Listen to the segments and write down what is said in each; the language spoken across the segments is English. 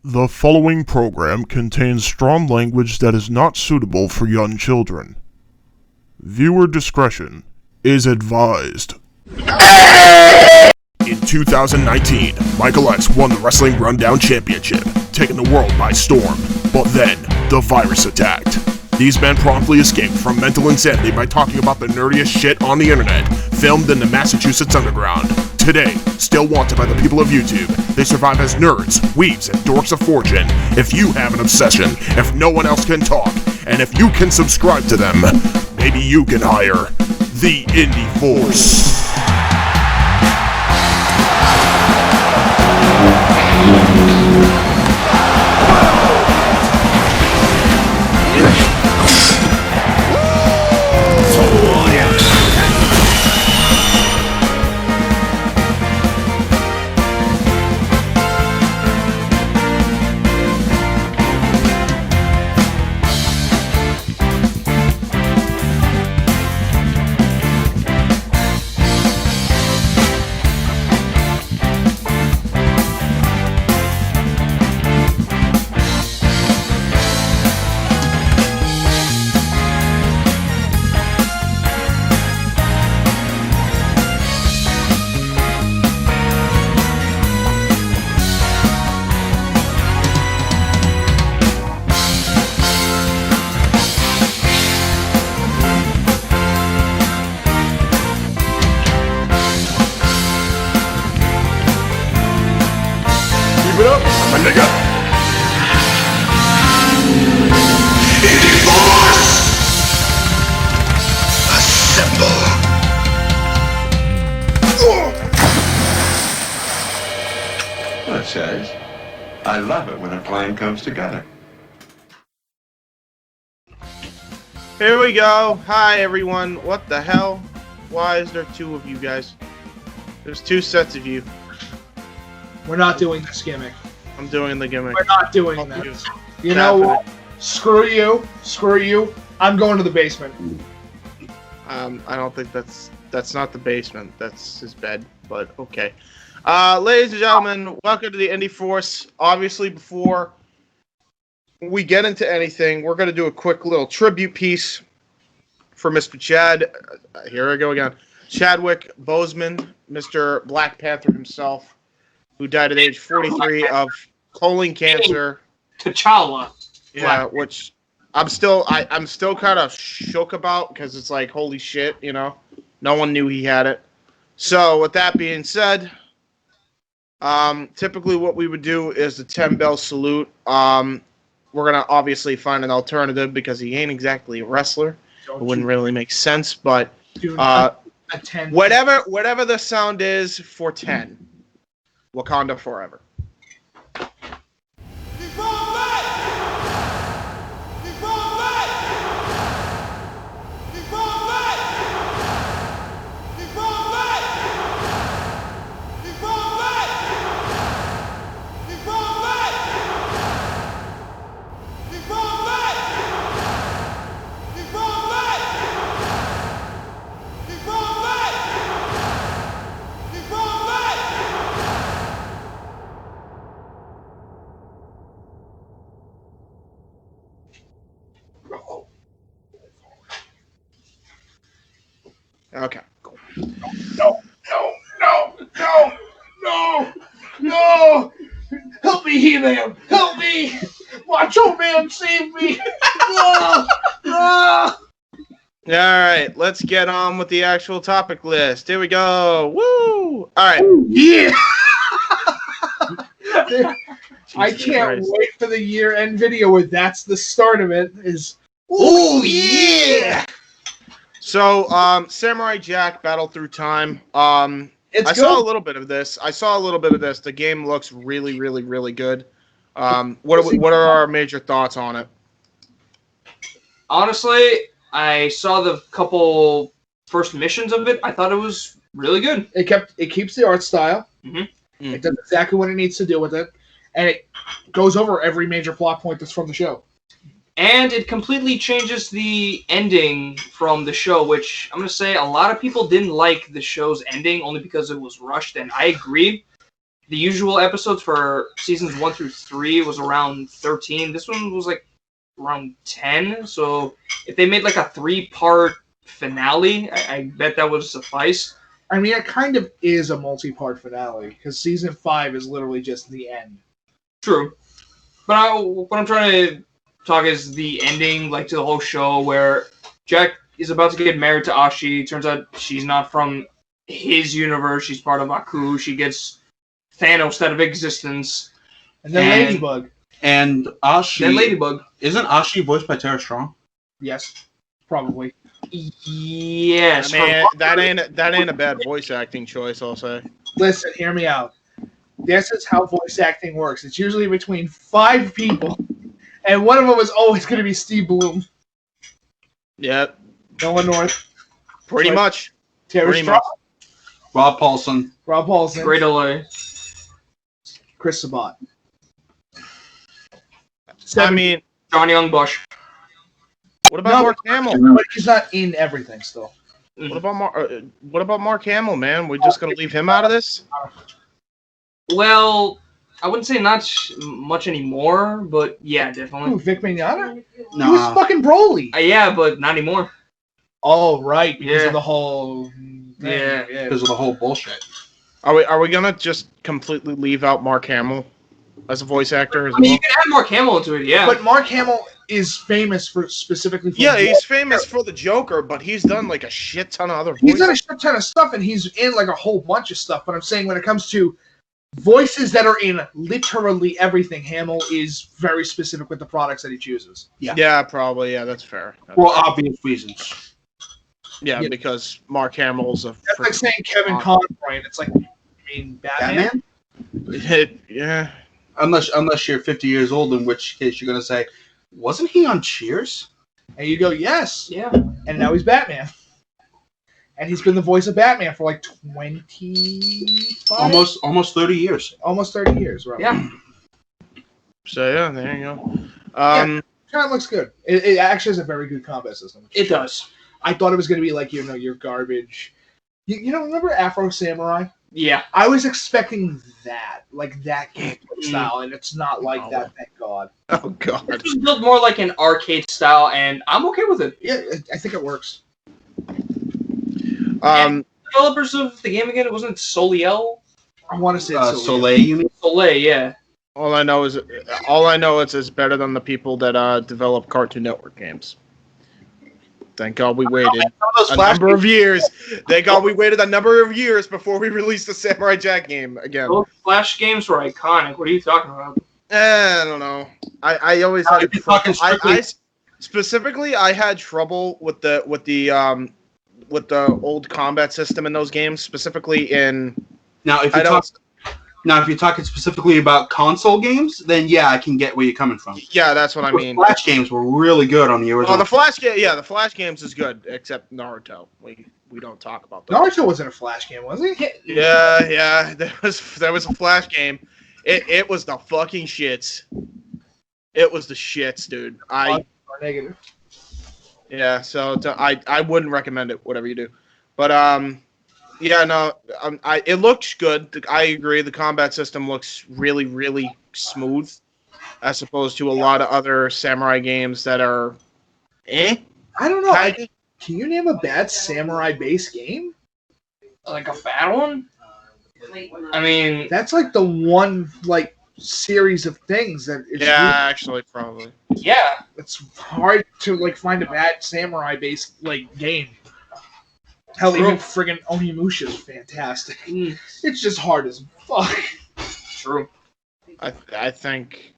The following program contains strong language that is not suitable for young children. Viewer discretion is advised. In 2019, Michael X won the Wrestling Rundown Championship, taking the world by storm. But then, the virus attacked. These men promptly escaped from mental insanity by talking about the nerdiest shit on the internet, filmed in the Massachusetts Underground. Today, still wanted by the people of YouTube, they survive as nerds, weebs, and dorks of fortune. If you have an obsession, if no one else can talk, and if you can subscribe to them, maybe you can hire the Indy Force. I love it when a plan comes together. Here we go. Hi, everyone. What the hell? Why is there two of you guys? There's two sets of you. We're not doing this gimmick. I'm doing the gimmick. We're not doing that. You know what? Screw you. Screw you. I'm going to the basement. I don't think that's not the basement. That's his bed, but okay. Ladies and gentlemen, welcome to the Indy Force. Obviously, before we get into anything, we're going to do a quick little tribute piece for Mr. Chad. Here I go again. Chadwick Boseman, Mr. Black Panther himself, who died at age 43 of colon cancer. T'Challa. Yeah, which I'm still kind of shook about because it's like, holy shit, you know, no one knew he had it. So with that being said. Typically what we would do is the 10-bell salute. We're going to obviously find an alternative because he ain't exactly a wrestler. It wouldn't really make sense, but whatever the sound is for 10. Wakanda forever. Okay, cool. No! Help me, He-Man! Help me! Macho Man, save me! No! All right, let's get on with the actual topic list. Here we go. Woo! All right. Yeah! I can't wait for the year-end video where that's the start of it. Oh yeah! So, Samurai Jack Battle Through Time. I saw a little bit of this. The game looks really, really, really good. What are our major thoughts on it? Honestly, I saw the couple first missions of it. I thought it was really good. It keeps the art style. Mm-hmm. It does exactly what it needs to do with it, and it goes over every major plot point that's from the show. And it completely changes the ending from the show, which I'm going to say a lot of people didn't like the show's ending only because it was rushed, and I agree. The usual episodes for seasons 1 through 3 was around 13. This one was like around 10, so if they made like a 3-part finale, I bet that would suffice. I mean, it kind of is a multi-part finale, because season 5 is literally just the end. True. But what I'm trying to talk is the ending, like to the whole show, where Jack is about to get married to Ashi. Turns out she's not from his universe. She's part of Aku. She gets Thanos out of existence. And then Ladybug. And Ashi. Then Ladybug. Isn't Ashi voiced by Tara Strong? Yes, probably. Yes. I mean, that ain't a bad voice acting choice, I'll say. Listen, hear me out. This is how voice acting works. It's usually between 5 people, and one of them is always going to be Steve Bloom. Yep. Noah North. Pretty much. Tara Pretty Strong. Rob Paulson. Rob Paulson. Great LA. Chris Sabat. I mean, John Young Bush. what about Mark Hamill? But he's not in everything still. What about Mark Hamill, man? We're just gonna leave him out of this? Well, I wouldn't say not much anymore, but yeah, Who, definitely. Vic Mignogna? Nah. He was fucking Broly. Yeah, but not anymore. Oh, right. Because Yeah. of the whole thing. Yeah. Because of the whole bullshit. Are we gonna just completely leave out Mark Hamill as a voice actor as I mean, well? you can add Mark Hamill into it, yeah. But Mark Hamill is famous for specifically for Yeah, he's famous for the Joker, but he's done like a shit ton of other voices. He's done a shit ton of stuff, and he's in like a whole bunch of stuff. But I'm saying when it comes to voices that are in literally everything, Hamill is very specific with the products that he chooses. Yeah, probably. Yeah, that's fair. For obvious reasons. Yeah, because Mark Hamill's a That's like saying Kevin Conroy, and it's like, I mean, Batman? yeah. Unless you're 50 years old, in which case you're going to say, wasn't he on Cheers? And you go, yes. Yeah. And now he's Batman. And he's been the voice of Batman for like 25? Almost 30 years. Almost 30 years, right? Yeah. So yeah, there you go. Kind of looks good. It actually has a very good combat system. It does. I thought it was going to be like, your garbage. You know, remember Afro Samurai? Yeah. I was expecting that, like that gameplay style, and it's not like that, thank God. Oh god. It was built more like an arcade style, and I'm okay with it. Yeah, I think it works. Developers of the game again, it wasn't Soliel? I want to say it's Soleil, you mean? Soleil, yeah. All I know is it's better than the people that develop Cartoon Network games. Thank God we waited a number of years. Thank God we waited a number of years before we released the Samurai Jack game again. Those Flash games were iconic. What are you talking about? I don't know. I always had if you're talking trouble. strictly- Specifically, I had trouble with the old combat system in those games. Specifically in Now, if you're talking specifically about console games, then yeah, I can get where you're coming from. yeah, that's what I mean. Flash games were really good on the original. Oh, the Flash game, yeah, the Flash games is good, except Naruto. We don't talk about those. Naruto wasn't a Flash game, was he? Yeah, there was a Flash game. It was the fucking shits. It was the shits, dude. Or negative. Yeah, so I wouldn't recommend it, whatever you do. But yeah, no, it looks good. I agree. The combat system looks really, really smooth, as opposed to a lot of other samurai games that are, I don't know. Kinda. Can you name a bad samurai-based game? Like a bad one? I mean, That's like the one like series of things that it's actually, probably. yeah. it's hard to like find a bad samurai-based like game. Hell, even friggin' Onimusha is fantastic. It's just hard as fuck. True. I think.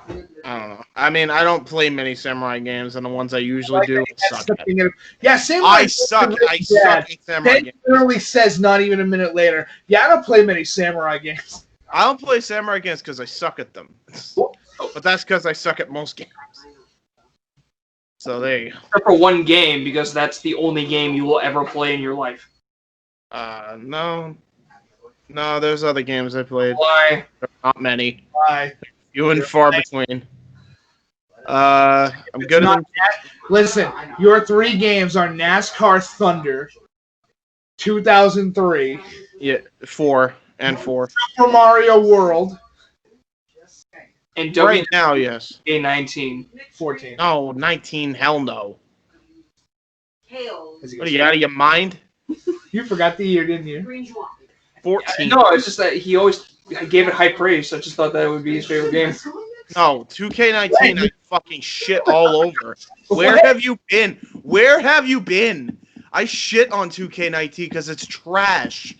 I don't know. I mean, I don't play many samurai games, and the ones I usually do suck at. Yeah, samurai. I suck at samurai Ben games. literally says not even a minute later, yeah, I don't play many samurai games. I don't play samurai games because I suck at them. But that's because I suck at most games. So there you go. Except for one game, because that's the only game you will ever play in your life. No, there's other games I played. Why? Not many. Why? Few and far between. I'm good. Listen, your 3 games are NASCAR Thunder, 2003, Yeah, 4 and 4. Super Mario World, And Right now, yes. WA 19. 14. No, 19. Hell no. As he What goes, are you out of your mind? You forgot the year, didn't you? 14. No, it's just that he always gave it high praise, so I just thought that would be his favorite game. No, 2K19. I fucking shit all over. Where What? have you been? Where have you been? I shit on 2K19 because it's trash.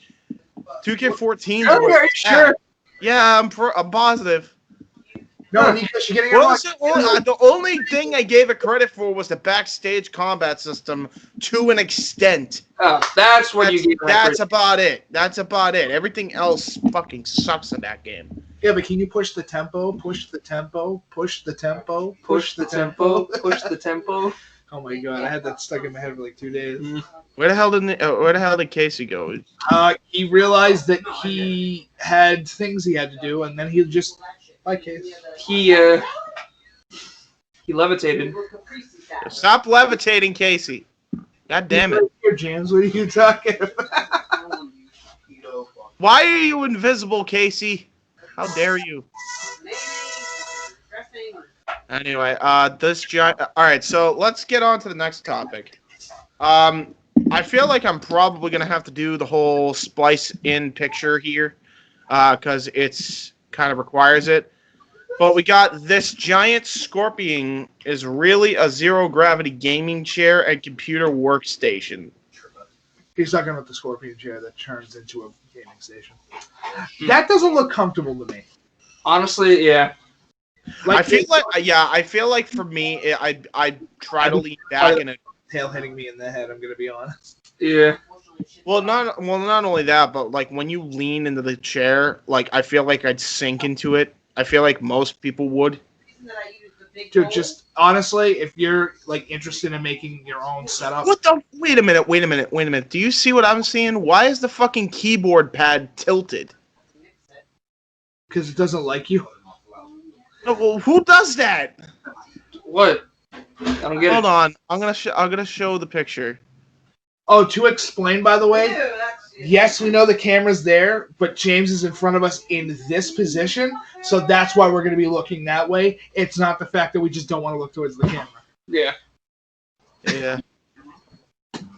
2K14 Are was you bad. sure? Yeah, I'm positive. No, because you're getting What it was the only thing I gave it credit for was the backstage combat system to an extent. Oh, that's what you gave it high That's praise. about it. That's about it. Everything else fucking sucks in that game. Yeah, but can you push the tempo, push the tempo, push the tempo, Push the tempo, push the tempo. Oh my god, I had that stuck in my head for like 2 days. Where the hell did Casey go? He realized that he had things he had to do, and then he just bye, Case. He levitated. Stop levitating, Casey. God damn it. Here, James, what are you talking about? Why are you invisible, Casey? How dare you? Anyway, this giant. All right, so let's get on to the next topic. I feel like I'm probably gonna have to do the whole splice in picture here, because it's kind of requires it. But we got this giant scorpion is really a zero gravity gaming chair and computer workstation. He's talking about the scorpion chair that turns into a gaming station. That doesn't look comfortable to me. Honestly, yeah. I feel like for me, I try to lean back and it. Tail hitting me in the head. I'm gonna be honest. Yeah. Well, not only that, but like when you lean into the chair, like I feel like I'd sink into it. I feel like most people would. Dude, just honestly, if you're like interested in making your own setup, What the? Wait a minute. Do you see what I'm seeing? Why is the fucking keyboard pad tilted? because it doesn't like you. No, well, who does that? What? I don't get Hold it. on. I'm gonna show the picture. Oh, to explain, by the way, yes, we know the camera's there, but James is in front of us in this position, so that's why we're going to be looking that way. It's not the fact that we just don't want to look towards the camera. Yeah. Yeah.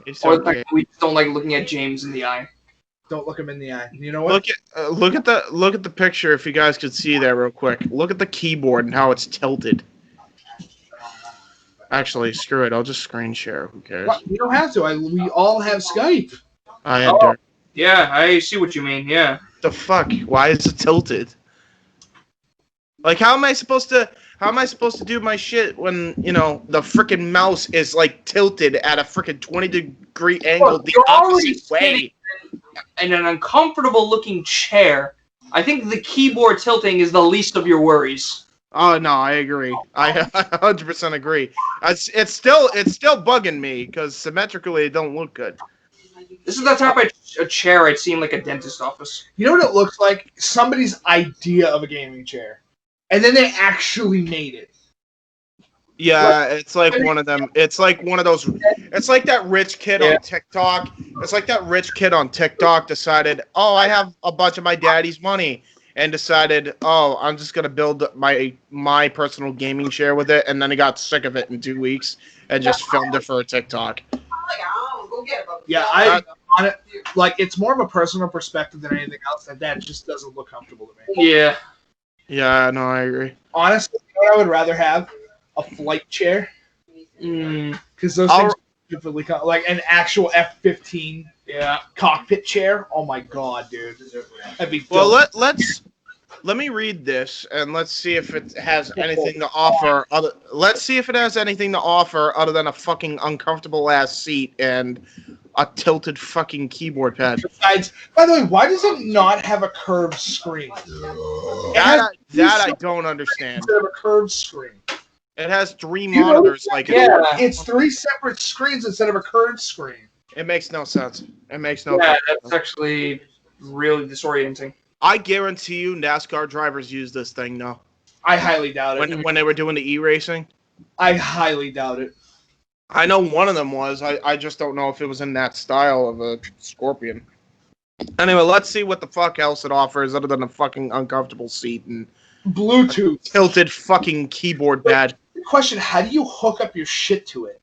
It's Or the fact okay. that we just don't like looking at James in the eye. Don't look him in the eye. You know what? Look at the picture if you guys could see there real quick. Look at the keyboard and how it's tilted. Actually, screw it. I'll just screen share. Who cares? What? You don't have to. We all have Skype. I had dirt. Yeah, I see what you mean. Yeah. The fuck? Why is it tilted? Like, how am I supposed to do my shit when, you know, the freaking mouse is like tilted at a freaking 20-degree angle Look, the you're already opposite way? In an uncomfortable looking chair. I think the keyboard tilting is the least of your worries. Oh no, I agree. I 100% agree. It's still bugging me because symmetrically it don't look good. This is the type of chair I'd see in like a dentist office. You know what it looks like? Somebody's idea of a gaming chair. And then they actually made it. Yeah, it's like one of them. It's like one of those. It's like that rich kid on TikTok. It's like that rich kid on TikTok decided, oh, I have a bunch of my daddy's money, and decided, oh, I'm just gonna build my personal gaming chair with it, and then he got sick of it in 2 weeks and just filmed it for a TikTok. Yeah, like it's more of a personal perspective than anything else. That just doesn't look comfortable to me. Yeah. Yeah, no, I agree. Honestly, you know what I would rather have? A flight chair. Because those things are typically like an actual F-15 cockpit chair. Oh my god, dude. That'd be Well, dope. let me read this and let's see if it has anything to offer. Let's see if it has anything to offer other than a fucking uncomfortable ass seat and a tilted fucking keyboard pad. Besides, by the way, why does it not have a curved screen? That I don't understand. Instead of a curved screen. It has 3 monitors. Like It's 3 separate screens instead of a curved screen. It makes no sense. It makes no. Yeah, sense. that's actually really disorienting. I guarantee you, NASCAR drivers use this thing now. I highly doubt it. when they were doing the e-racing? I highly doubt it. I know one of them was. I just don't know if it was in that style of a Scorpion. Anyway, let's see what the fuck else it offers other than a fucking uncomfortable seat and Bluetooth. tilted fucking keyboard pad. The question: how do you hook up your shit to it?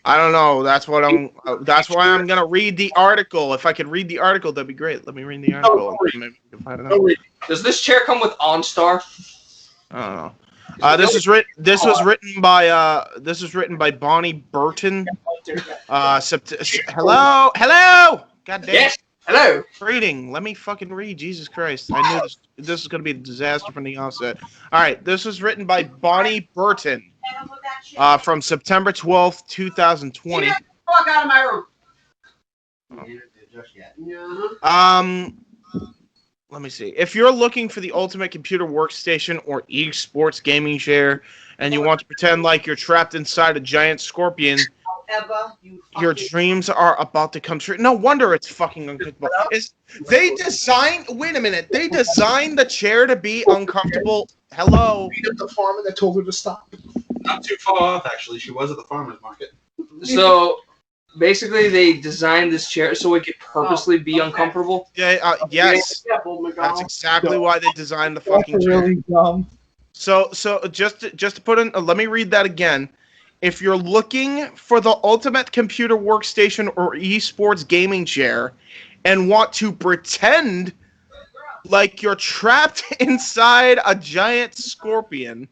I don't know. That's what I'm. That's why I'm gonna read the article. If I could read the article, that'd be great. Let me read the article. Maybe we can find it out. Does this chair come with OnStar? I don't know. This was written by Bonnie Burton. Hello. God damn. Yes. Hello. Reading. Let me fucking read. Jesus Christ. I knew this was gonna be a disaster from the offset. All right. This was written by Bonnie Burton. From September 12th, 2020. Fuck out of my room. Let me see. If you're looking for the ultimate computer workstation or esports gaming chair, and you want to pretend like you're trapped inside a giant scorpion, your dreams are about to come true. No wonder it's fucking uncomfortable. Wait a minute. They designed the chair to be uncomfortable. Hello. Beat up the farmer that told her to stop. Not too far off, actually. She was at the farmer's market. So, basically, they designed this chair so it could purposely be uncomfortable. Yeah. Yes. That's exactly why they designed the fucking chair. Really dumb. So just to put in, let me read that again. If you're looking for the ultimate computer workstation or esports gaming chair and want to pretend like you're trapped inside a giant scorpion,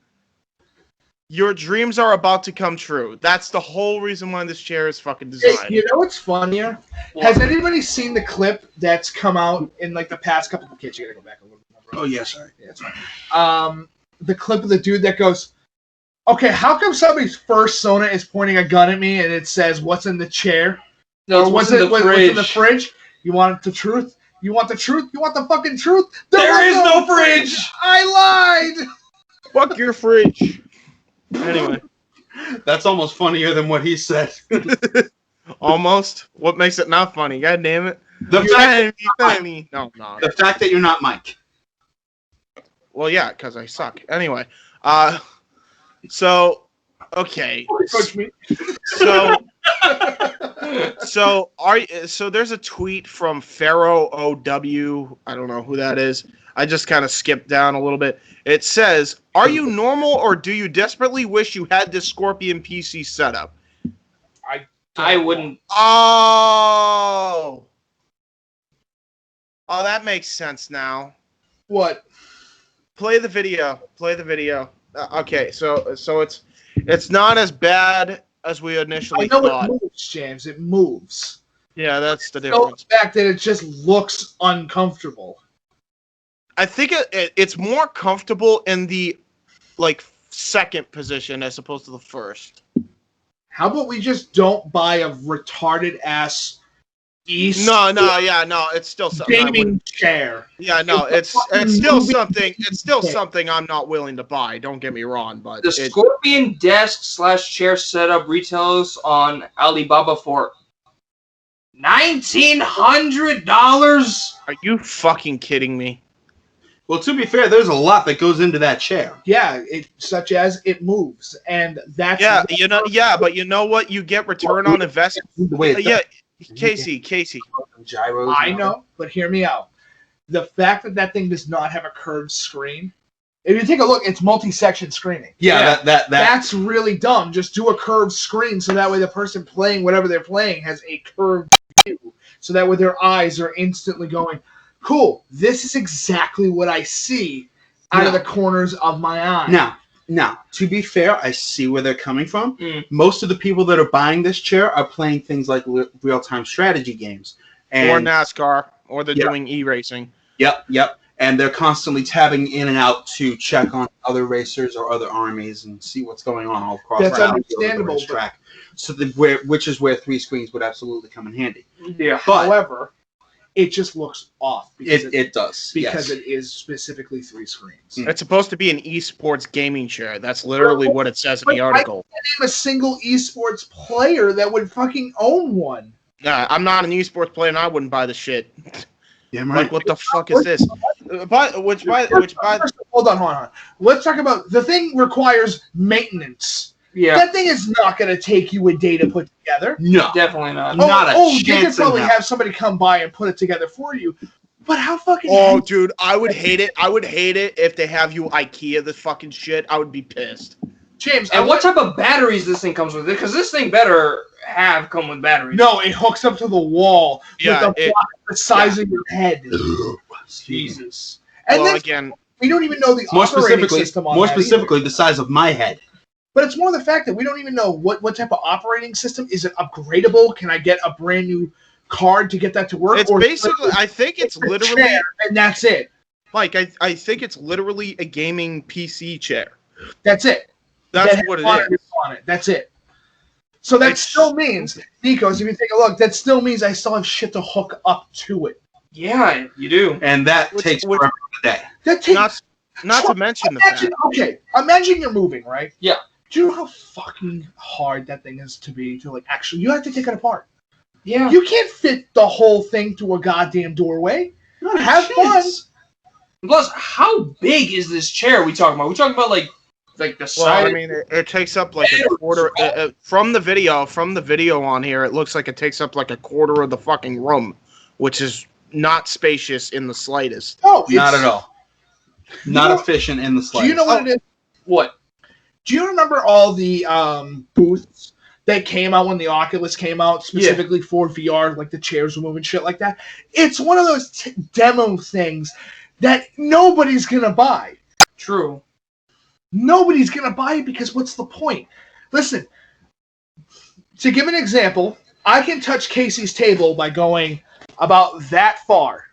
your dreams are about to come true. That's the whole reason why this chair is fucking designed. Hey, you know what's funnier? Has anybody seen the clip that's come out in like the past couple of kids? You gotta go back a little bit. Oh, yeah, sorry. Yeah, that's fine. The clip of the dude that goes, okay, how come somebody's first Sona is pointing a gun at me and it says, what's in the chair? No, Or what's in the fridge? You want the truth? You want the truth? You want the fucking truth? There is no fridge! I lied! Fuck your fridge. Anyway. That's almost funnier than what he said. Almost? What makes it not funny? God damn it. The fact that you're not Mike. Well, yeah, because I suck. Anyway. So, okay. Coach me. So there's a tweet from Pharaoh OW. I don't know who that is. I just kind of skipped down a little bit. It says, "Are you normal or do you desperately wish you had this Scorpion PC setup?" I wouldn't. Oh, that makes sense now. What? Play the video. Okay, so it's not as bad as we initially thought. It moves, James. It moves. Yeah, that's the So difference. the fact that it just looks uncomfortable. I think it's more comfortable in the second position as opposed to the first. How about we just don't buy a retarded ass It's still something. gaming chair? Yeah, no, it's still something. It's still something I'm not willing to buy. Don't get me wrong, but The Scorpion desk/chair setup retails on Alibaba for $1,900. Are you fucking kidding me? Well, to be fair, there's a lot that goes into that chair. Yeah, such as it moves, and that's but you know what? You get return on investment. The way it's Casey. gyros. I know, but hear me out. The fact that thing does not have a curved screen. If you take a look, it's multi-section screening. Yeah, that's really dumb. Just do a curved screen so that way the person playing whatever they're playing has a curved view, so that way their eyes are instantly going, cool, this is exactly what I see out of the corners of my eye. Now, to be fair, I see where they're coming from. Most of the people that are buying this chair are playing things like real-time strategy games. Or NASCAR, or they're doing e-racing. Yep. And they're constantly tabbing in and out to check on other racers or other armies and see what's going on all across That's the understandable. track. So which is where 3 screens would absolutely come in handy. Yeah. But however, it just looks off. Because it does. Because it is specifically 3 screens. It's supposed to be an esports gaming chair. That's literally what it says in the article. I can't name a single esports player that would fucking own one. I'm not an esports player and I wouldn't buy the shit. Yeah, right. What the fuck is this? Hold on. Let's talk about the thing requires maintenance. Yeah, That thing is not going to take you a day to put together. No. definitely not. Not a you could chance in probably hell. have somebody come by and put it together for you. But how fucking? Oh, dude, I would hate it. I would hate it if they have you IKEA this fucking shit. I would be pissed. James, And what type of batteries this thing comes with? Because this thing better come with batteries. No, it hooks up to the wall Yeah, with the size of your head. Jesus. And Well, then again, we don't even know the More operating specifically, system on that either. the size of my head. But it's more the fact that we don't even know what type of operating system. Is it upgradable? Can I get a brand new card to get that to work? it's basically. I think it's a literally, chair, and that's it. Mike. I think it's literally a gaming PC chair. That's it. That's That what it has is. on it. That's it. So that still means, Nikos, if you take a look, that still means I still have shit to hook up to it. Yeah, you do. And that takes forever a day. That takes Not to mention the fact. Okay, imagine you're moving, right? Yeah. Do you know how fucking hard that thing is to like actually? You have to take it apart. Yeah. You can't fit the whole thing through a goddamn doorway. Have fun. Plus, how big is this chair we talking about? We talking about like the Well, size? I mean, it takes up like a quarter from the video. From the video on here, it looks like it takes up like a quarter of the fucking room, which is not spacious in the slightest. No, Not at all. Not efficient in the Do slightest. you know what it is? What? Do you remember all the booths that came out when the Oculus came out, specifically for VR, like the chairs were moving, shit like that? It's one of those demo things that nobody's gonna buy. True. Nobody's gonna buy it because what's the point? Listen, to give an example, I can touch Casey's table by going about that far.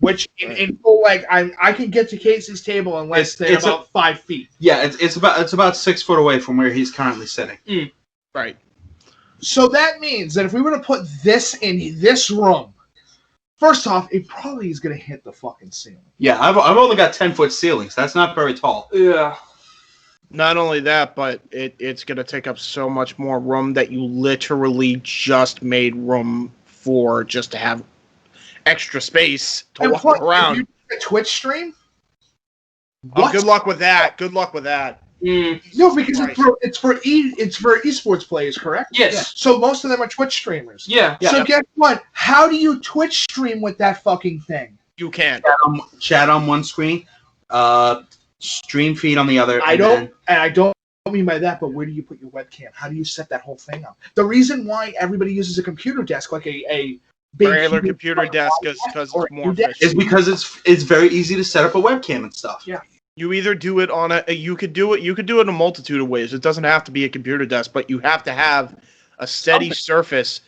Which in full leg, I can get to Casey's table in less than about 5 feet. Yeah, it's about 6 foot away from where he's currently sitting. Right. So that means that if we were to put this in this room, first off, it probably is going to hit the fucking ceiling. Yeah, I've only got 10-foot ceilings. That's not very tall. Yeah. Not only that, but it's going to take up so much more room that you literally just made room for just to have extra space to walk around. If you do a Twitch stream? Oh, good luck with that. Good luck with that. No, because it's for esports players, correct? Yes. Yeah. So most of them are Twitch streamers. Yeah. So guess what? How do you Twitch stream with that fucking thing? You can't. Chat on one screen, stream feed on the other. I don't mean by that, but where do you put your webcam? How do you set that whole thing up? The reason why everybody uses a computer desk, like a big regular computer desk, because it's more efficient. Is because it's very easy to set up a webcam and stuff. Yeah. You either do it on you could do it in a multitude of ways. It doesn't have to be a computer desk, but you have to have a steady surface.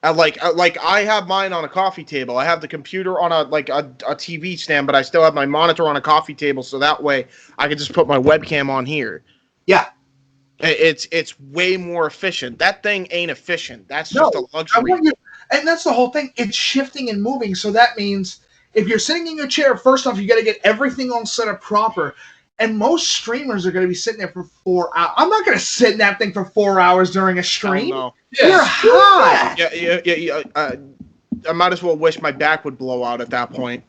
Like I have mine on a coffee table. I have the computer on a TV stand, but I still have my monitor on a coffee table, so that way I can just put my webcam on here. Yeah. It's way more efficient. That thing ain't efficient. That's just a luxury. And that's the whole thing. It's shifting and moving, so that means if you're sitting in your chair, first off, you got to get everything all set up proper. And most streamers are going to be sitting there for 4 hours. I'm not going to sit in that thing for 4 hours during a stream. No. You're hot. Yeah. I might as well wish my back would blow out at that point.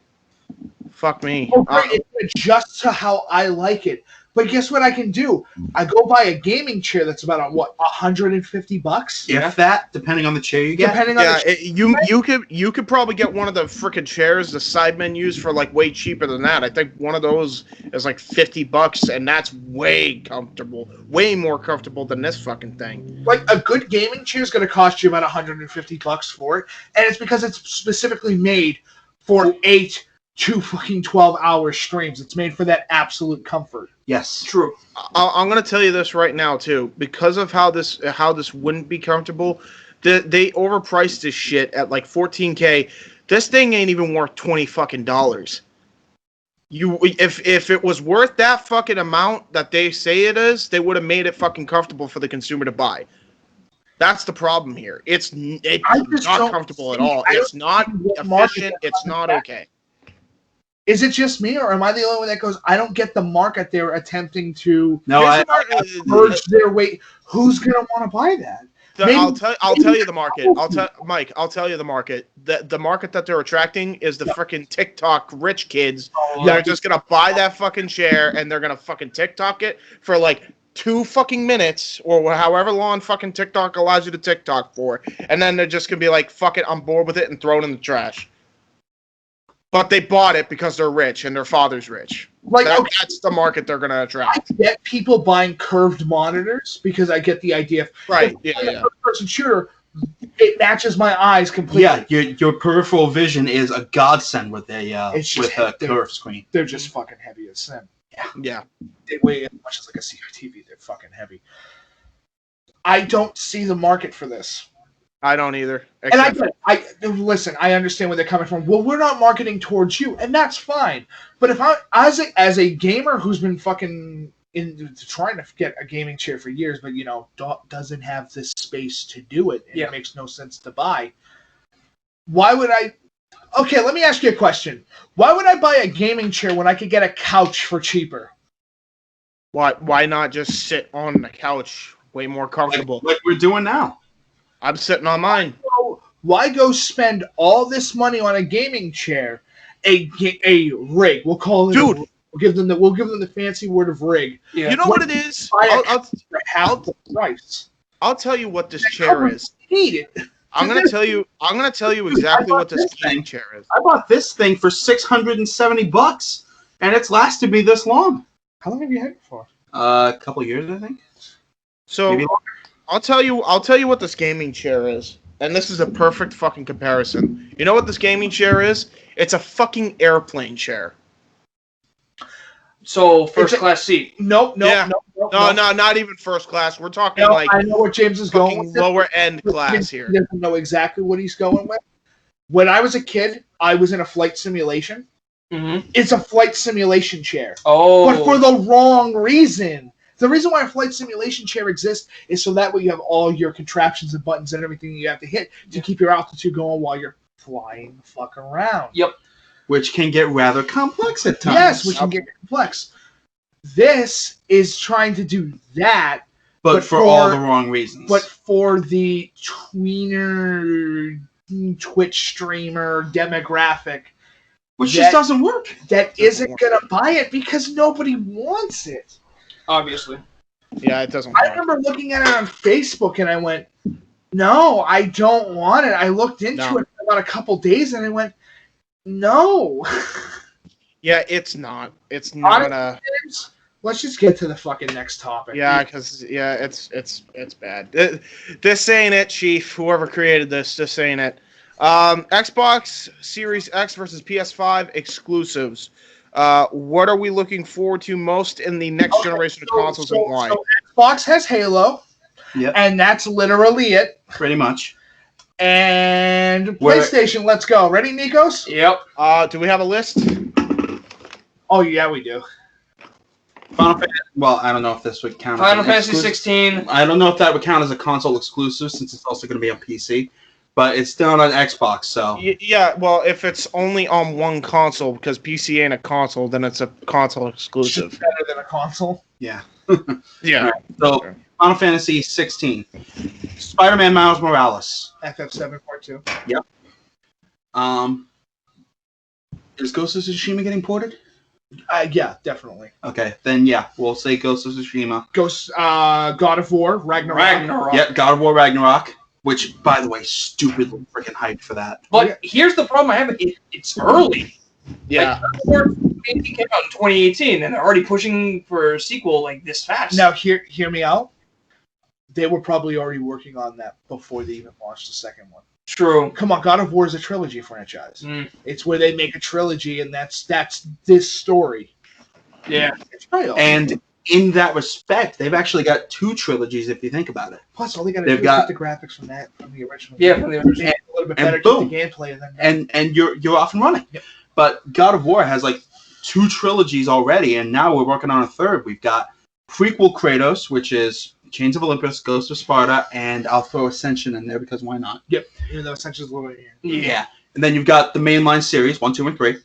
Fuck me. Oh, great. It adjusts to how I like it. But guess what I can do? I go buy a gaming chair that's about $150. If that, depending on the chair you get. You could probably get one of the frickin' chairs the Sidemen use for like way cheaper than that. I think one of those is like $50, and that's way comfortable, way more comfortable than this fucking thing. Like a good gaming chair is going to cost you about $150 for it, and it's because it's specifically made for 8 to fucking 12-hour streams. It's made for that absolute comfort. Yes, true. I'm gonna tell you this right now too, because of how this wouldn't be comfortable. They overpriced this shit at like $14K. This thing ain't even worth $20. If it was worth that fucking amount that they say it is, they would have made it fucking comfortable for the consumer to buy. That's the problem here. It's not comfortable at all. It's not efficient. It's not okay. Is it just me, or am I the only one that goes, I don't get the market they're attempting to merge their weight? Who's going to want to buy that? I'll tell you the market. I'll tell you the market. The market that they're attracting is the freaking TikTok rich kids. They're just gonna buy that fucking chair and they're gonna fucking TikTok it for like 2 fucking minutes or however long fucking TikTok allows you to TikTok for, and then they're just gonna be like, "Fuck it, I'm bored with it," and throw it in the trash. But they bought it because they're rich and their father's rich. That's the market they're going to attract. I get people buying curved monitors because I get the idea. Right, yeah. First-person shooter, it matches my eyes completely. Yeah, your peripheral vision is a godsend with a curved screen. They're just fucking heavy as sin. Yeah. They weigh as much as like a CRTV. They're fucking heavy. I don't see the market for this. I don't either. And I listen. I understand where they're coming from. Well, we're not marketing towards you, and that's fine. But if as a gamer who's been fucking trying to get a gaming chair for years, but doesn't have this space to do it, and it makes no sense to buy. Why would I? Okay, let me ask you a question. Why would I buy a gaming chair when I could get a couch for cheaper? Why not just sit on the couch? Way more comfortable. Like we're doing now. I'm sitting on mine. Why go spend all this money on a gaming chair, a rig? We'll call it. Dude, we'll give them the fancy word of rig. Yeah. You know what it is? I'll tell you what this chair is. I'm gonna tell you exactly what this gaming chair is. I bought this thing for $670, and it's lasted me this long. How long have you had it for? A couple years, I think. So. Maybe I'll tell you what this gaming chair is. And this is a perfect fucking comparison. You know what this gaming chair is? It's a fucking airplane chair. So first class seat. No, not even first class. We're talking I know where James is going. Lower end class here. He doesn't know exactly what he's going with. When I was a kid, I was in a flight simulation. Mm-hmm. It's a flight simulation chair. Oh. But for the wrong reason. The reason why a flight simulation chair exists is so that way you have all your contraptions and buttons and everything you have to hit to keep your altitude going while you're flying the fuck around. Yep. Which can get rather complex at times. Yes, which can get complex. This is trying to do that. But for all the wrong reasons. But for the tweener, Twitch streamer demographic. Which just doesn't work. That isn't going to buy it because nobody wants it. Obviously. Yeah, it doesn't work. I remember looking at it on Facebook and I went, no, I don't want it. I looked into it for about a couple days and I went, no. Yeah, it's not. It's not Let's just get to the fucking next topic. Yeah, because it's bad. This ain't it, Chief. Whoever created this ain't it. Xbox Series X versus PS5 exclusives. What are we looking forward to most in the next generation of consoles and why? So Xbox has Halo. Yep. And that's literally it. Pretty much. And PlayStation, let's go. Ready, Nikos? Yep. Do we have a list? Oh, yeah, we do. Final Fantasy, well, I don't know if this would count Final Fantasy 16. I don't know if that would count as a console exclusive since it's also going to be on PC. But it's still on Xbox, so... Yeah, well, if it's only on one console, because PC ain't a console, then it's a console exclusive. It's better than a console? Yeah. Yeah. Right, so, Final Fantasy 16. Spider-Man Miles Morales. FF7 Part 2. Yep. Is Ghost of Tsushima getting ported? Yeah, definitely. Okay, then yeah, we'll say Ghost of Tsushima. God of War, Ragnarok. Yep, God of War, Ragnarok. Which, by the way, stupidly freaking hyped for that. But here's the problem I have. It's early. Yeah. Like, came out in 2018, and they're already pushing for a sequel like this fast. Now, hear me out. They were probably already working on that before they even launched the second one. True. Come on, God of War is a trilogy franchise. Mm. It's where they make a trilogy, and that's this story. Yeah. It's real. And in that respect, they've actually got 2 trilogies if you think about it. Plus, all they got to do is get the graphics from the original. Yeah, from the original. A little bit better, keep the gameplay, and you're off and running. Yep. But God of War has like 2 trilogies already, and now we're working on a 3rd. We've got prequel Kratos, which is Chains of Olympus, Ghost of Sparta, and I'll throw Ascension in there because why not? Yep. Even though Ascension's a little bit here. Yeah. And then you've got the mainline series, 1, 2, and 3.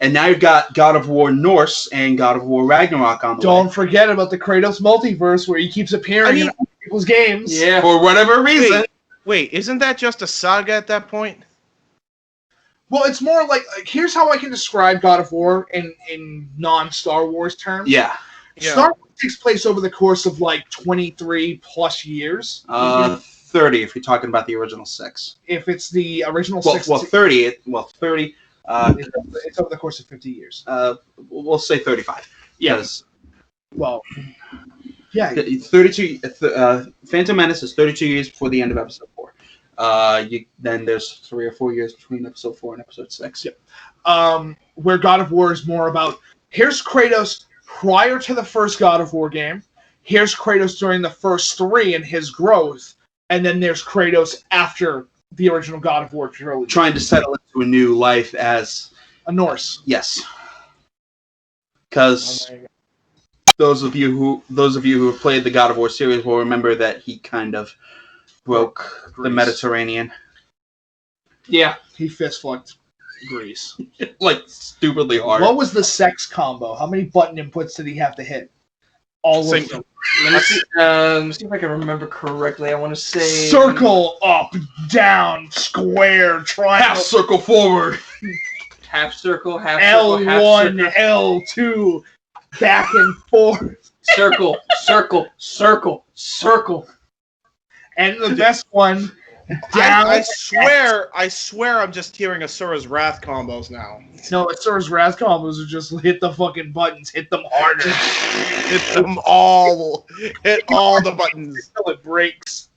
And now you've got God of War Norse and God of War Ragnarok on the way. Don't forget about the Kratos multiverse where he keeps appearing in people's games. Yeah. For whatever reason. Wait, isn't that just a saga at that point? Well, it's more like here's how I can describe God of War in non-Star Wars terms. Yeah. Star Wars takes place over the course of like 23 plus years. 30 if you're talking about the original 6. If it's the original Well, 6, 30. 30. it's over the course of 50 years. We'll say 35. Yes. Well, yeah. 32. Phantom Menace is 32 years before the end of episode 4. Then there's 3 or 4 years between episode 4 and episode 6. Yep. Where God of War is more about here's Kratos prior to the first God of War game. Here's Kratos during the first 3 and his growth, and then there's Kratos after the original God of War trilogy. Trying to settle into a new life as a Norse. Yes. Because those of you who have played the God of War series will remember that he kind of broke the Mediterranean. Yeah. He fist fucked Greece. Like stupidly hard. What was the sex combo? How many button inputs did he have to hit? All of them. Let me see if I can remember correctly. I want to say Circle, up, down, square, triangle. Half circle forward. half circle, half circle, L1, L2, back and forth. circle, circle, circle, circle. And the best one, down. I swear I'm just hearing Asura's Wrath combos now. No, Asura's Wrath combos are just hit the fucking buttons, hit them harder. Hit them all. Hit all the buttons. Until it breaks.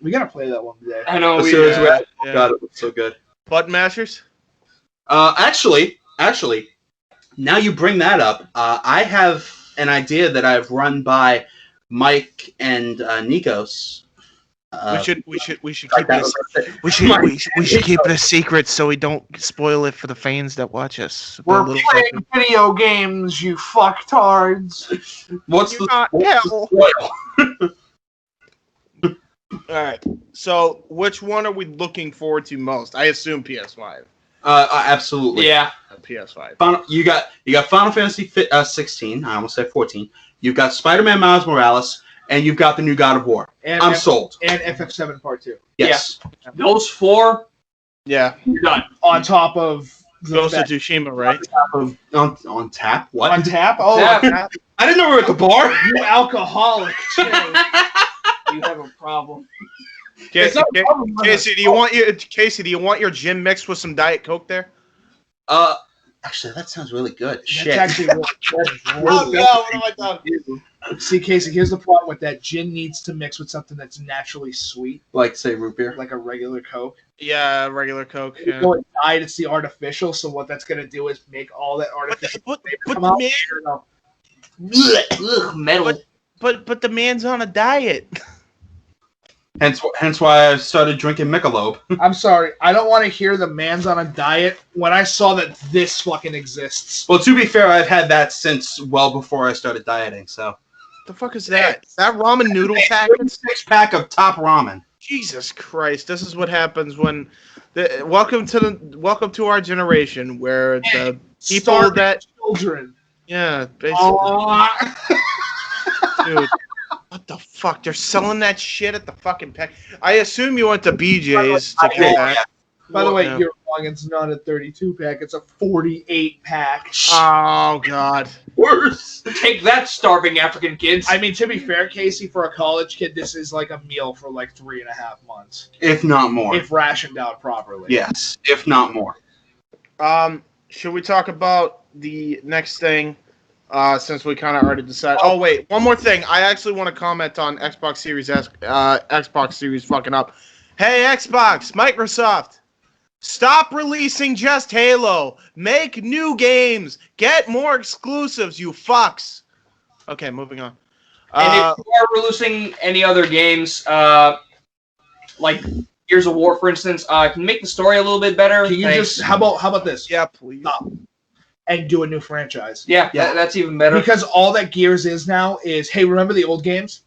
We gotta play that one today. I know. Asura's Wrath. Oh god, it was so good. Button mashers? Actually, now you bring that up, I have an idea that I've run by Mike and Nikos. We should keep it a secret so we don't spoil it for the fans that watch us. We're playing video games, you fucktards. What's You're not hell. Alright, so which one are we looking forward to most? I assume PS5. Absolutely. Yeah. PS5. You got Final Fantasy 16. I almost said 14. You've got Spider-Man Miles Morales, and you've got the new God of War. And I'm sold. And FF7 Part 2. Yes. Yeah. Those 4. Yeah. You're done. On top of Ghost of Tsushima, right? On tap? What? On tap? Oh, Tap. on tap. I didn't know we were at the bar. You alcoholic. You have a problem. Casey, do you want your gin mixed with some Diet Coke there? Actually, that sounds really good. That's Shit. actually really Oh no, what have I done? See, Casey, here's the problem with that. Gin needs to mix with something that's naturally sweet, Like, say, root beer. like a regular Coke. Yeah, regular Coke. Yeah. So it died, it's the artificial, so what that's going to do is make all that artificial But flavor come out. man, Ugh, metal. but the man's on a diet. Hence why I started drinking Michelob. I'm sorry, I don't want to hear the man's on a diet when I saw that this fucking exists. Well, to be fair, I've had that since well before I started dieting, so. The fuck is that? Is that ramen noodle packets? 6-pack of top ramen. Jesus Christ! This is what happens when. Welcome to our generation where the people Starving that children. yeah, basically, Oh. dude. What the fuck? They're selling that shit at the fucking pack. I assume you went to BJ's to get that. By the way, Yeah. you're wrong. It's not a 32-pack. It's a 48-pack. Oh god. Worse. Take that, starving African kids. I mean, to be fair, Casey, for a college kid, this is like a meal for like 3.5 months. If not more. If rationed out properly. Yes, if not more. Should we talk about the next thing? Since we kind of already decided. Oh wait, one more thing. I actually want to comment on Xbox Series fucking up. Hey Xbox, Microsoft, stop releasing just Halo. Make new games. Get more exclusives, you fucks. Okay, moving on. And if you are releasing any other games, like Gears of War, for instance, can you make the story a little bit better? Can you Thanks. just how about this? Yeah, please. And do a new franchise. Yeah, that's even better. Because all that Gears is now is, hey, remember the old games?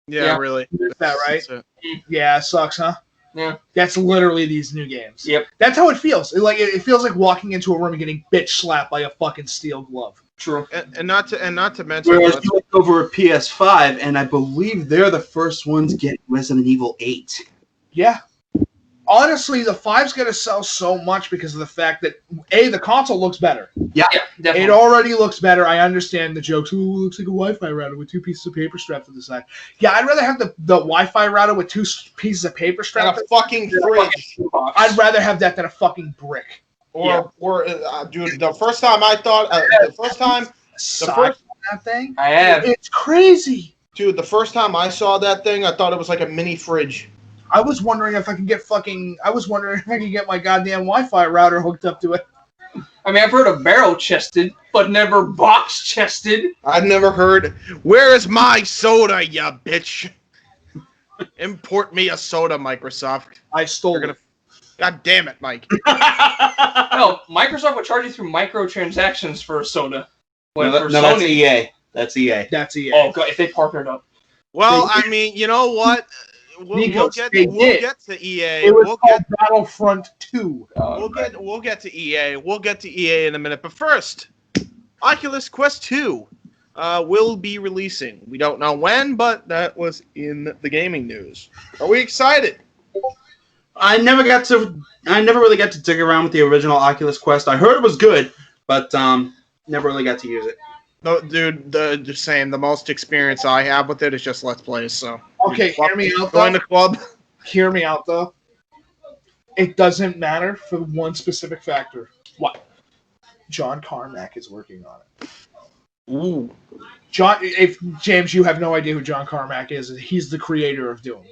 Yeah, really. Is that right? That's it. Yeah, it sucks, huh? Yeah. That's literally these new games. Yep. That's how it feels. It feels like walking into a room and getting bitch slapped by a fucking steel glove. True. And not to mention. Whereas you look over at PS5, and I believe they're the first ones getting Resident Evil 8. Yeah. Honestly, the 5's going to sell so much because of the fact that, A, the console looks better. Yeah. Yeah, definitely. It already looks better. I understand the jokes. Ooh, looks like a Wi-Fi router with 2 pieces of paper strapped to the side. Yeah, I'd rather have the Wi-Fi router with 2 pieces of paper And strapped a to fucking fridge. I'd rather have that than a fucking brick. Dude, the first time I thought, That thing? I have. It's crazy. dude, the first time I saw that thing, I thought it was like a mini fridge. I was wondering if I could get my goddamn Wi-Fi router hooked up to it. I mean, I've heard of barrel-chested, but never box-chested. I've never heard, where is my soda, ya bitch? Import me a soda, Microsoft. I stole You're gonna... God damn it, Mike. No, Microsoft would charge you through microtransactions for a soda. When for No, Sony, that's EA. That's EA. That's EA. Oh god, if they partnered up. Well, I mean, you know what? We'll get to EA. It was We'll called Battlefront 2. get to EA. We'll get to EA in a minute. But first, Oculus Quest 2 will be releasing. We don't know when, but that was in the gaming news. Are we excited? I never really got to dig around with the original Oculus Quest. I heard it was good, but never really got to use it. No, dude, just saying, the most experience I have with it is just Let's Plays. So Okay, hear me out join the though. club. Hear me out though. It doesn't matter for one specific factor. What? John Carmack is working on it. Ooh. James, you have no idea who John Carmack is. He's the creator of Doom.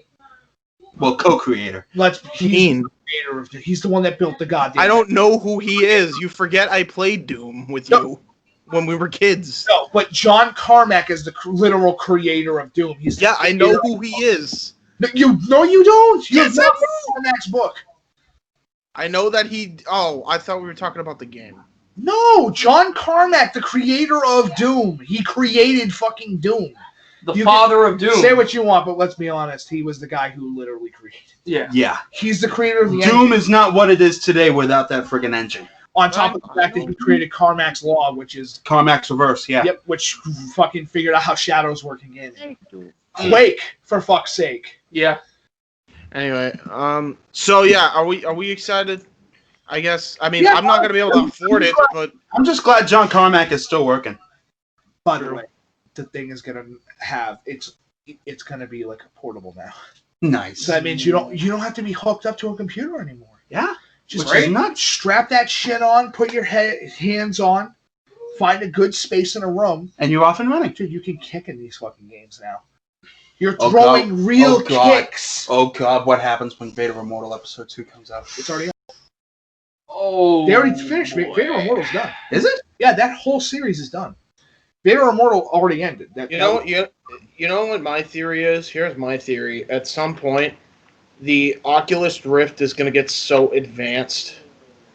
Well, co-creator. He's the creator of Doom. He's the one that built the goddamn. I don't know who he is. You forget I played Doom with you when we were kids. No, but John Carmack is the literal creator of Doom. I know who he is. You don't. You Yes, have I not do. read Carmack's book. I know that he... Oh, I thought we were talking about the game. No, John Carmack, the creator of Doom. He created fucking Doom. The father of Doom. Say what you want, but let's be honest. He was the guy who literally created. Yeah. Yeah. He's the creator of the Doom engine. is not what it is today without that friggin' engine. On top of the fact that he created Carmack's Law, which is Carmack's Reverse, yeah. yep, which fucking figured out how Shadow's working in. Quake, for fuck's sake. Yeah. Anyway, so yeah, are we excited? I guess. I mean, Yeah, I'm not gonna be able to afford it, but I'm just glad John Carmack is still working. By the way, the thing is gonna have it's gonna be like a portable now. Nice. So that means you don't have to be hooked up to a computer anymore. Yeah. Just Which is nuts. strap that shit on, put your hands on, find a good space in a room. And you're off and running. Dude, you can kick in these fucking games now. You're Oh, throwing God. real Oh, God. kicks. Oh god, what happens when Vader Immortal Episode 2 comes out? It's already Oh. They already finished. Vader Immortal's done. Is it? Yeah, that whole series is done. Vader Immortal already ended. you know what my theory is? Here's my theory. At some point, the Oculus Rift is gonna get so advanced,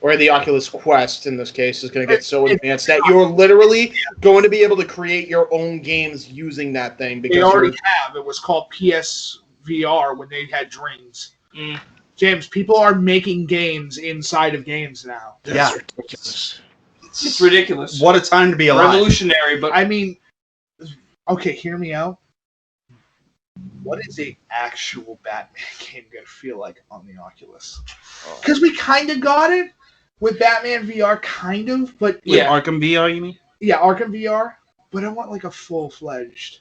or the Oculus Quest in this case is gonna get so advanced that you're literally going to be able to create your own games using that thing. Because They already have. It was called PSVR when they had dreams. Mm. James, people are making games inside of games now. that's ridiculous. It's ridiculous. What a time to be alive. Revolutionary, but I mean, okay, hear me out. What is a actual Batman game going to feel like on the Oculus? Because we kind of got it with Batman VR, kind of, but Yeah. Arkham VR, you mean? yeah, Arkham VR. But I want like a full-fledged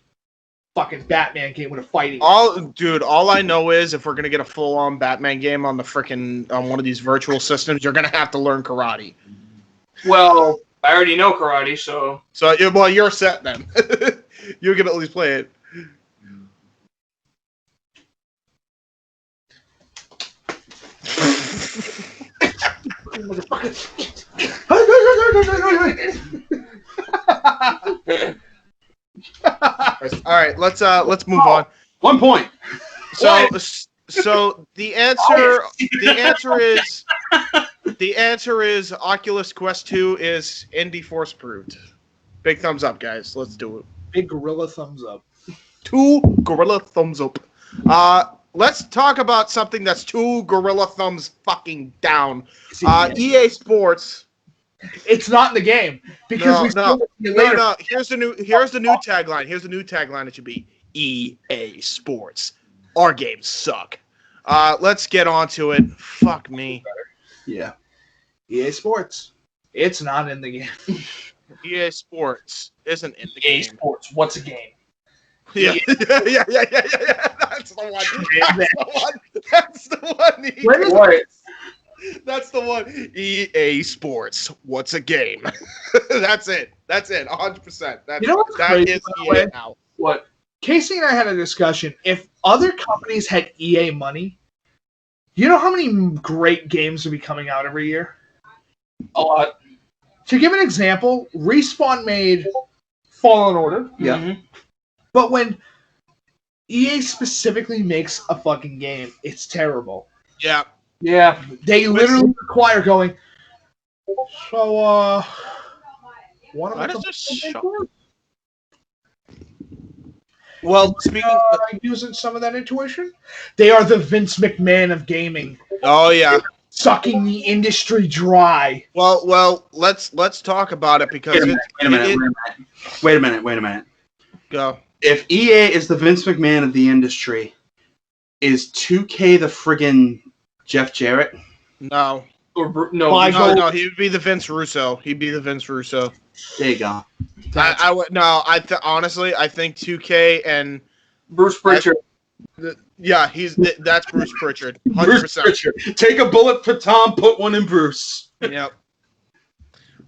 fucking Batman game with a fighting. All I know is if we're gonna get a full-on Batman game on the on one of these virtual systems, you're gonna have to learn karate. well, I already know karate, so So, well, you're set then. You can at least play it. All right, let's move on. 1 point. So the answer is Oculus Quest 2 is Indy Force approved. Big thumbs up, guys. Let's do it. Big gorilla thumbs up. 2 gorilla thumbs up. Let's talk about something that's 2 gorilla thumbs fucking down. EA Sports It's not in the game because we still see it later. No. Here's the new tagline. Here's the new tagline. It should be EA Sports. Our games suck. Let's get on to it. Fuck me. Yeah. EA Sports. It's not in the game. EA Sports isn't in the EA game. Sports. What's a game? Yeah. That's the one. That's the one. What? That's the one. EA Sports. What's a game? That's it. 100%. You know what's that crazy, is by the EA way? now. What? Casey and I had a discussion. If other companies had EA money, you know how many great games would be coming out every year? A lot. To give an example, Respawn made Fallen Order. Yeah. Mm-hmm. But when EA specifically makes a fucking game, it's terrible. Yeah. Yeah. They literally require going, so, what am Why I does this show? Well, Speaking using some of that intuition, they are the Vince McMahon of gaming, Oh yeah. sucking the industry dry. Well, let's talk about it because Wait a minute. Go. If EA is the Vince McMahon of the industry, is 2K the friggin' Jeff Jarrett? No. No. No, he would be the Vince Russo. He'd be the Vince Russo. There you go. I would no. Honestly, I think 2K and Bruce Pritchard. That's Bruce Pritchard. 100%. Bruce Pritchard. Take a bullet for Tom, put one in Bruce. Yep.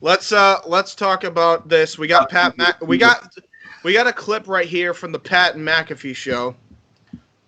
Let's talk about this. We got we got a clip right here from the Pat and McAfee show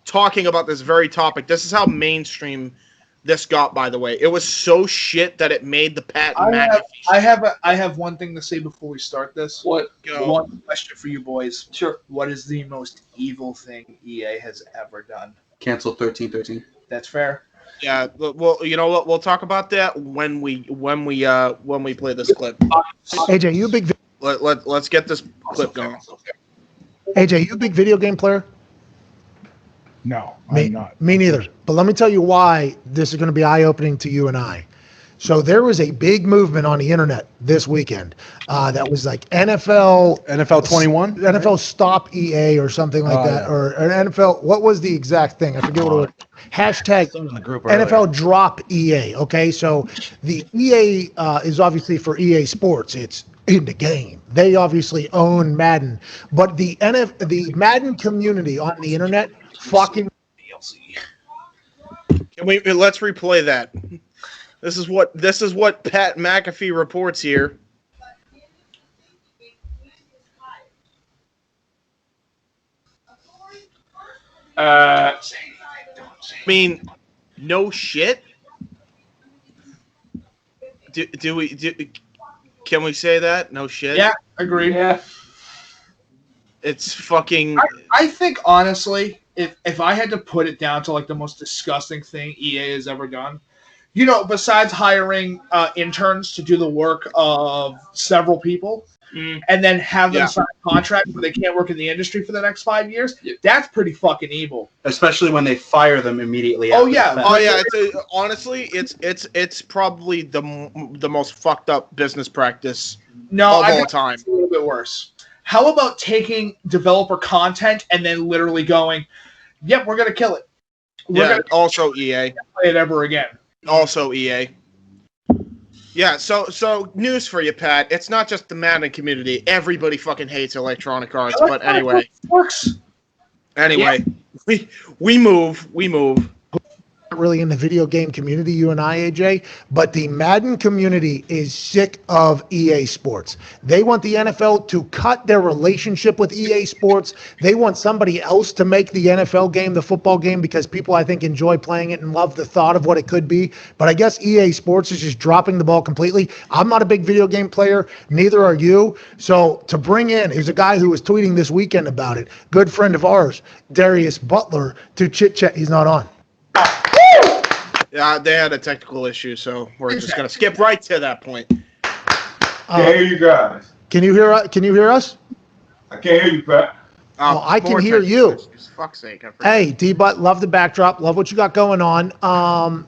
talking about this very topic. This is how mainstream this got, by the way. It was so shit that it made the Pat and McAfee show. I have one thing to say before we start this. What? Go. One question for you boys. Sure. What is the most evil thing EA has ever done? Cancel 1313. That's fair. Yeah, well, you know what? We'll talk about that when we play this clip. AJ, you a big Let's get this clip going. AJ, you a big video game player? No, Me, I'm not. me neither. But let me tell you why this is going to be eye-opening to you and I. So there was a big movement on the internet this weekend that was like NFL 21? NFL stop EA or something like that, yeah. or an NFL. What was the exact thing? I forget what it was. Hashtag in the group NFL drop EA. Okay, so the EA is obviously for EA Sports. It's in the game. They obviously own Madden, but the Madden community on the internet fucking. Let's replay that. This is what Pat McAfee reports here. I mean, no shit. Can we say that? No shit. Yeah, agreed. Yeah. It's fucking. I think honestly, if I had to put it down to like the most disgusting thing EA has ever done, you know, besides hiring interns to do the work of several people and then have them sign a contract where they can't work in the industry for the next 5 years, that's pretty fucking evil. Especially when they fire them immediately. Oh, after yeah. the fact. Oh yeah. Honestly, it's probably the most fucked up business practice of all time. It's a little bit worse. How about taking developer content and then literally going, "Yep, we're gonna kill it. We're gonna Also EA. play it ever again." Also EA. Yeah, so news for you, Pat. It's not just the Madden community. Everybody fucking hates Electronic Arts. But anyway. Works. Anyway, we move. Really in the video game community, you and I, AJ, but the Madden community is sick of EA Sports. They want the NFL to cut their relationship with EA Sports. They want somebody else to make the NFL game, the football game, because people, I think, enjoy playing it and love the thought of what it could be. But I guess EA Sports is just dropping the ball completely. I'm not a big video game player. Neither are you. So to bring in is a guy who was tweeting this weekend about it, good friend of ours, Darius Butler, to chit-chat. He's not on. Yeah, they had a technical issue, so we're just gonna skip right to that point. Can't hear you guys. Can you hear us? I can't hear you, Pat. Oh, I can more hear attention you. to this, for fuck's sake. I forget. Hey, D-Butt, love the backdrop. Love what you got going on.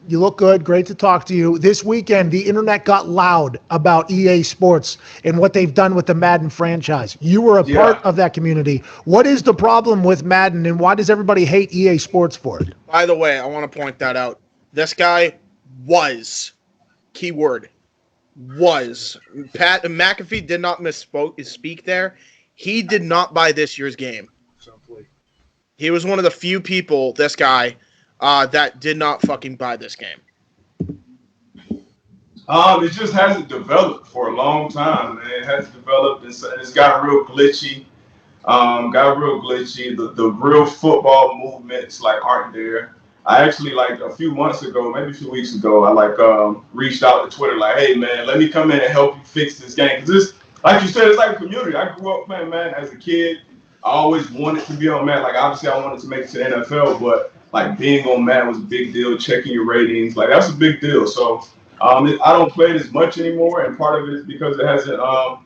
You look good. Great to talk to you. This weekend, the internet got loud about EA Sports and what they've done with the Madden franchise. You were a part of that community. What is the problem with Madden, and why does everybody hate EA Sports for it? By the way, I want to point that out. This guy was, keyword, was. Pat McAfee did not speak there. He did not buy this year's game. He was one of the few people, this guy, that did not fucking buy this game. It just hasn't developed for a long time, man. It hasn't developed. It's got real glitchy. The real football movements aren't there. I actually a few months ago, maybe a few weeks ago, I reached out to Twitter hey man, let me come in and help you fix this game. Cause this, like you said, it's like a community. I grew up playing Madden as a kid. I always wanted to be on Madden. Obviously I wanted to make it to the NFL, but being on Madden was a big deal. Checking your ratings, that's a big deal. So I don't play it as much anymore, and part of it is because it hasn't. Oh,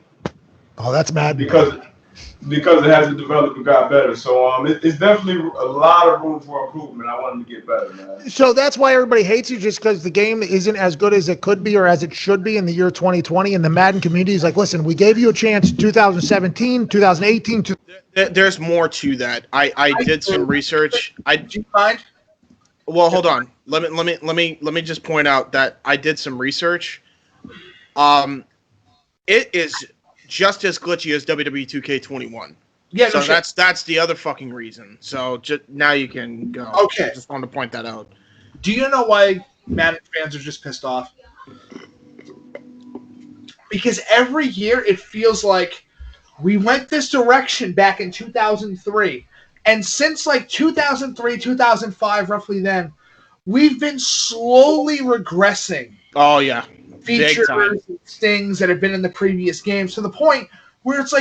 that's mad. Because it hasn't developed and got better. So it's definitely a lot of room for improvement. I want them to get better, man. So that's why everybody hates you, just because the game isn't as good as it could be or as it should be in the year 2020. And the Madden community is listen, we gave you a chance 2017, 2018. There's more to that. I did some research. Do you mind? Well, hold on. Let me just point out that I did some research. It is just as glitchy as WWE 2K21. Yeah, so that's the other fucking reason. So now you can go. Okay. Just wanted to point that out. Do you know why Madden fans are just pissed off? Because every year it feels like we went this direction back in 2003. And since 2003, 2005, roughly then, we've been slowly regressing. Oh, yeah. Features and things that have been in the previous games to the point where it's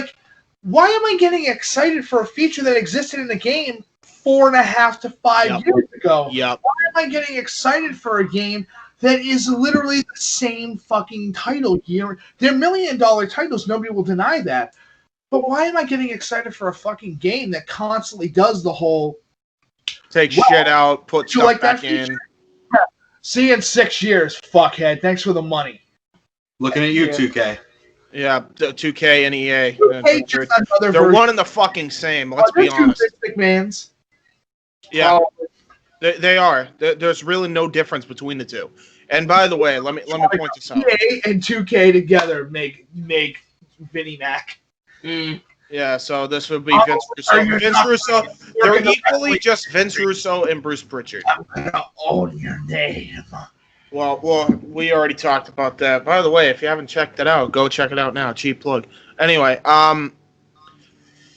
why am I getting excited for a feature that existed in the game 4.5 to 5 years ago? Yep. Why am I getting excited for a game that is literally the same fucking title year? They're $1 million titles, nobody will deny that. But why am I getting excited for a fucking game that constantly does the whole take shit out, put stuff back in? See you in 6 years, fuckhead. Thanks for the money. Looking at you, 2K. Yeah, 2K and EA. They're one and the fucking same. Let's be honest. McMahon's. Yeah, they are. There's really no difference between the two. And by the way, let me point this out. EA and 2K together make Vinnie Mac. Yeah, so this would be Vince Russo. Vince Russo. They're equally just Vince Russo and Bruce Pritchard. I'm gonna own your name. Well, we already talked about that. By the way, if you haven't checked it out, go check it out now. Cheap plug. Anyway,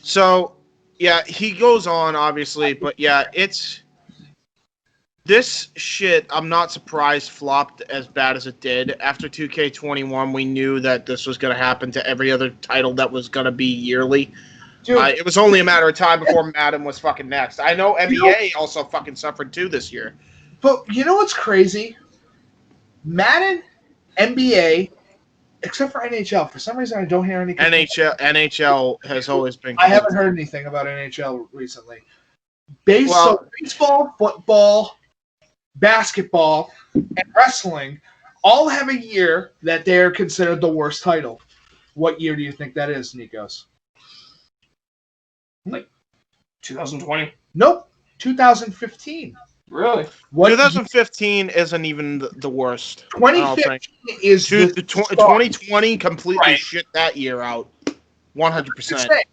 so yeah, he goes on obviously, but yeah, it's this shit. I'm not surprised flopped as bad as it did. After 2K21, we knew that this was going to happen to every other title that was going to be yearly. Dude, it was only a matter of time before Madden was fucking next. I know NBA also fucking suffered too this year. But you know what's crazy? Madden, NBA, except for NHL. For some reason, I don't hear anything. NHL has always been. I haven't heard anything about NHL recently. Baseball, football, basketball, and wrestling all have a year that they're considered the worst title. What year do you think that is, Nikos? 2020? Nope, 2015. Really? 2015 isn't even the worst. 2015 is 2020 completely shit that year out. 100%.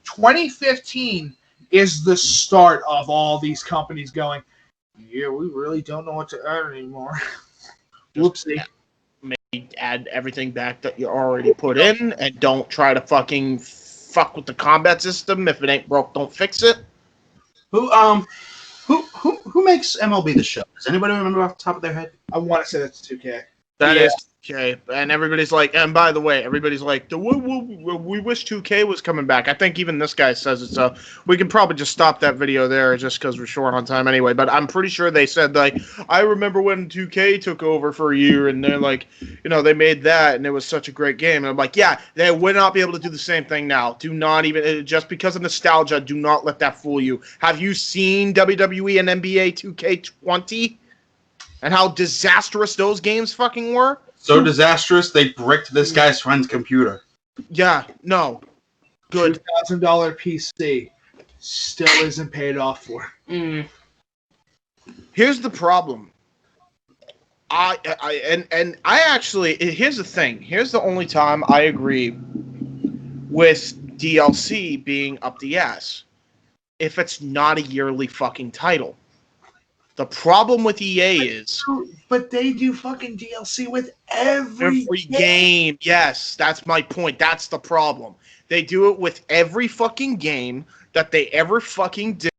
2015 is the start of all these companies going, yeah, we really don't know what to earn anymore. Whoopsie. Maybe add everything back that you already put in and don't try to fucking fuck with the combat system. If it ain't broke, don't fix it. Who makes MLB The Show? Does anybody remember off the top of their head? I want to say that's 2K. That is 2K, and everybody's like, and by the way, everybody's like, we wish 2K was coming back. I think even this guy says it, so we can probably just stop that video there just because we're short on time anyway. But I'm pretty sure they said, like, I remember when 2K took over for a year, and they're like, they made that, and it was such a great game. And I'm like, yeah, they would not be able to do the same thing now. Do not even, just because of nostalgia, do not let that fool you. Have you seen WWE and NBA 2K20? And how disastrous those games fucking were? So disastrous, they bricked this guy's friend's computer. Yeah, no. Good. $2,000 PC still isn't paid off for. Here's the problem. Here's the thing. Here's the only time I agree with DLC being up the ass. If it's not a yearly fucking title. The problem with EA is... But they do fucking DLC with every game. Yes, that's my point. That's the problem. They do it with every fucking game that they ever fucking do,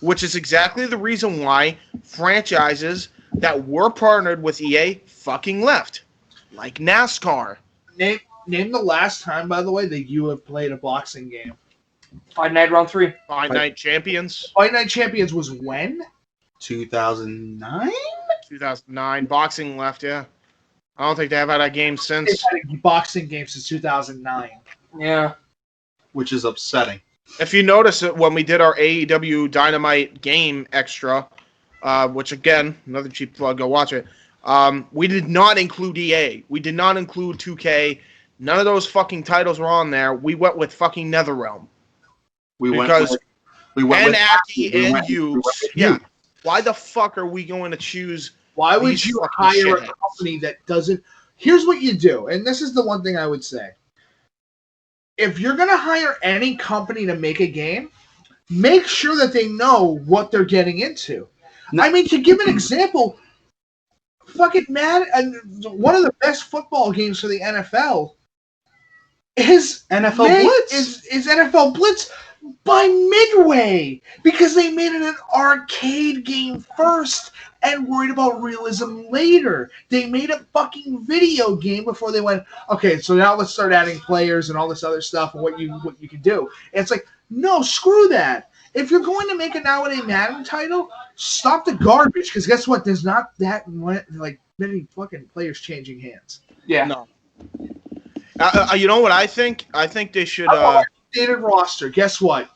which is exactly the reason why franchises that were partnered with EA fucking left. Like NASCAR. Name the last time, by the way, that you have played a boxing game. Fight Night Round 3. Fight Night Champions. Fight Night Champions was when? 2009? 2009. Boxing left, yeah. I don't think they have had that game since. They've had a boxing game since 2009. Yeah. Which is upsetting. If you notice it, when we did our AEW Dynamite game extra, which again, another cheap plug, go watch it, we did not include EA. We did not include 2K. None of those fucking titles were on there. We went with fucking NetherRealm. We went with Aki and you. Yeah. Why the fuck are we going to choose? Why would you hire a company that doesn't? Here's what you do, and this is the one thing I would say. If you're going to hire any company to make a game, make sure that they know what they're getting into. No. I mean, to give an example, fucking Madden, one of the best football games for the NFL is NFL Blitz. Is NFL Blitz by Midway, because they made it an arcade game first and worried about realism later. They made a fucking video game before they went, okay, so now let's start adding players and all this other stuff and what you can do. And it's like, no, screw that. If you're going to make a nowadays Madden title, stop the garbage, because guess what? There's not that many fucking players changing hands. Yeah. No. You know what I think? I think they should... Updated roster. Guess what?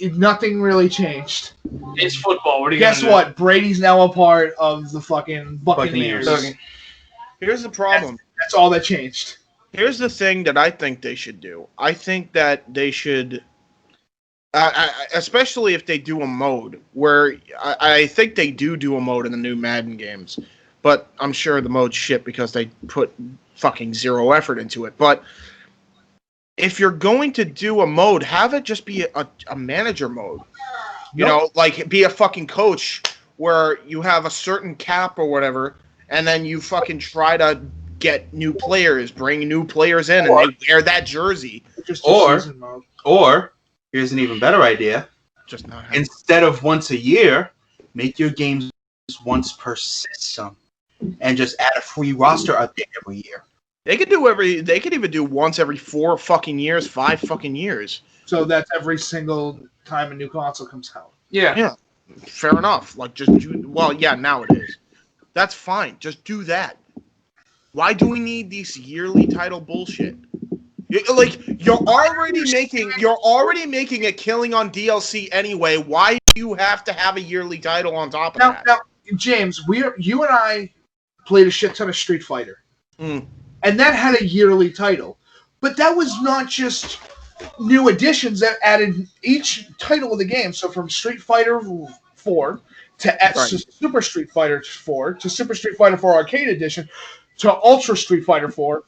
Nothing really changed. It's football. What are you Guess what? Brady's now a part of the fucking Buccaneers. Here's the problem. That's all that changed. Here's the thing that I think they should do. I think that they should, especially if they do a mode, where I think they do a mode in the new Madden games, but I'm sure the mode's shit because they put fucking zero effort into it. But if you're going to do a mode, have it just be a manager mode. You know, like be a fucking coach where you have a certain cap or whatever, and then you fucking try to get new players, bring new players in, and they wear that jersey. Or here's an even better idea. Just not instead of once a year, make your games once per system, and just add a free roster update every year. They could even do once every 4 fucking years, 5 fucking years. So that's every single time a new console comes out. Yeah. Fair enough. Like now it is. That's fine. Just do that. Why do we need these yearly title bullshit? You're already making a killing on DLC anyway. Why do you have to have a yearly title on top of that? Now, James, you and I played a shit ton of Street Fighter. And that had a yearly title. But that was not just new additions that added each title of the game. So from Street Fighter 4 to Super Street Fighter 4 to Super Street Fighter 4 Arcade Edition to Ultra Street Fighter 4,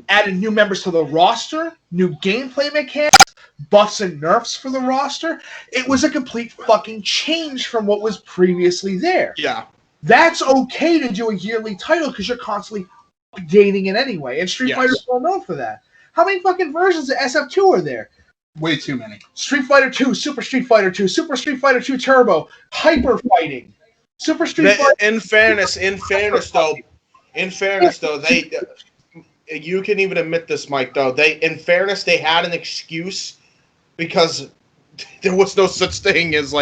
added new members to the roster, new gameplay mechanics, buffs and nerfs for the roster. It was a complete fucking change from what was previously there. Yeah. That's okay to do a yearly title because you're constantly updating it anyway. And Street Fighter's well known for that. How many fucking versions of SF2 are there? Way too many. Street Fighter 2, Super Street Fighter 2, Super Street Fighter 2 Turbo, Hyper Fighting, Super Street Fighter. In fairness, though, In fairness, though, you can even admit this, Mike. Though in fairness, they had an excuse because there was no such thing as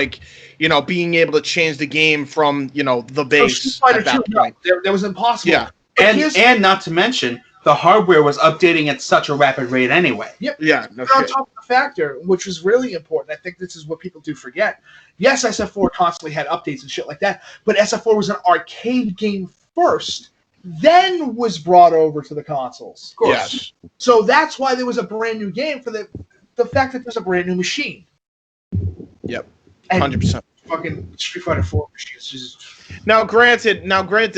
being able to change the game from the base at that point. There was impossible. Yeah, and not to mention the hardware was updating at such a rapid rate anyway. Yep. Yeah. No On shit. top of the factor, which was really important, I think this is what people do forget. Yes, SF4 constantly had updates and shit like that, but SF4 was an arcade game first, then was brought over to the consoles. Of course. Yes. So that's why there was a brand new game for the fact that there's a brand new machine. Yep. And 100%. Fucking Street Fighter 4 machines. Just... Now, granted,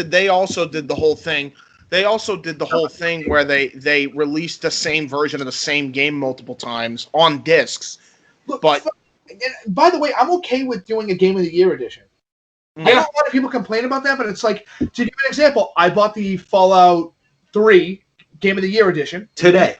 they also did the whole thing. They also did the whole thing where they released the same version of the same game multiple times on discs. Look, but by the way, I'm okay with doing a Game of the Year edition. I know a lot of people complain about that, but it's like, to give you an example, I bought the Fallout 3 Game of the Year edition today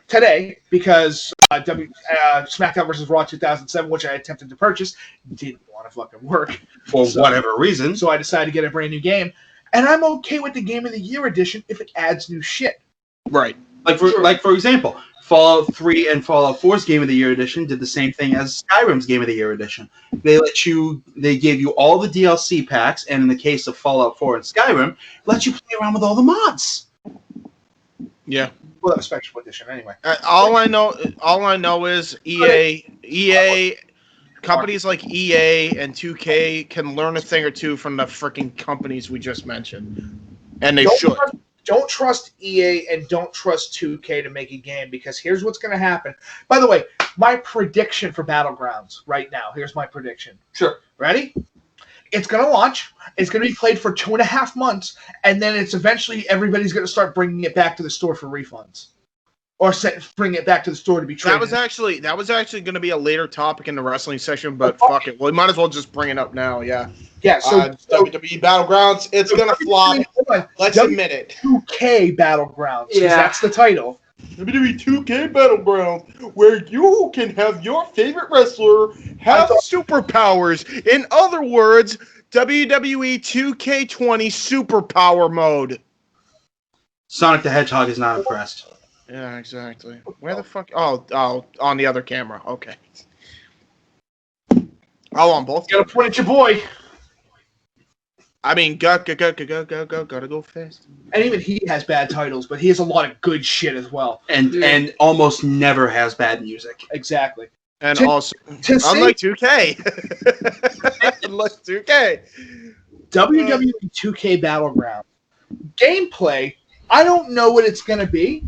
because SmackDown vs. Raw 2007, which I attempted to purchase, didn't want to fucking work for whatever reason. So I decided to get a brand new game, and I'm okay with the Game of the Year edition if it adds new shit. Right. Like for example, Fallout 3 and Fallout 4's Game of the Year edition did the same thing as Skyrim's Game of the Year edition. They gave you all the DLC packs, and in the case of Fallout 4 and Skyrim, let you play around with all the mods. Yeah. Well, that was Special Edition anyway. All I know is EA, companies like EA and 2K can learn a thing or two from the freaking companies we just mentioned, and they should. Don't trust EA and don't trust 2K to make a game, because here's what's going to happen. By the way, my prediction for Battlegrounds right now. Here's my prediction. Sure. Ready? It's going to launch. It's going to be played for 2.5 months, and then it's eventually everybody's going to start bringing it back to the store for refunds, or bring it back to the store to be traded. That was actually going to be a later topic in the wrestling section, but fuck it. Well, we might as well just bring it up now. Yeah. Yeah. So WWE Battlegrounds, it's going to flop. Let's admit it. 2K Battlegrounds. Yeah. That's the title. WWE 2K Battlegrounds, where you can have your favorite wrestler have superpowers. In other words, WWE 2K20 Superpower Mode. Sonic the Hedgehog is not impressed. Yeah, exactly. Where the fuck? Oh, on the other camera. Okay. Oh, on both. Gotta point at your boy. I mean, gotta go fast. And even he has bad titles, but he has a lot of good shit as well. And almost never has bad music. Exactly. And also, unlike 2K. Unlike 2K. WWE 2K Battleground. Gameplay, I don't know what it's going to be,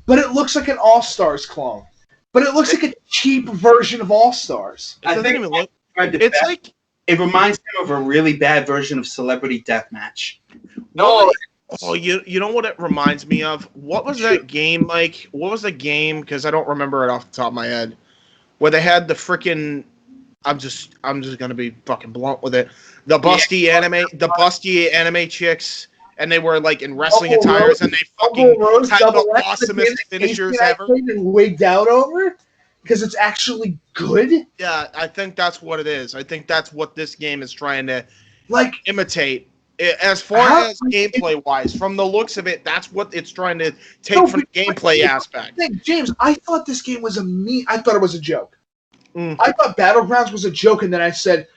but it looks like an All-Stars clone. But it looks like a cheap version of All-Stars. It's like... It reminds me of a really bad version of Celebrity Deathmatch. No. Oh, you know what it reminds me of? What was that game like? What was the game? Because I don't remember it off the top of my head. Where they had the freaking... I'm just gonna be fucking blunt with it. The busty anime chicks, and they were like in wrestling attires, and they fucking had the awesomest finishers ever. And wigged out over, because it's actually good. Yeah, I think that's what it is. I think that's what this game is trying to imitate. As far as gameplay wise, from the looks of it, that's what it's trying to take from the gameplay aspect. James, I thought this game was I thought it was a joke. I thought Battlegrounds was a joke, and then I said,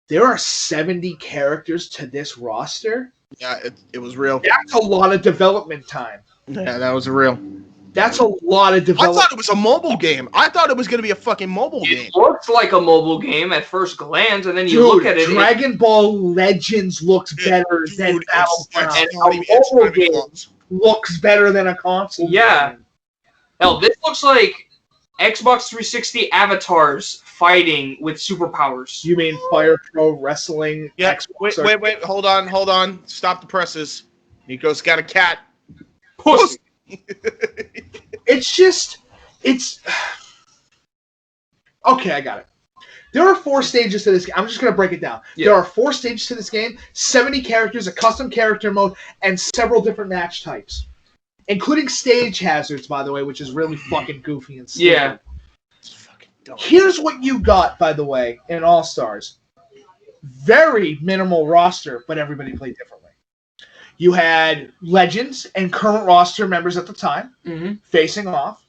there are 70 characters to this roster? Yeah, it was real. That's a lot of development time. Yeah, that was real. That's a lot of development. I thought it was a mobile game. I thought it was going to be a fucking mobile game. It looks like a mobile game at first glance, and then you look at it. Dragon Ball Legends looks better than Battlegrounds. And a mobile game looks better than a console game. Hell, this looks like Xbox 360 avatars fighting with superpowers. You mean Fire Pro Wrestling? Yeah. Wait. Hold on. Stop the presses. Nico's got a cat. Pussy. It's okay, I got it. There are 4 stages to this game. I'm just going to break it down. Yeah. There are 4 stages to this game, 70 characters, a custom character mode, and several different match types. Including stage hazards, by the way, which is really fucking goofy and stupid. Yeah. It's fucking dumb. Here's what you got, by the way, in All-Stars. Very minimal roster, but everybody played differently. You had legends and current roster members at the time facing off.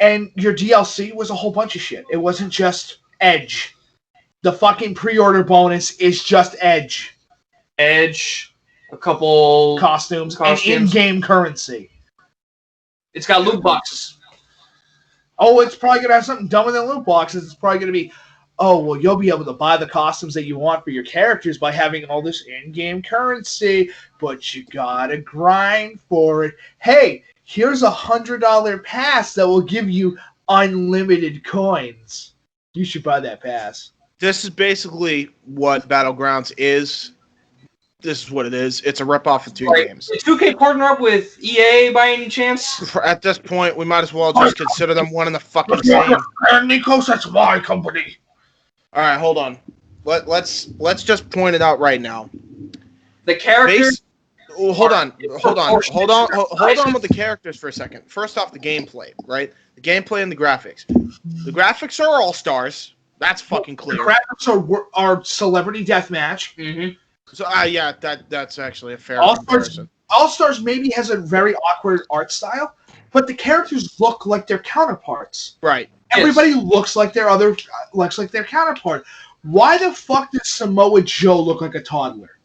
And your DLC was a whole bunch of shit. It wasn't just Edge. The fucking pre-order bonus is just Edge. Edge, a couple Costumes. And in-game currency. It's got loot boxes. Oh, it's probably going to have something dumber than loot boxes. It's probably going to be, oh, well, you'll be able to buy the costumes that you want for your characters by having all this in-game currency, but you got to grind for it. Hey, here's a $100 pass that will give you unlimited coins. You should buy that pass. This is basically what Battlegrounds is. This is what it is. It's a ripoff of two games. Did 2K partner up with EA by any chance? At this point, we might as well just consider them one and the fucking same. Nikos, that's my company. All right, hold on. Let's just point it out right now. The characters. Hold on with the characters for a second. First off, the gameplay, right? The gameplay and the graphics. The graphics are all stars. That's fucking clear. The graphics are celebrity deathmatch. Mm-hmm. So yeah, that's actually a fair comparison. All-Stars maybe has a very awkward art style, but the characters look like their counterparts. Right. Everybody looks like their counterpart. Why the fuck does Samoa Joe look like a toddler?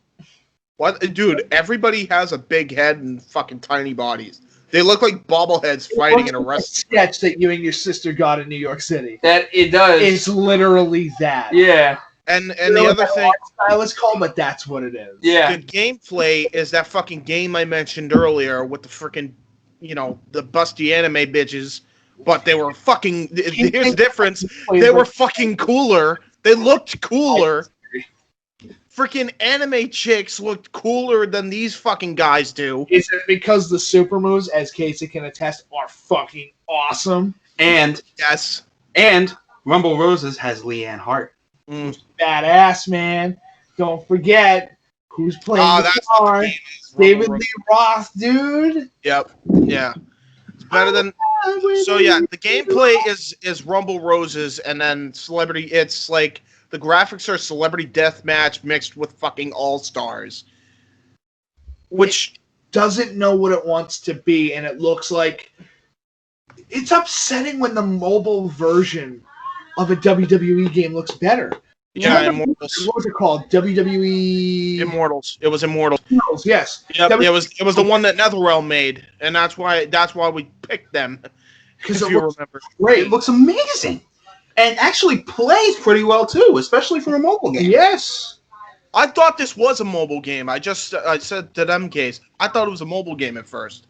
What, dude? Everybody has a big head and fucking tiny bodies. They look like bobbleheads fighting in a wrestling sketch that you and your sister got in New York City. That it does. It's literally that. Yeah. And the other thing, style is called, but that's what it is. Yeah. The gameplay is that fucking game I mentioned earlier with the freaking, the busty anime bitches, but they were fucking. Here's the difference: they were fucking cooler. They looked cooler. Freaking anime chicks looked cooler than these fucking guys do. Is it because the super moves, as Casey can attest, are fucking awesome? And yes, and Rumble Roses has Leanne Hart. Badass, man. Don't forget who's playing the guitar. David Lee Roth, dude. Yep. Yeah. It's better than. So yeah, the gameplay is Rumble Roses, and then celebrity. It's like the graphics are celebrity deathmatch mixed with fucking all stars, which it doesn't know what it wants to be, and it looks like it's upsetting when the mobile version of a WWE game looks better. Yeah, Immortals. What was it called? WWE Immortals. It was Immortals. Immortals, yes. Yep, it was the one that NetherRealm made, and that's why we picked them. Because if you remember, great. It looks amazing, and actually plays pretty well too, especially for a mobile game. Yes. I thought this was a mobile game. I said to them, Case, I thought it was a mobile game at first,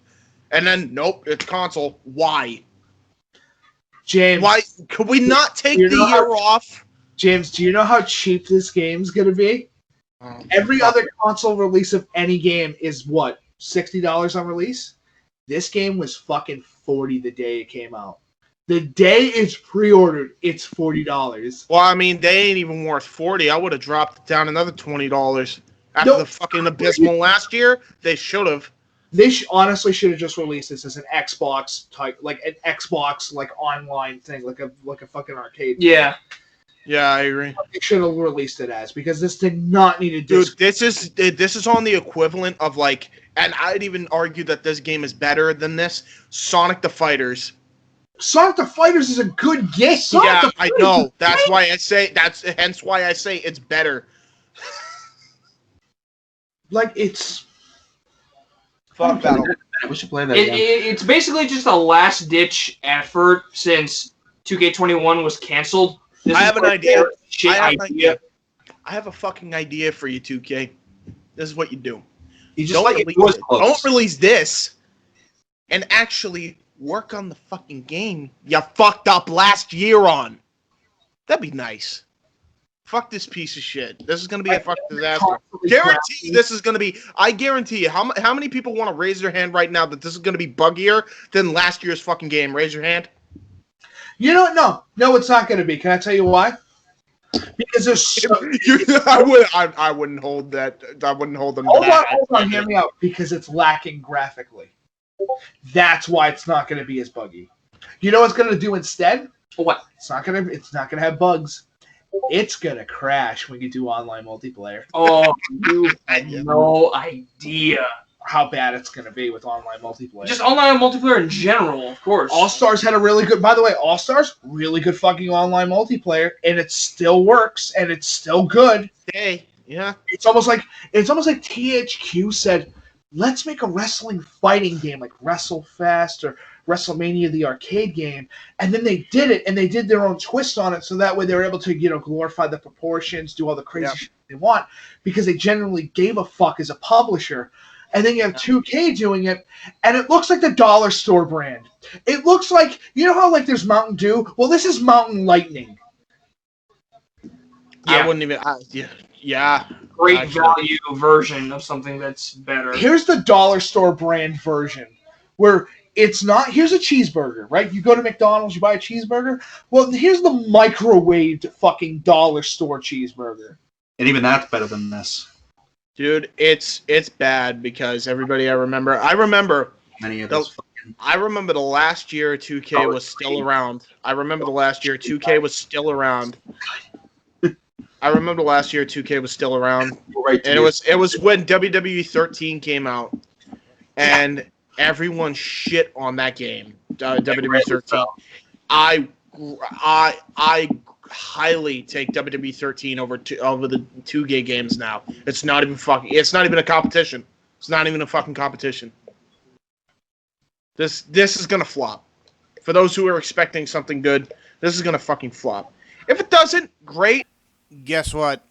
and then nope, it's console. Why? James, why could we not take the year off? James, do you know how cheap this game's gonna be? Every other console release of any game is what, $60 on release? This game was fucking $40 the day it came out. The day it's pre-ordered, it's $40. Well, I mean, they ain't even worth $40. I would have dropped it down another $20 after the fucking abysmal last year. They should have. They honestly should have just released this as an Xbox type, like an Xbox like online thing, like a fucking arcade. Yeah. Yeah, I agree. They should have released it as, because this did not need a disc. Dude, this is on the equivalent of like, and I'd even argue that this game is better than this, Sonic the Fighters. Sonic the Fighters is a good game. Yeah, I know. That's why I say it's better. Like it's fuck battle. We should play that again. It's basically just a last-ditch effort since 2K21 was canceled. I have an idea. I have a fucking idea for you, 2K. This is what you do. You just don't release this, and actually work on the fucking game you fucked up last year on. That'd be nice. Fuck this piece of shit. This is gonna be a fucking disaster. Guarantee this is gonna be. I guarantee you. How many people want to raise their hand right now that this is gonna be buggier than last year's fucking game? Raise your hand. You know what? No, it's not going to be. Can I tell you why? Because there's I wouldn't hold that. I wouldn't hold them. Hold on, hear me out. Because it's lacking graphically. That's why it's not going to be as buggy. You know what's going to do instead? What? It's not going to have bugs. it's gonna crash when you do online multiplayer. Oh, you had no idea. How bad it's gonna be with online multiplayer. Just online multiplayer in general, of course. All Stars had a really good. By the way, All Stars really good fucking online multiplayer, and it still works, and it's still good. Hey, yeah. It's almost like THQ said, let's make a wrestling fighting game like WrestleFest or WrestleMania the arcade game, and then they did it, and they did their own twist on it, so that way they were able to glorify the proportions, do all the crazy shit they want, because they genuinely gave a fuck as a publisher. And then you have 2K doing it, and it looks like the dollar store brand. It looks like, how like there's Mountain Dew? Well, this is Mountain Lightning. I wouldn't even. Yeah. Great value version of something that's better. Here's the dollar store brand version, where it's not. Here's a cheeseburger, right? You go to McDonald's, you buy a cheeseburger. Well, here's the microwaved fucking dollar store cheeseburger. And even that's better than this. Dude, it's bad because everybody I remember Many of those. I remember the last year 2K was still around. I remember the last year 2K was still around. Right, And it was when WWE 13 came out, and everyone shit on that game. WWE 13. I highly take WWE 13 over the 2K games now. It's not even a competition. It's not even a fucking competition. This is gonna flop. For those who are expecting something good, this is gonna fucking flop. If it doesn't, great. Guess what?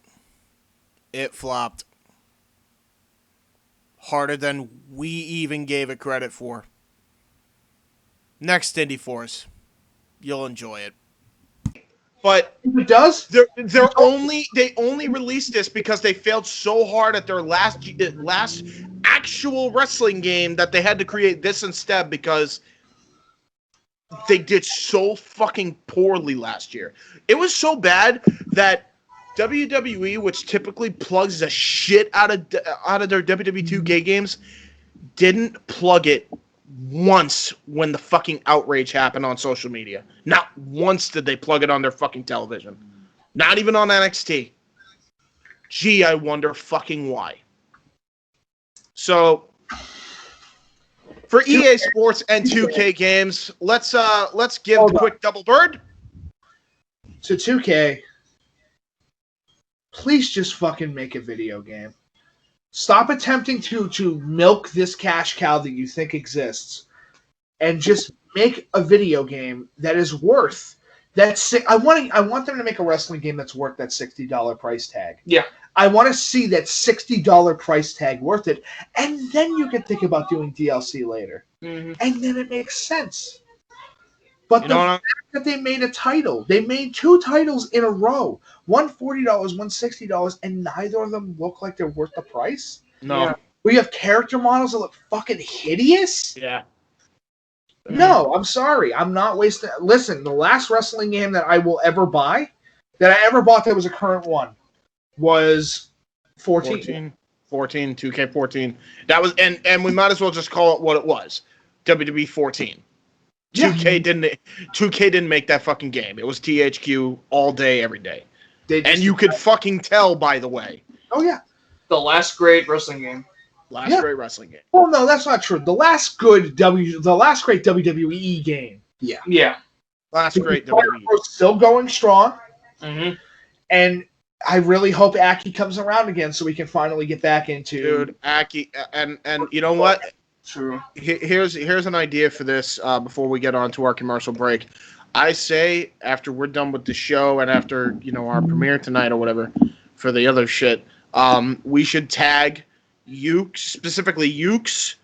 It flopped. Harder than we even gave it credit for. Next Indy Force. You'll enjoy it. But if it does, they only released this because they failed so hard at their last actual wrestling game that they had to create this instead because they did so fucking poorly last year. It was so bad that WWE, which typically plugs the shit out of their WWE 2K games, didn't plug it once when the fucking outrage happened on social media. Not once did they plug it on their fucking television. Not even on NXT. Gee, I wonder fucking why. So, for EA Sports and 2K games, let's give the quick double bird. To 2K, please just fucking make a video game. Stop attempting to milk this cash cow that you think exists, and just make a video game that is worth that. I want them to make a wrestling game that's worth that $60 price tag. Yeah, I want to see that $60 price tag worth it, and then you can think about doing DLC later, and then it makes sense. But the fact that they made a title, they made 2 titles in a row, one $40, one $60, and neither of them look like they're worth the price. No. Yeah. We have character models that look fucking hideous. Yeah. No, I'm sorry. I'm not wasting. Listen, the last wrestling game that I will ever buy, that I ever bought that was a current one, was 14. 2K14. That was, and we might as well just call it what it was. WWE 14. Yeah. 2K didn't make that fucking game. It was THQ all day, every day. And you could fucking tell, by the way. Oh yeah. The last great wrestling game. Great wrestling game. Well, no, that's not true. The last great WWE game. Yeah. Yeah. Last great WWE. We're still going strong. Mm-hmm. And I really hope Aki comes around again so we can finally get back into. Dude, Aki, and you know what? True. Here's an idea for this before we get on to our commercial break. I say after we're done with the show and after our premiere tonight or whatever for the other shit, we should tag Ukes, specifically Ukes,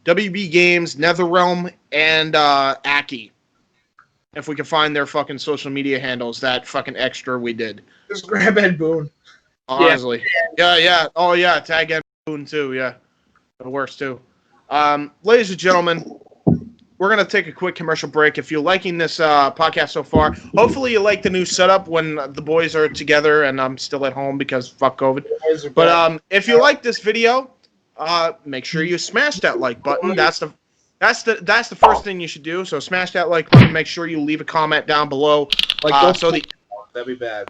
WB Games, NetherRealm, and Aki. If we can find their fucking social media handles, that fucking extra we did. Just grab Ed Boon. Honestly. Yeah. Oh, yeah. Tag Ed Boon, too. Yeah. It works, too. Ladies and gentlemen, we're going to take a quick commercial break. If you're liking this podcast so far, hopefully you like the new setup when the boys are together and I'm still at home because fuck COVID. But if you like this video, make sure you smash that like button. That's the first thing you should do. So smash that like button. Make sure you leave a comment down below. That'd be bad.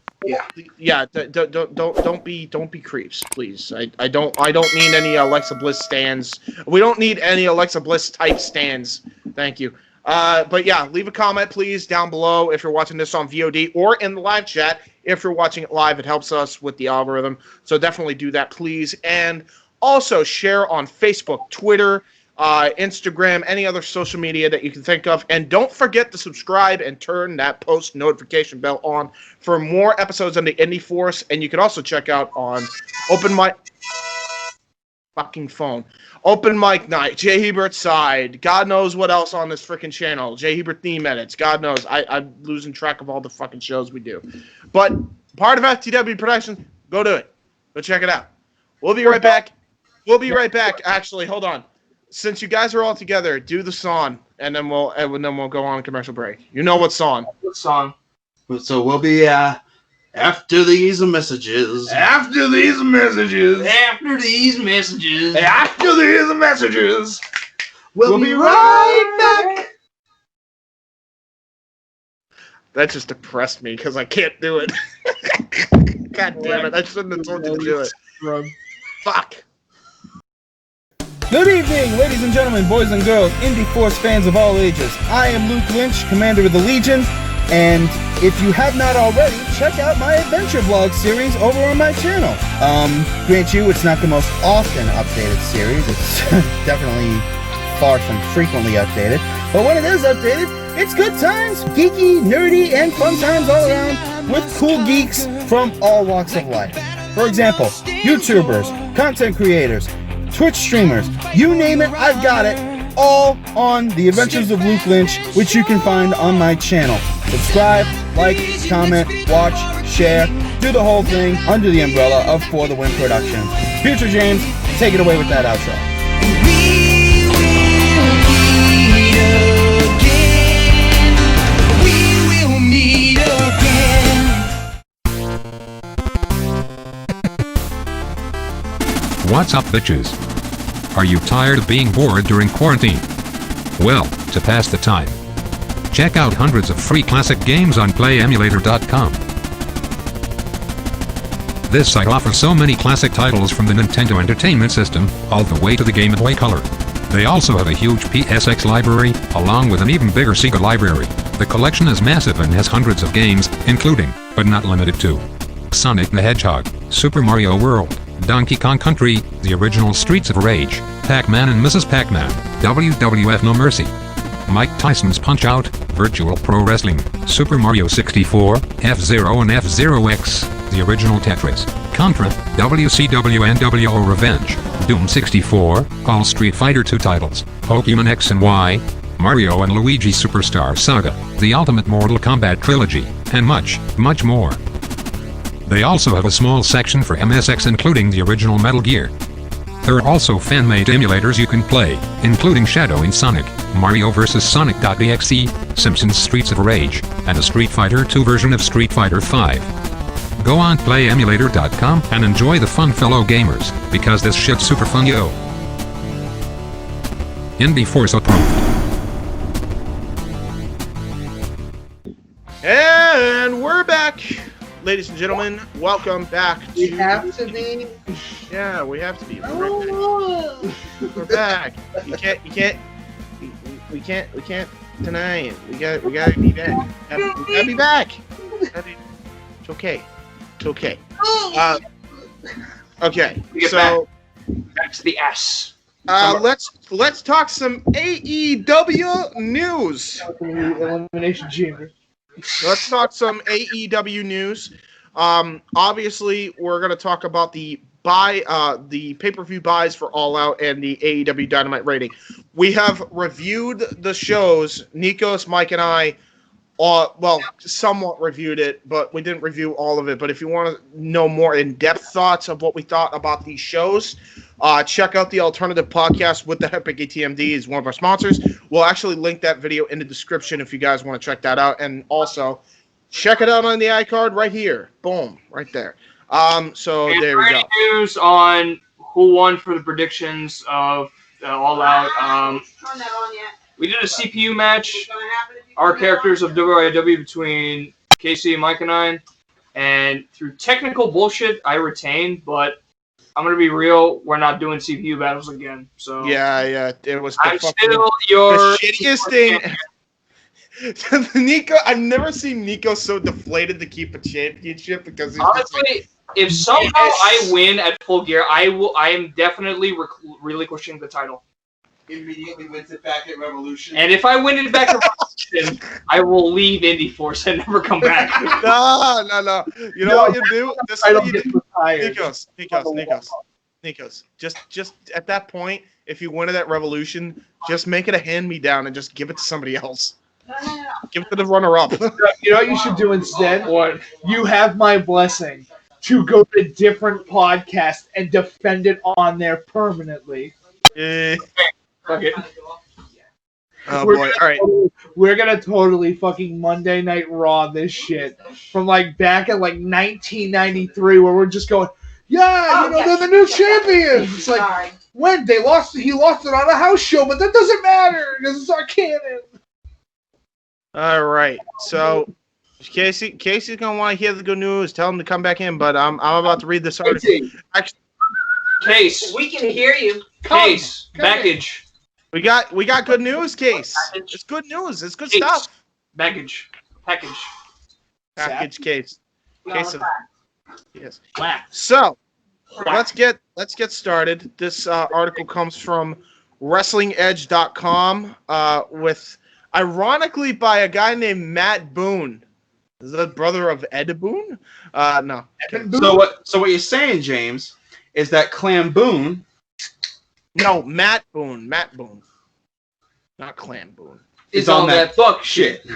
Yeah. Don't be creeps, please. I don't need any Alexa Bliss stands. We don't need any Alexa Bliss type stands. Thank you. But yeah, leave a comment, please, down below if you're watching this on VOD or in the live chat. If you're watching it live, it helps us with the algorithm. So definitely do that, please. And also share on Facebook, Twitter, Instagram, any other social media that you can think of. And don't forget to subscribe and turn that post notification bell on for more episodes on the Indy Force. And you can also check out on Open Mic... Fucking phone. Open Mic Night, J-Hebert Side, God knows what else on this freaking channel, J-Hebert Theme Edits, God knows, I'm losing track of all the fucking shows we do. But part of FTW Productions, go do it. Go check it out. We'll be right back. Actually, hold on. Since you guys are all together, do the song, and then we'll go on a commercial break. You know what song? What song? So we'll be after these messages. After these messages. We'll be right back. That just depressed me because I can't do it. God damn it! I shouldn't have told you to do it. Fuck. Good evening, ladies and gentlemen, boys and girls, Indy Force fans of all ages. I am Luke Lynch, Commander of the Legion, and if you have not already, check out my adventure vlog series over on my channel. Grant you, it's not the most often updated series. It's definitely far from frequently updated. But when it is updated, it's good times, geeky, nerdy, and fun times all around with cool geeks from all walks of life. For example, YouTubers, content creators, Twitch streamers, you name it, I've got it, all on The Adventures of Luke Lynch, which you can find on my channel. Subscribe, like, comment, watch, share, do the whole thing under the umbrella of For the Win Productions. Future James, take it away with that outro. What's up, bitches? Are you tired of being bored during quarantine? Well, to pass the time, check out hundreds of free classic games on PlayEmulator.com. This site offers so many classic titles from the Nintendo Entertainment System, all the way to the Game Boy Color. They also have a huge PSX library, along with an even bigger Sega library. The collection is massive and has hundreds of games, including, but not limited to, Sonic the Hedgehog, Super Mario World, Donkey Kong Country, the original Streets of Rage, Pac-Man and Mrs. Pac-Man, WWF No Mercy, Mike Tyson's Punch-Out, Virtual Pro Wrestling, Super Mario 64, F-Zero and F-Zero X, the original Tetris, Contra, WCW NWO Revenge, Doom 64, all Street Fighter 2 titles, Pokemon X and Y, Mario and Luigi Superstar Saga, the Ultimate Mortal Kombat Trilogy, and much, much more. They also have a small section for MSX including the original Metal Gear. There are also fan-made emulators you can play, including Shadowing Sonic, Mario vs. Sonic.exe, Simpsons Streets of Rage, and a Street Fighter 2 version of Street Fighter 5. Go on PlayEmulator.com and enjoy the fun, fellow gamers, because this shit's super fun, yo. Indy Force approved. And we're back. Ladies and gentlemen, welcome back to... We have to be. Yeah, we have to be. We're back. We can't deny it. We gotta be back. We gotta be back. It's okay. It's okay. Okay. So back to the S. Let's talk some AEW news. Elimination Chamber. Let's talk some AEW news. Obviously, we're going to talk about the pay-per-view buys for All Out and the AEW Dynamite rating. We have reviewed the shows. Nikos, Mike, and I, somewhat reviewed it, but we didn't review all of it. But if you want to know more in-depth thoughts of what we thought about these shows, check out the Alternative Podcast with the Epic ATMD is one of our sponsors. We'll actually link that video in the description if you guys want to check that out. And also, check it out on the iCard right here. Boom, right there. So and there we go. News on who won for the predictions of All Out. We did a CPU match. Our characters of WIW between Casey, Mike, and I. And through technical bullshit, I retained, but I'm going to be real, we're not doing CPU battles again. So Yeah, it was I'm still your the shittiest thing. Nico, I've never seen Nico so deflated to keep a championship because he's honestly, if somehow I win at Full Gear, I am definitely relinquishing the title. Immediately wins it back at Revolution. And if I win it back at Revolution, I will leave Indy Force and never come back. No. You know what you do? This is what you do. Nikos. Just at that point, if you win it at Revolution, just make it a hand-me-down and just give it to somebody else. No. Give it to the runner-up. You know what you should do instead? What? You have my blessing to go to a different podcast and defend it on there permanently. Fuck it. Oh boy! All right. We're gonna totally fucking Monday Night Raw this shit from like back in like 1993, where we're just going, yeah, they're the new champions. It's like when he lost it on a house show, but that doesn't matter because it's our canon. All right. So Casey's gonna want to hear the good news. Tell him to come back in, but I'm about to read this article. Actually, Case. We can hear you. Case. Baggage. We got good news, Case. It's good news. It's good stuff. Baggage. Package. Case. Case. Yes. Whack. So let's get started. This article comes from WrestlingEdge.com with ironically by a guy named Matt Boone. Is that brother of Ed Boone? No. So what you're saying, James, is that Clam Boone? No, Matt Boone. Not Clam Boone. It's on that fuck shit.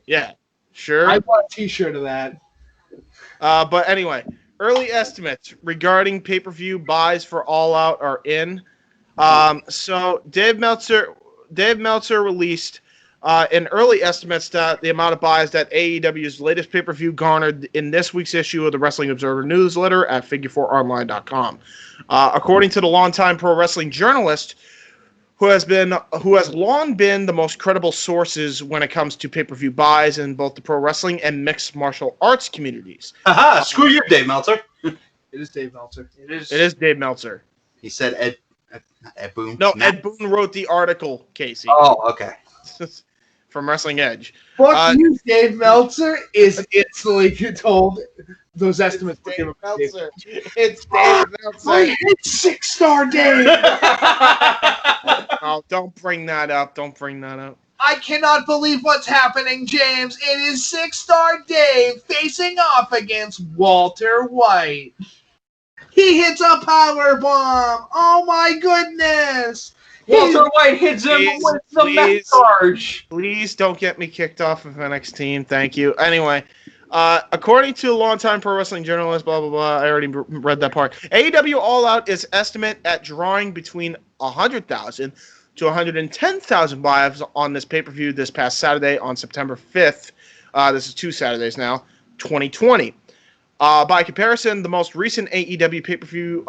Yeah. Sure. I want a t-shirt of that. But anyway, early estimates regarding pay-per-view buys for All Out are in. So Dave Meltzer released in early estimates that the amount of buys that AEW's latest pay-per-view garnered in this week's issue of the Wrestling Observer newsletter at Figure4Online.com. According to the longtime pro wrestling journalist, who has long been the most credible sources when it comes to pay-per-view buys in both the pro wrestling and mixed martial arts communities. Haha! Screw you, Dave Meltzer. It is Dave Meltzer. It is Dave Meltzer. He said Ed Boone. No, Ed Boone wrote the article, Casey. Oh, okay. From Wrestling Edge. Fuck you, Dave Meltzer is instantly told those estimates. It's Dave Meltzer. It's Dave Meltzer. I hit 6-star Dave. Oh, don't bring that up. I cannot believe what's happening, James. It is 6-star Dave facing off against Walter White. He hits a power bomb. Oh my goodness. Walter White hits him with the mech charge. Please don't get me kicked off of NXT. Thank you. Anyway, according to longtime pro wrestling journalist, blah, blah, blah, I already read that part. AEW All Out is estimate at drawing between 100,000 to 110,000 buys on this pay-per-view this past Saturday on September 5th. This is 2 Saturdays now, 2020. By comparison, the most recent AEW pay-per-view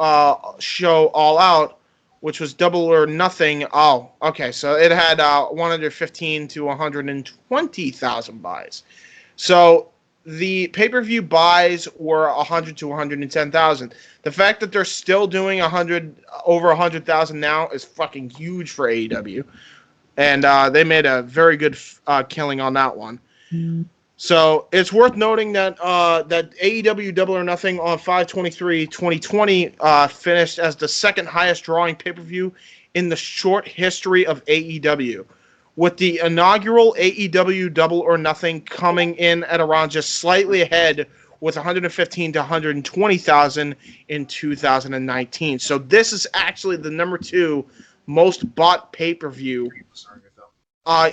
show, All Out, which was Double or Nothing. Oh, okay. So it had 115 to 120,000 buys. So the pay-per-view buys were 100 to 110,000. The fact that they're still doing over 100,000 now is fucking huge for AEW, and they made a very good killing on that one. So it's worth noting that that AEW Double or Nothing on 5/23/2020 finished as the second highest drawing pay-per-view in the short history of AEW, with the inaugural AEW Double or Nothing coming in at around just slightly ahead with 115 to 120,000 in 2019. So this is actually the number 2 most bought pay-per-view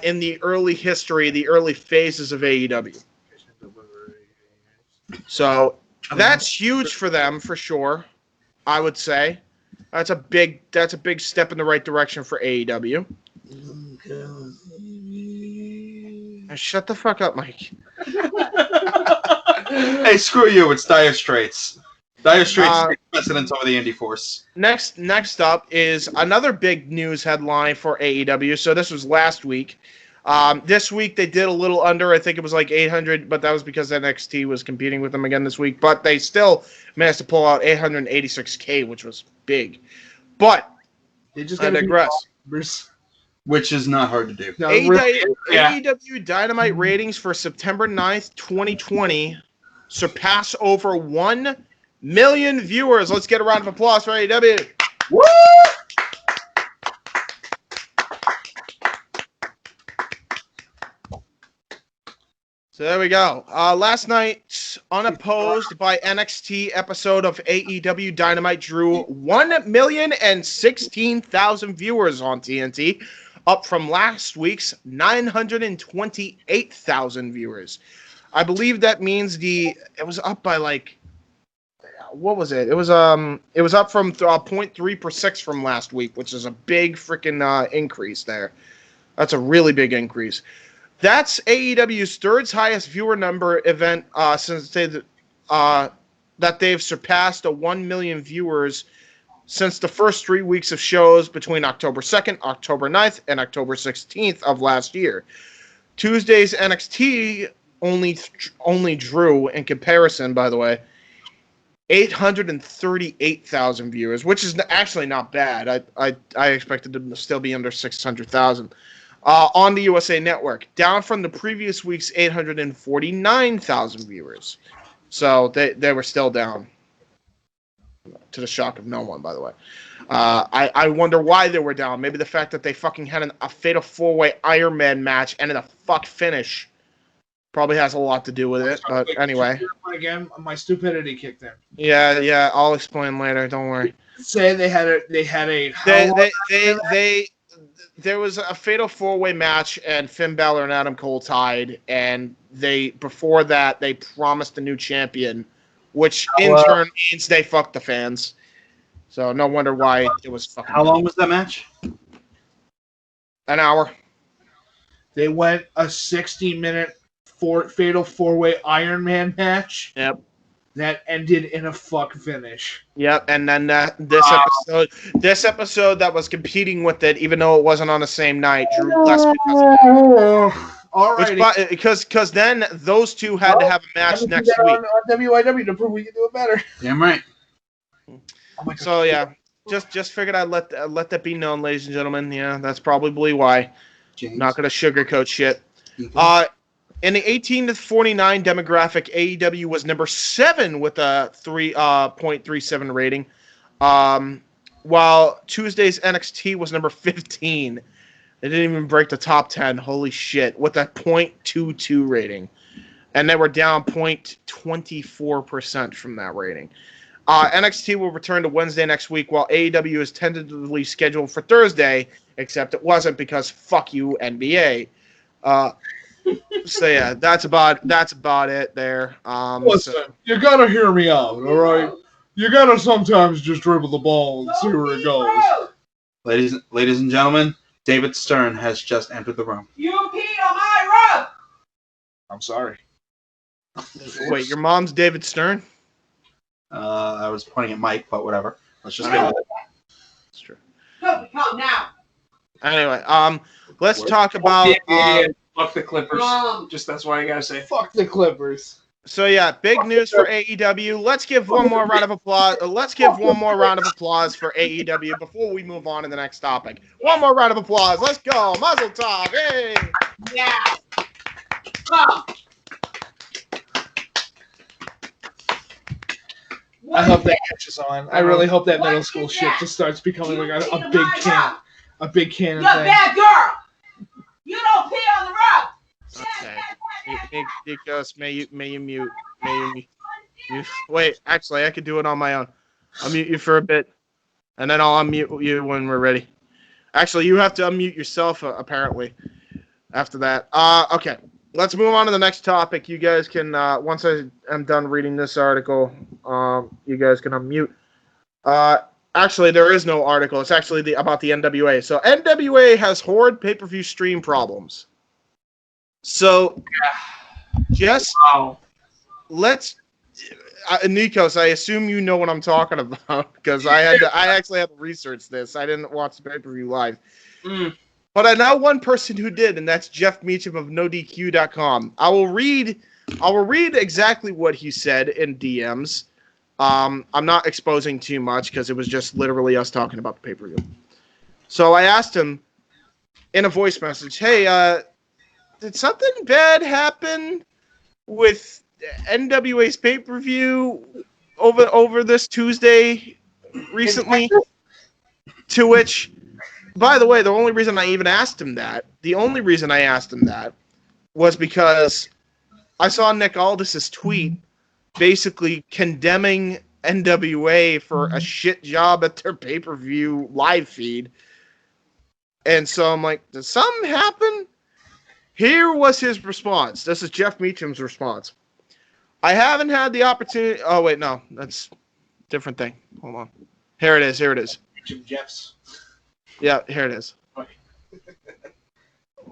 in the early history, the early phases of AEW. So that's huge for them, for sure. I would say that's a big step in the right direction for AEW. Shut the fuck up, Mike. Hey, screw you! It's Dire Straits. Dire Straits takes precedence over the Indy Force. Next up is another big news headline for AEW. So this was last week. This week they did a little under. I think it was like 800, but that was because NXT was competing with them again this week. But they still managed to pull out 886K, which was big. But They just I got to digress. Which is not hard to do. No, AEW Dynamite ratings for September 9th, 2020 surpass over 1 million viewers. Let's get a round of applause for AEW. Woo! So there we go. Last night's unopposed by NXT episode of AEW Dynamite drew 1,016,000 viewers on TNT, up from last week's 928,000 viewers. I believe that means it was up by like, what was it? It was up from 0.3% from last week, which is a big freaking increase there. That's a really big increase. That's AEW's third highest viewer number event since that they've surpassed 1 million viewers since the first 3 weeks of shows between October 2nd, October 9th, and October 16th of last year. Tuesday's NXT only drew, in comparison, by the way, 838,000 viewers, which is actually not bad. I expected them to still be under 600,000. On the USA Network, down from the previous week's 849,000 viewers. So they were still down, to the shock of no one, by the way. I wonder why they were down. Maybe the fact that they fucking had a fatal 4-way Iron Man match and in a fuck finish probably has a lot to do with it. But anyway. Again, my stupidity kicked in. Yeah, I'll explain later. Don't worry. Say they had a there was a fatal 4-way match, and Finn Balor and Adam Cole tied, and before that they promised a new champion, which in turn means they fucked the fans. So no wonder why it was fucking. How long was that match? An hour. They went a 60-minute fatal 4-way Iron Man match. Yep. That ended in a fuck finish. Yep, and then this episode that was competing with it, even though it wasn't on the same night, drew less because then those two had to have a match next week. On WIW to prove we can do it better. Damn right. So yeah, just figured I'd let that be known, ladies and gentlemen. Yeah, that's probably why. James. Not gonna sugarcoat shit. In the 18 to 49 demographic, AEW was number 7 with a 3.37 rating, while Tuesday's NXT was number 15. They didn't even break the top 10. Holy shit, with a 0.22 rating, and they were down 0.24% from that rating. NXT will return to Wednesday next week, while AEW is tentatively scheduled for Thursday, except it wasn't because fuck you, NBA. So yeah, that's about it there. Listen, you gotta hear me out, all right? You gotta sometimes just dribble the ball and see where it goes. Ladies and gentlemen, David Stern has just entered the room. You peed on my rug! I'm sorry. Wait, your mom's David Stern? I was pointing at Mike, but whatever. Let's just go with it. That's true. Come now. Anyway, let's talk about. Fuck the Clippers. Just that's why I gotta say. Fuck the Clippers. So yeah, big news for AEW. Let's give one more round of applause. For AEW before we move on to the next topic. One more round of applause. Let's go, Muzzle Top. Hey. Yeah. Come. I hope that catches on. I really hope that middle school shit just starts becoming like a big can. A big can of You're a thing. bad girl. You don't pee on the rug. Okay. Nikos, may you mute. Wait, actually, I could do it on my own. I'll mute you for a bit, and then I'll unmute you when we're ready. Actually, you have to unmute yourself, apparently, after that. Okay. Let's move on to the next topic. You guys can, once I am done reading this article, you guys can unmute. Actually, there is no article. It's actually about the NWA. So NWA has horrid pay-per-view stream problems. So, let's... Nikos, I assume you know what I'm talking about, because I actually had to research this. I didn't watch the pay-per-view live. But I know one person who did, and that's Jeff Meacham of NoDQ.com. I will read exactly what he said in DMs. I'm not exposing too much because it was just literally us talking about the pay-per-view. So I asked him in a voice message, hey, did something bad happen with NWA's pay-per-view over this Tuesday recently? To which, by the way, the only reason I asked him that was because I saw Nick Aldis's tweet basically condemning NWA for a shit job at their pay-per-view live feed. And so I'm like, did something happen? Here was his response. This is Jeff Meacham's response. I haven't had the opportunity... Oh, wait, no. That's a different thing. Hold on. Here it is. Jeff's. Yeah, here it is.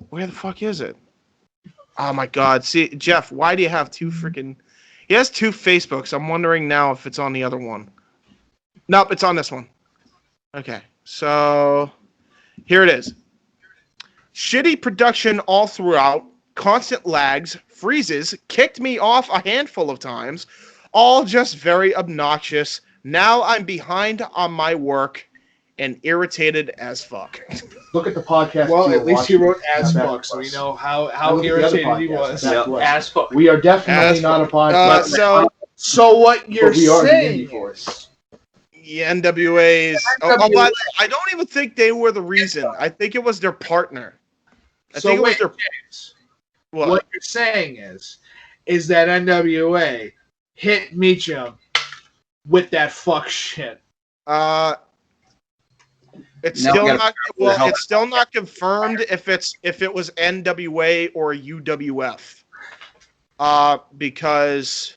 Where the fuck is it? Oh, my God. See, Jeff, why do you have two freaking... He has two Facebooks. I'm wondering now if it's on the other one. Nope, it's on this one. Okay, so... Here it is. Shitty production all throughout, constant lags, freezes, kicked me off a handful of times, all just very obnoxious. Now I'm behind on my work and irritated as fuck. Look at the podcast. Well, at least he wrote as fuck, so we know how irritated he was. As fuck. We are definitely not a podcast. So what you're saying is... The NWA's... but I don't even think they were the reason. I think it was their partner. What you're saying is that NWA hit Meacham with that fuck shit. It's still not confirmed if it was NWA or UWF. Because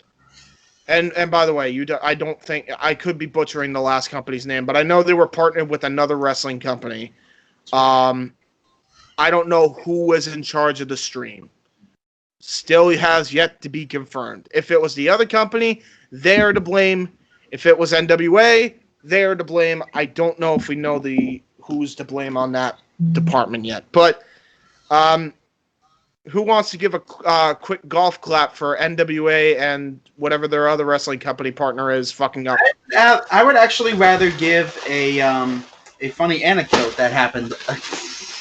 and by the way, I don't think I could be butchering the last company's name, but I know they were partnered with another wrestling company. I don't know who was in charge of the stream. Still has yet to be confirmed. If it was the other company, they are to blame. If it was NWA, they are to blame. I don't know if we know who's to blame on that department yet. But who wants to give a quick golf clap for NWA and whatever their other wrestling company partner is fucking up? I would actually rather give a funny anecdote that happened.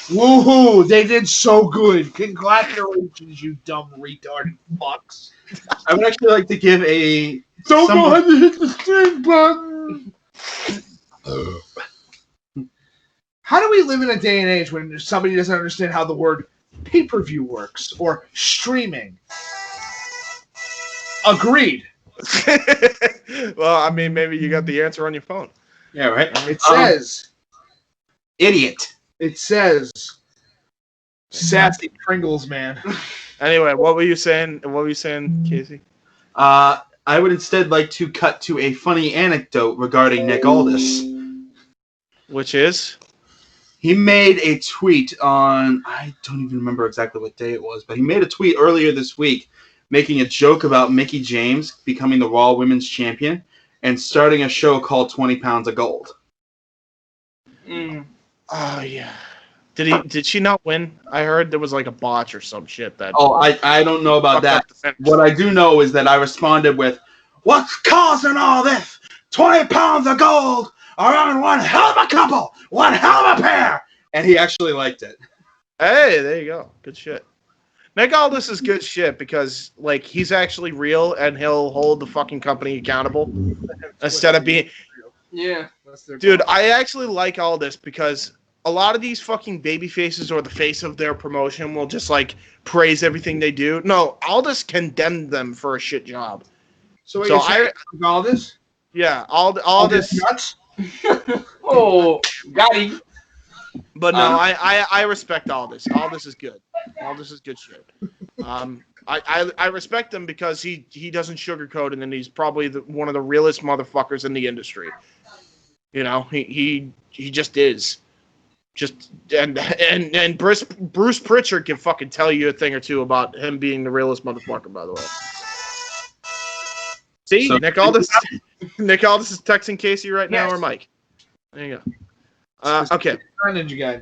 Woohoo! They did so good. Congratulations, you dumb retarded fucks. I would actually like to give a... Don't go ahead and hit the stream button! How do we live in a day and age when somebody doesn't understand how the word pay-per-view works or streaming? Agreed. Well, I mean, maybe you got the answer on your phone. Yeah, right? It says... Idiot. It says... Sassy Pringles, man. Anyway, what were you saying? Casey? I would instead like to cut to a funny anecdote regarding Nick Aldis. Which is? He made a tweet on... I don't even remember exactly what day it was, but he made a tweet earlier this week making a joke about Mickie James becoming the Raw Women's Champion and starting a show called 20 Pounds of Gold. Oh, yeah. Did she not win? I heard there was like a botch or some shit that... Oh, I don't know about that. What I do know is that I responded with, "What's causing all this? 20 pounds of gold around one hell of a couple, one hell of a pair!" And he actually liked it. Hey, there you go. Good shit. Nick Aldis is good shit because, like, he's actually real and he'll hold the fucking company accountable instead of being... Yeah. Dude, I actually like Aldis because a lot of these fucking baby faces or the face of their promotion will just, like, praise everything they do. No, Aldis condemned them for a shit job. So I Aldis? Yeah, Aldis nuts? Oh, got him. But no, I respect Aldis. Aldis is good. Aldis is good shit. I respect him because he doesn't sugarcoat it, and he's probably one of the realest motherfuckers in the industry. You know, he just is. Just and Bruce Pritchard can fucking tell you a thing or two about him being the realest motherfucker, by the way. See, so, Nick Aldis is texting Casey right now, or Mike. There you go. Okay. Ninja guy.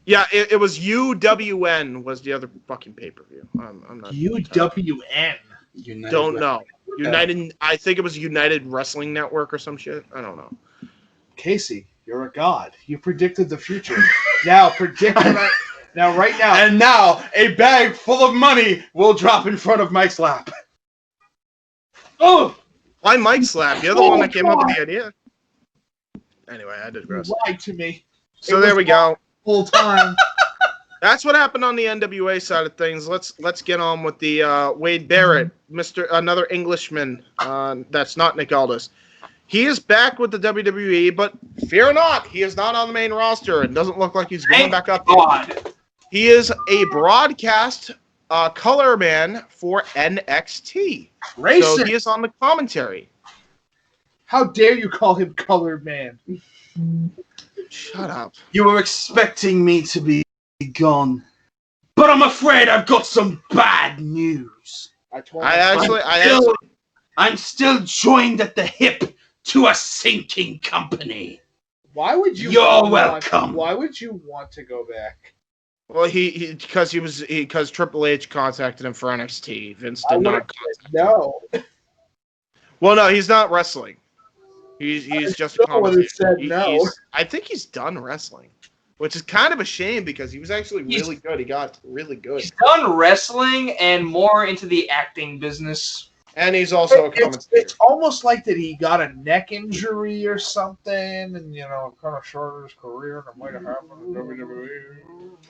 Yeah, it was UWN was the other fucking pay-per-view. I'm not. UWN. Don't know. United. I think it was United Wrestling Network or some shit. I don't know. Casey, you're a god. You predicted the future. Now predict right now. And now a bag full of money will drop in front of Mike's lap. Oh, why Mike Slap? You're the one that came up with the idea. Anyway, I digress. You lied to me. So there we go. Full time. That's what happened on the NWA side of things. Let's get on with the Wade Barrett, another Englishman. That's not Nick Aldis. He is back with the WWE, but fear not, he is not on the main roster and doesn't look like he's going back up. He is a broadcast color man for NXT. Racist. So he is on the commentary. How dare you call him colored man? Shut up. You were expecting me to be gone, but I'm afraid I've got some bad news. I'm still joined at the hip to a sinking company. Why would you? You're welcome. Why would you want to go back? Well, because Triple H contacted him for NXT. Vince did not contact him. No. Well, no, he's not wrestling. He's just a commentator. Said no. I think he's done wrestling, which is kind of a shame because he was actually really good. He got really good. He's done wrestling and more into the acting business. And he's also a commentator. It's almost like that he got a neck injury or something, and kind of shortened his career, and it might have happened in WWE.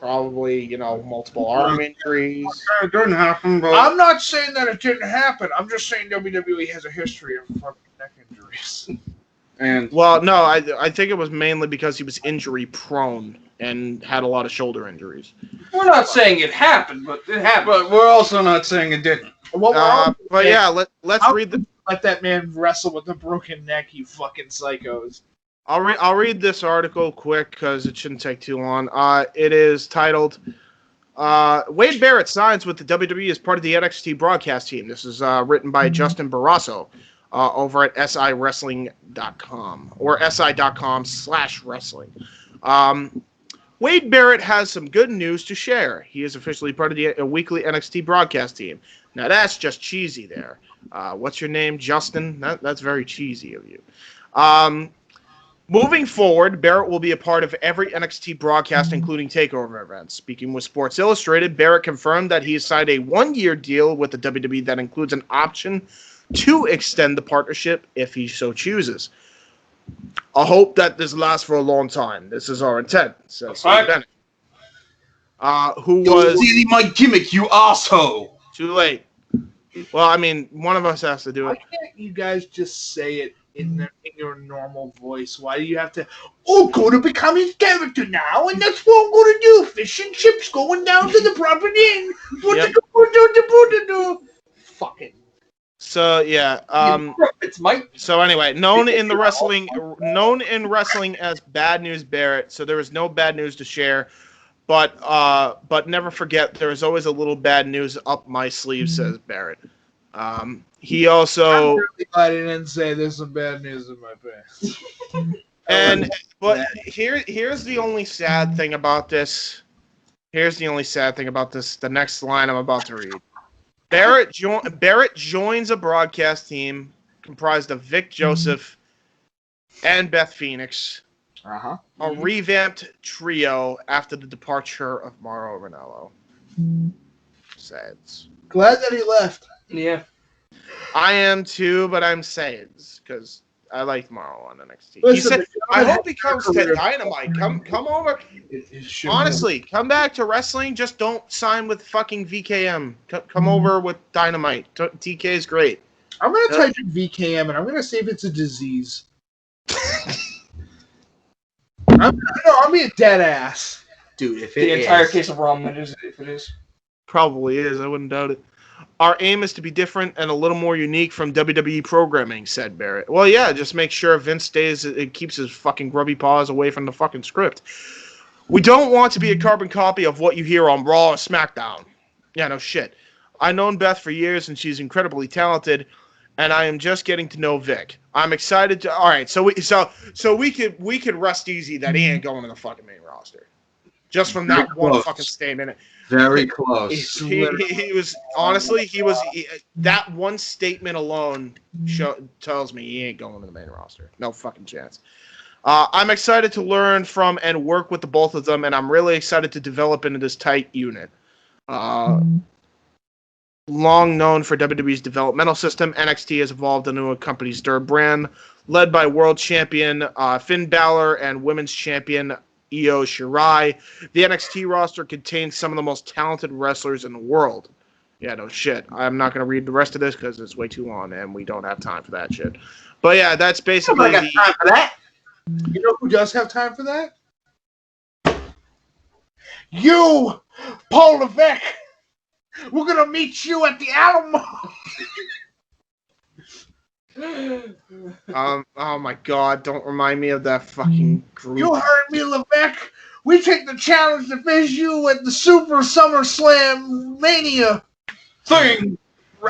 Probably, multiple arm injuries. It didn't happen, but I'm not saying that it didn't happen. I'm just saying WWE has a history of fucking neck injuries. Well, no, I think it was mainly because he was injury prone and had a lot of shoulder injuries. We're not saying it happened, but it happened. But we're also not saying it didn't. But yeah, let's read the. Let that man wrestle with a broken neck, you fucking psychos. I'll read this article quick because it shouldn't take too long. It is titled Wade Barrett signs with the WWE as part of the NXT broadcast team. This is written by Justin Barrasso over at siwrestling.com or si.com/wrestling. Wade Barrett has some good news to share. He is officially part of the weekly NXT broadcast team. Now that's just cheesy there. What's your name, Justin? That's very cheesy of you. Moving forward, Barrett will be a part of every NXT broadcast, including takeover events. Speaking with Sports Illustrated, Barrett confirmed that he has signed a one-year deal with the WWE that includes an option to extend the partnership if he so chooses. I hope that this lasts for a long time. This is our intent, says Steve Bennett. Who was stealing my gimmick, you asshole? Too late. Well, I mean, one of us has to do it. Why can't you guys just say it in your normal voice? Why do you have to? Oh, going to become his character now, and that's what I'm going to do. Fish and chips going down to the proper inn. Fucking. So yeah. It's Mike. So anyway, known in wrestling as Bad News Barrett. So there is no bad news to share. But never forget, there is always a little bad news up my sleeve, says Barrett. He also. I'm really glad he didn't say there's some bad news in my pants. But here's the only sad thing about this. The next line I'm about to read. Barrett joins a broadcast team comprised of Vic Joseph and Beth Phoenix. A revamped trio after the departure of Mauro Ranallo. Sad. Glad that he left. Yeah. I am too, but I'm sad because I liked Mauro on NXT. Listen, He said, I hope he comes to Dynamite. Come over. Honestly, come back to wrestling. Just don't sign with fucking VKM. Come over with Dynamite. TK is great. I'm going to type in VKM, and I'm going to see if it's a disease. I'm being dead ass. Dude, if the entire case of Raw, if it is. Probably is. I wouldn't doubt it. Our aim is to be different and a little more unique from WWE programming, said Barrett. Well, yeah, just make sure Vince keeps his fucking grubby paws away from the fucking script. We don't want to be a carbon copy of what you hear on Raw or SmackDown. Yeah, no shit. I've known Beth for years, and she's incredibly talented, and I am just getting to know Vic. I'm excited to. All right, so we could rest easy that he ain't going to the fucking main roster. just from that one close. fucking statement. Very close. He was honestly that one statement alone tells me he ain't going to the main roster. No fucking chance. I'm excited to learn from and work with the both of them, and I'm really excited to develop into this tight unit. Long known for WWE's developmental system, NXT has evolved into a company's third brand, led by world champion Finn Balor and women's champion Io Shirai. The NXT roster contains some of the most talented wrestlers in the world. Yeah, no shit. I'm not going to read the rest of this because it's way too long, and we don't have time for that shit. But yeah, that's basically Nobody got time for that. You know who does have time for that? You, Paul Levesque. We're gonna meet you at the Alamo. Oh my god, don't remind me of that fucking group. You heard me, Levesque. We take the challenge to face you at the Super SummerSlam Mania thing.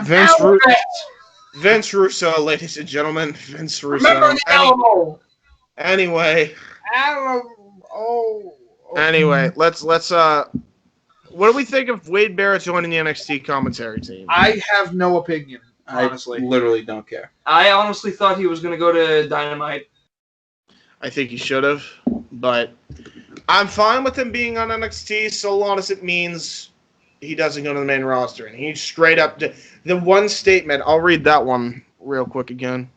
Vince Russo, ladies and gentlemen. Vince Russo. Remember the Alamo. Anyway. Alamo. Anyway, let's what do we think of Wade Barrett joining the NXT commentary team? I have no opinion, honestly. I literally don't care. I honestly thought he was going to go to Dynamite. I think he should have, but I'm fine with him being on NXT so long as it means he doesn't go to the main roster. And he straight up did the one statement. I'll read that one real quick again.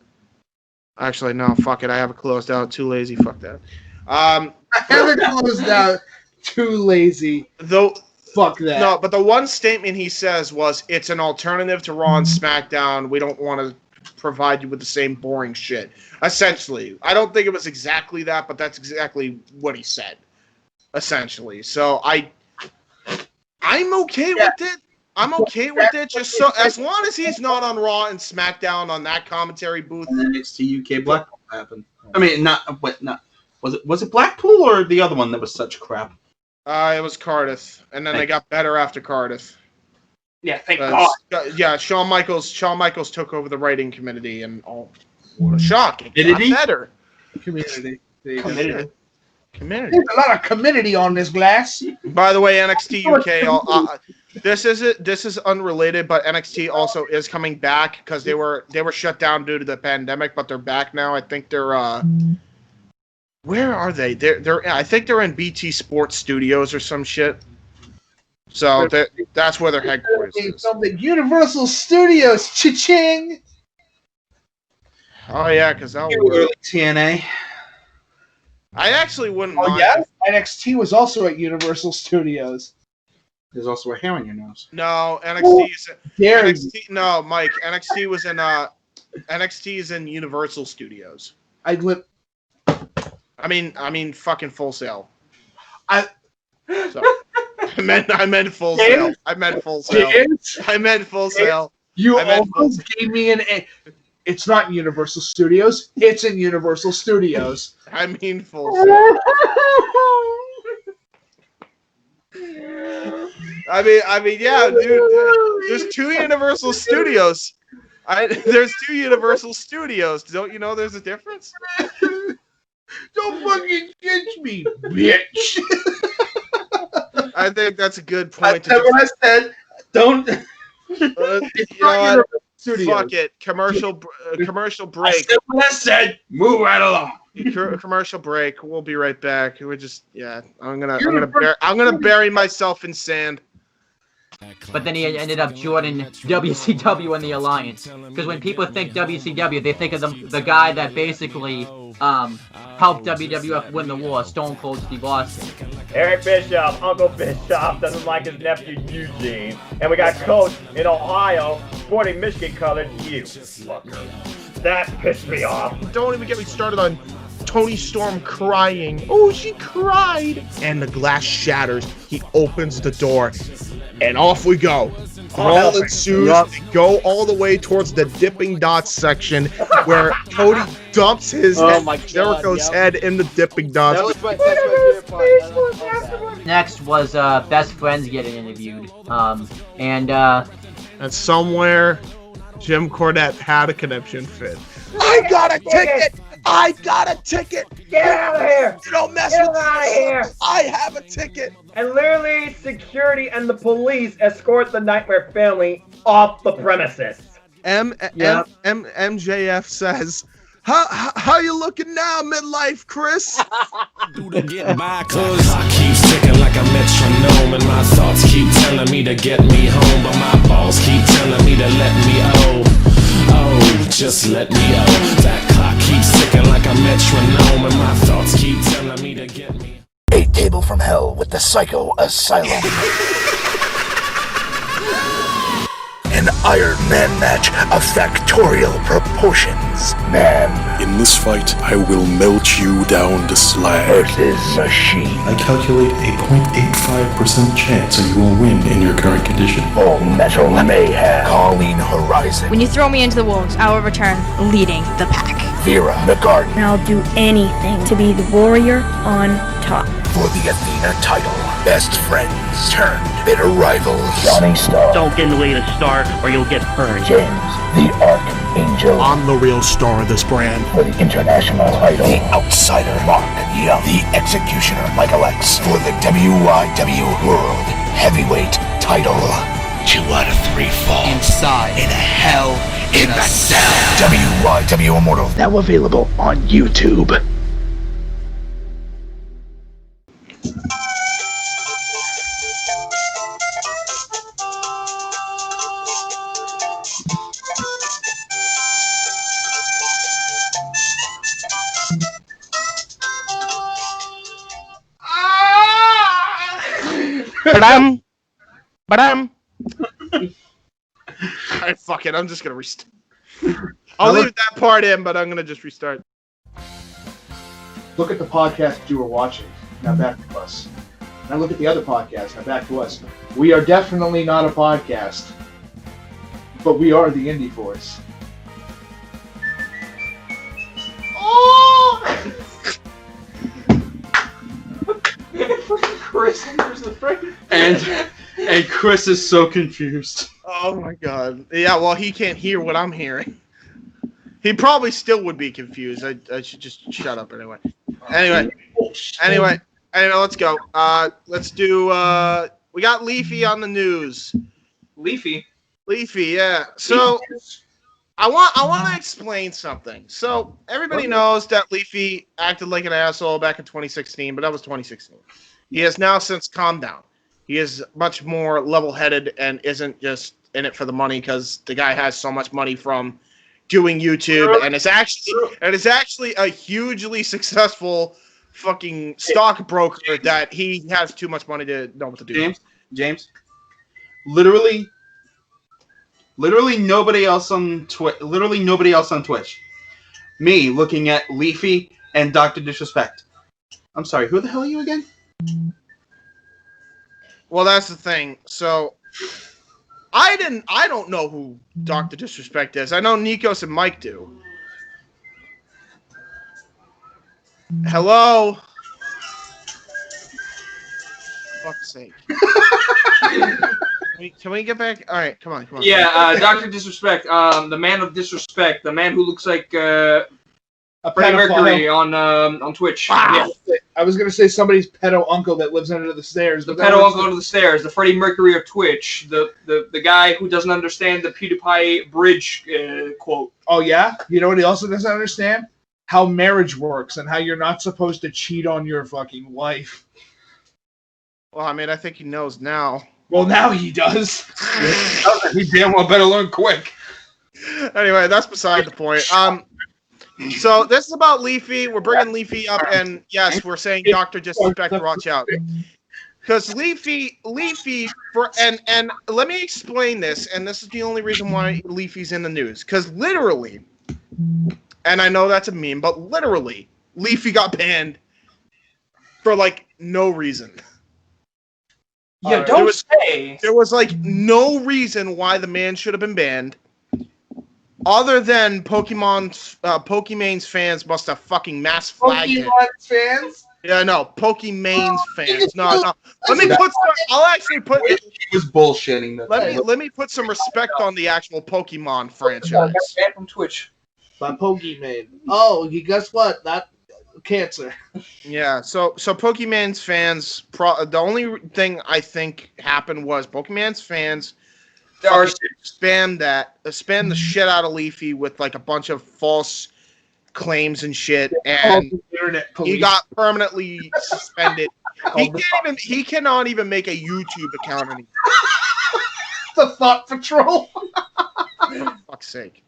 Actually, no, fuck it. I have it closed out. Too lazy. Fuck that. I have it closed out. Too lazy. Fuck that. No, but the one statement he says was, it's an alternative to Raw and SmackDown. We don't want to provide you with the same boring shit. Essentially. I don't think it was exactly that, but that's exactly what he said. Essentially. So I'm okay with it. I'm okay with it. Just so as long as he's not on Raw and SmackDown on that commentary booth. And then NXT UK Blackpool happened. I mean, not was it Blackpool or the other one that was such crap? It was Cardiff, and then they got better after Cardiff. Yeah, thank God. Yeah, Shawn Michaels took over the writing committee, and what a shock! It got better. Community. Community. There's a lot of community on this glass. By the way, NXT UK. This is unrelated, but NXT also is coming back because they were shut down due to the pandemic, but they're back now. I think they're where are they? I think they're in BT Sports Studios or some shit. So that's where their headquarters is. Something Universal Studios, cha-ching. Oh yeah, because that early TNA. I actually wouldn't mind. Yeah, NXT was also at Universal Studios. There's also a hair on your nose. No, NXT is NXT. No, Mike. NXT was in NXT is in Universal Studios. I mean, fucking Full Sail. I meant Full Sail. I meant Full Sail. You almost gave me an A. It's not Universal Studios. It's in Universal Studios. I mean Full Sail. I mean, yeah, dude. There's two Universal Studios. There's two Universal Studios. Don't you know there's a difference? Don't fucking catch me, bitch. I think that's a good point. That's what I said. Don't. It's not fuck it. Commercial break. I said what I said. Move right along. Commercial break. We'll be right back. We're just I'm gonna bury myself in sand. But then he ended up joining WCW and the Alliance. Because when people think WCW, they think of the guy that basically helped WWF win the war, Stone Cold Steve Austin. Eric Bischoff, Uncle Bischoff, doesn't like his nephew Eugene. And we got Coach in Ohio, sporting Michigan colored you, fucker. That pissed me off. Don't even get me started on Tony Storm crying. Oh, she cried. And the glass shatters. He opens the door. And off we go. Brawl ensues. They go all the way towards the Dipping Dots section where Cody dumps his Jericho's head in the Dipping Dots. That was my favorite part. Next was Best Friends getting interviewed. And somewhere Jim Cornette had a conniption fit. I got a ticket! I got a ticket. Get out of here! You don't mess Get with out of me. here! I have a ticket. And literally, security and the police escort the Nightmare family off the premises. MJF says, how you looking now, midlife, Chris? Do to get by, cause I keep ticking like a metronome, and my thoughts keep telling me to get me home, but my balls keep telling me to let me just let me That clock keeps ticking like a metronome, and my thoughts keep telling me to get me. A table from hell with the Psycho Asylum. An Iron Man match of factorial proportions. Man. In this fight, I will melt you down to slag. Versus machine. I calculate a 0.85% chance that you will win in your current condition. Full Metal Mayhem. Calling Horizon. When you throw me into the wolves, I will return leading the pack. Vera the Garden. And I'll do anything to be the warrior on top. For the Athena title. Best friends turned bitter rivals. Johnny Starr. Don't get in the way of the star or you'll get burned. James, the Archangel. I'm the real star of this brand. For the international title. The Outsider, Mark Young. The Executioner, Michael X. For the WYW World Heavyweight title. 2 out of 3 fall. Inside. In a hell in a cell. WYW Immortal. Now available on YouTube. Alright, fuck it. I'm just gonna restart. I'll leave that part in, but I'm gonna just restart. Look at the podcast you were watching. Now back to us. Now look at the other podcast. Now back to us. We are definitely not a podcast, but we are the Indie Force. Oh! Chris enters the frame. And Chris is so confused. Oh my god. Yeah, well, he can't hear what I'm hearing. He probably still would be confused. I should just shut up anyway. Anyway, let's go. Let's do, we got Leafy on the news. Leafy, yeah. So, I want to explain something. So, everybody knows that Leafy acted like an asshole back in 2016, but that was 2016. He has now since calmed down. He is much more level-headed and isn't just in it for the money because the guy has so much money from doing YouTube and is actually a hugely successful fucking stockbroker that he has too much money to know what to do. James, literally nobody else on Twitch. Me looking at Leafy and Dr. Disrespect. I'm sorry, who the hell are you again? Well, that's the thing. So, I don't know who Dr. Disrespect is. I know Nikos and Mike do. Hello? For fuck's sake. Can we get back? All right, come on. Yeah, Dr. Disrespect, the man of disrespect, the man who looks like Freddie Mercury on Twitch. Wow. Yeah. I was going to say somebody's pedo uncle that lives under the stairs. The pedo uncle under the stairs, the Freddie Mercury of Twitch, the guy who doesn't understand the PewDiePie bridge quote. Oh, yeah? You know what he also doesn't understand? How marriage works and how you're not supposed to cheat on your fucking wife. Well, I mean, I think he knows now. Well, now he does. He damn well better learn quick. Anyway, that's beside the point. So this is about Leafy. We're bringing Leafy up, and yes, we're saying Dr. Disrespect, watch out. Because Leafy, and let me explain this, and this is the only reason why Leafy's in the news. Because literally, and I know that's a meme, but literally, Leafy got banned for, like, no reason. Yeah, don't say. There was, like, no reason why the man should have been banned. Other than Pokemon's fans must have fucking mass flagged it. Pokemon's fans? Yeah, no, Pokemon's fans. No. Let me put. I'll actually put. He was bullshitting. Let me put some respect on the actual Pokemon franchise. Banned from Twitch. by Pokemon. Oh, guess what? That cancer. Yeah, so Pokemon's fans, the only thing I think happened was Pokemon's fans spammed the shit out of Leafy with like a bunch of false claims and shit, and he got permanently suspended. He cannot even make a YouTube account anymore. The Thought Patrol. For fuck's sake.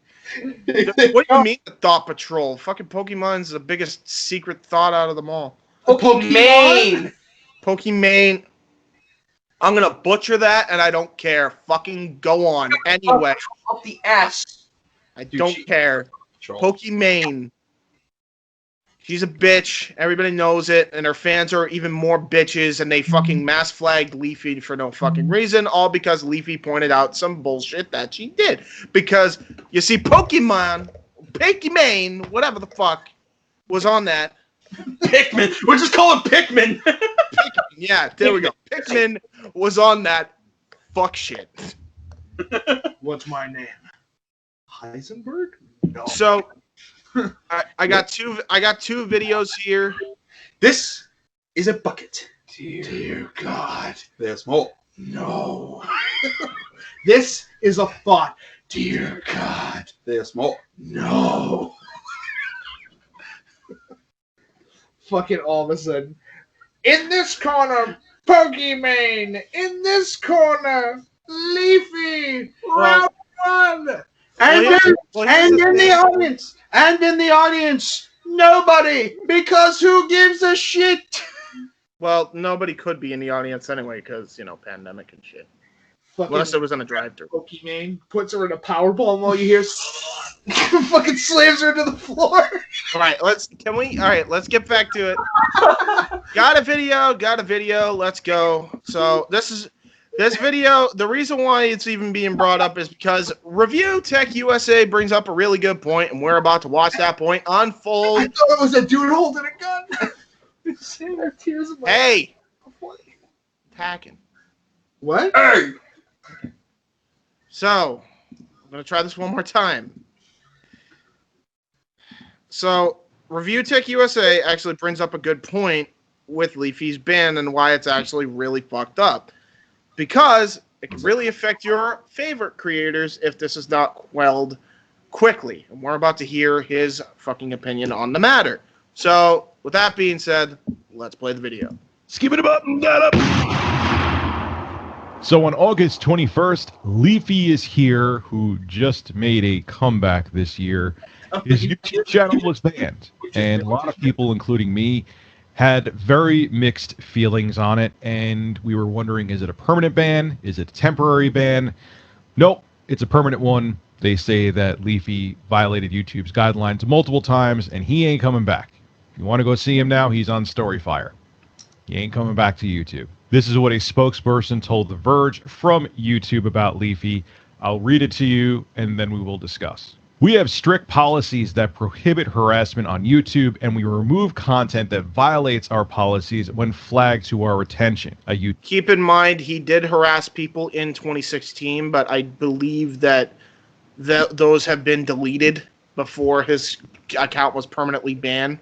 What do you mean the Thought Patrol? Fucking Pokemon's the biggest secret thought out of them all. Pokemon. Pokemon. I'm gonna butcher that, and I don't care. Fucking go on. Anyway. Up the ass. I don't care. Pokemon. She's a bitch. Everybody knows it, and her fans are even more bitches, and they fucking mass flagged Leafy for no fucking reason, all because Leafy pointed out some bullshit that she did. Because, you see, Pokemon, whatever the fuck, was on that. Pikmin. We're just calling Pikmin. Yeah, there we go. Pikmin was on that fuck shit. What's my name? Heisenberg? No. So... I got two videos here. This is a bucket. Dear God. There's more. No. This is a thought. Dear God. There's more. No. Fucking all of a sudden. In this corner, Pokemon. In this corner, Leafy. Round one. And in the audience, nobody, because who gives a shit? Well, nobody could be in the audience anyway, because, pandemic and shit. Unless it was in a drive-thru. Pokemon puts her in a powerball, and all you hear is fucking slams her to the floor. All right, let's get back to it. Got a video, let's go. So this video, the reason why it's even being brought up is because Review Tech USA brings up a really good point, and we're about to watch that point unfold. I thought it was a dude holding a gun. Tears in my Hey! Attacking. What? Hey! So, I'm going to try this one more time. So, Review Tech USA actually brings up a good point with Leafy's ban and why it's actually really fucked up. Because it can really affect your favorite creators if this is not quelled quickly. And we're about to hear his fucking opinion on the matter. So, with that being said, let's play the video. Skip it up and get up. So on August 21st, Leafy is here, who just made a comeback this year. His YouTube channel was banned, and a lot of people, including me, had very mixed feelings on it, and we were wondering, is it a permanent ban? Is it a temporary ban? Nope, it's a permanent one. They say that Leafy violated YouTube's guidelines multiple times, and he ain't coming back. If you want to go see him now, he's on Storyfire. He ain't coming back to YouTube. This is what a spokesperson told The Verge from YouTube about Leafy. I'll read it to you, and then we will discuss. We have strict policies that prohibit harassment on YouTube, and we remove content that violates our policies when flagged to our attention. Keep in mind, he did harass people in 2016, but I believe that those have been deleted before his account was permanently banned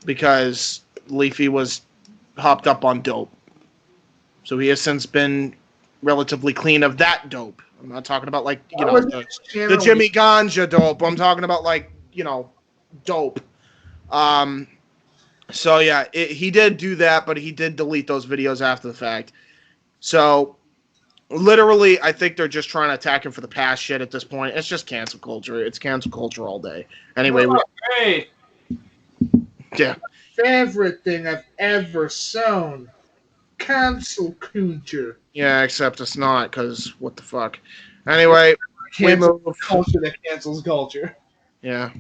because Leafy was hopped up on dope. So he has since been relatively clean of that dope. I'm not talking about the Jimmy Ganja dope. I'm talking about dope. So yeah, he did do that, but he did delete those videos after the fact. So literally, I think they're just trying to attack him for the past shit at this point. It's just cancel culture. It's cancel culture all day. Anyway, Hey. Yeah. Favorite thing I've ever sewn. Cancel culture. Yeah, except it's not, because what the fuck. Anyway, cancel culture that cancels culture. Yeah.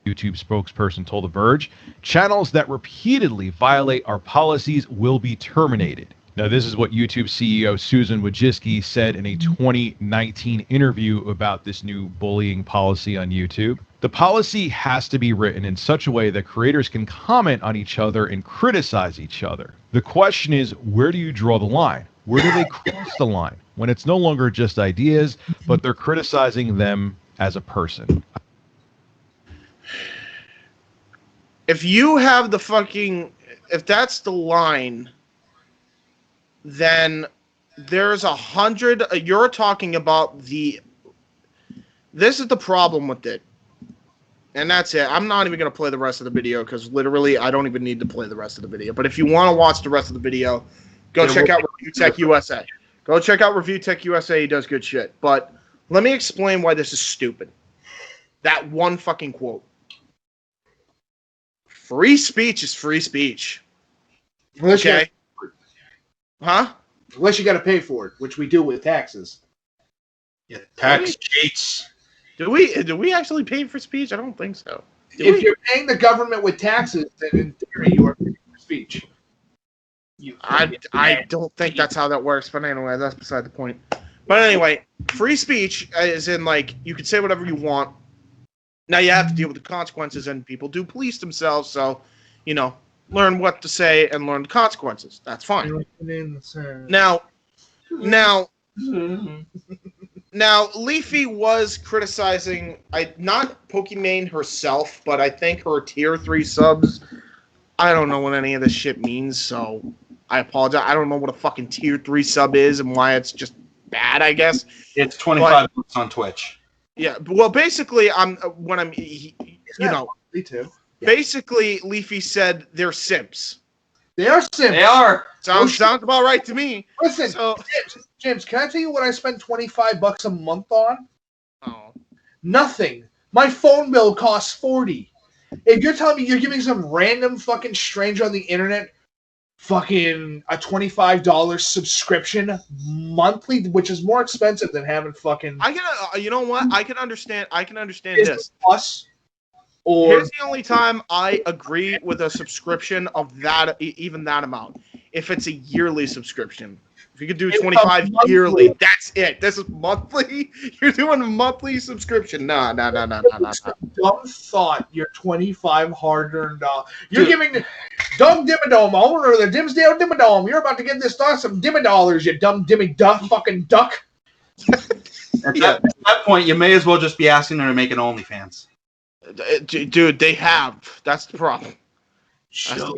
YouTube spokesperson told The Verge, channels that repeatedly violate our policies will be terminated. Now, this is what YouTube CEO Susan Wojcicki said in a 2019 interview about this new bullying policy on YouTube. The policy has to be written in such a way that creators can comment on each other and criticize each other. The question is, where do you draw the line? Where do they cross the line? When it's no longer just ideas, but they're criticizing them as a person. If you have the fucking, if that's the line, then there's 100. You're talking about the. This is the problem with it, and that's it. I'm not even gonna play the rest of the video because literally I don't even need to play the rest of the video. But if you want to watch the rest of the video, go check out Review Tech USA. Go check out Review Tech USA. He does good shit. But let me explain why this is stupid. That one fucking quote. Free speech is free speech. Okay. Huh? Unless you got to pay for it, which we do with taxes. Yeah, tax cheats. Do we actually pay for speech? I don't think so. If you're paying the government with taxes, then in theory you are paying for speech. I don't think that's how that works, but anyway, that's beside the point. But anyway, free speech is in, like, you can say whatever you want. Now you have to deal with the consequences, and people do police themselves, so, you know, learn what to say and learn the consequences. That's fine. Now, Leafy was criticizing, not Pokimane herself, but I think her tier 3 subs. I don't know what any of this shit means, so I apologize. I don't know what a fucking tier 3 sub is and why it's just bad, I guess. It's 25 bucks on Twitch. Yeah, well, basically, me too. Basically, Leafy said they're simps. They are simps. They are. Sounds about right to me. Listen, James, can I tell you what I spend $25 a month on? Oh. Nothing. My phone bill costs $40. If you're telling me you're giving some random fucking stranger on the internet fucking a $25 subscription monthly, which is more expensive than having fucking. You know what? I can understand this. Plus, or here's the only time I agree with a subscription of that, even that amount. If it's a yearly subscription. If you could do 25 yearly, that's it. This is monthly. You're doing a monthly subscription. No. Dumb thought. You're 25 hard-earned dollars. You're giving Doug Dimmadome, owner of the Dimsdale Dimmadome. You're about to give this dog some Dimmadollars, you dumb dimmy duck, fucking duck. At that point, you may as well just be asking her to make an OnlyFans. Dude, they have. That's the problem. Show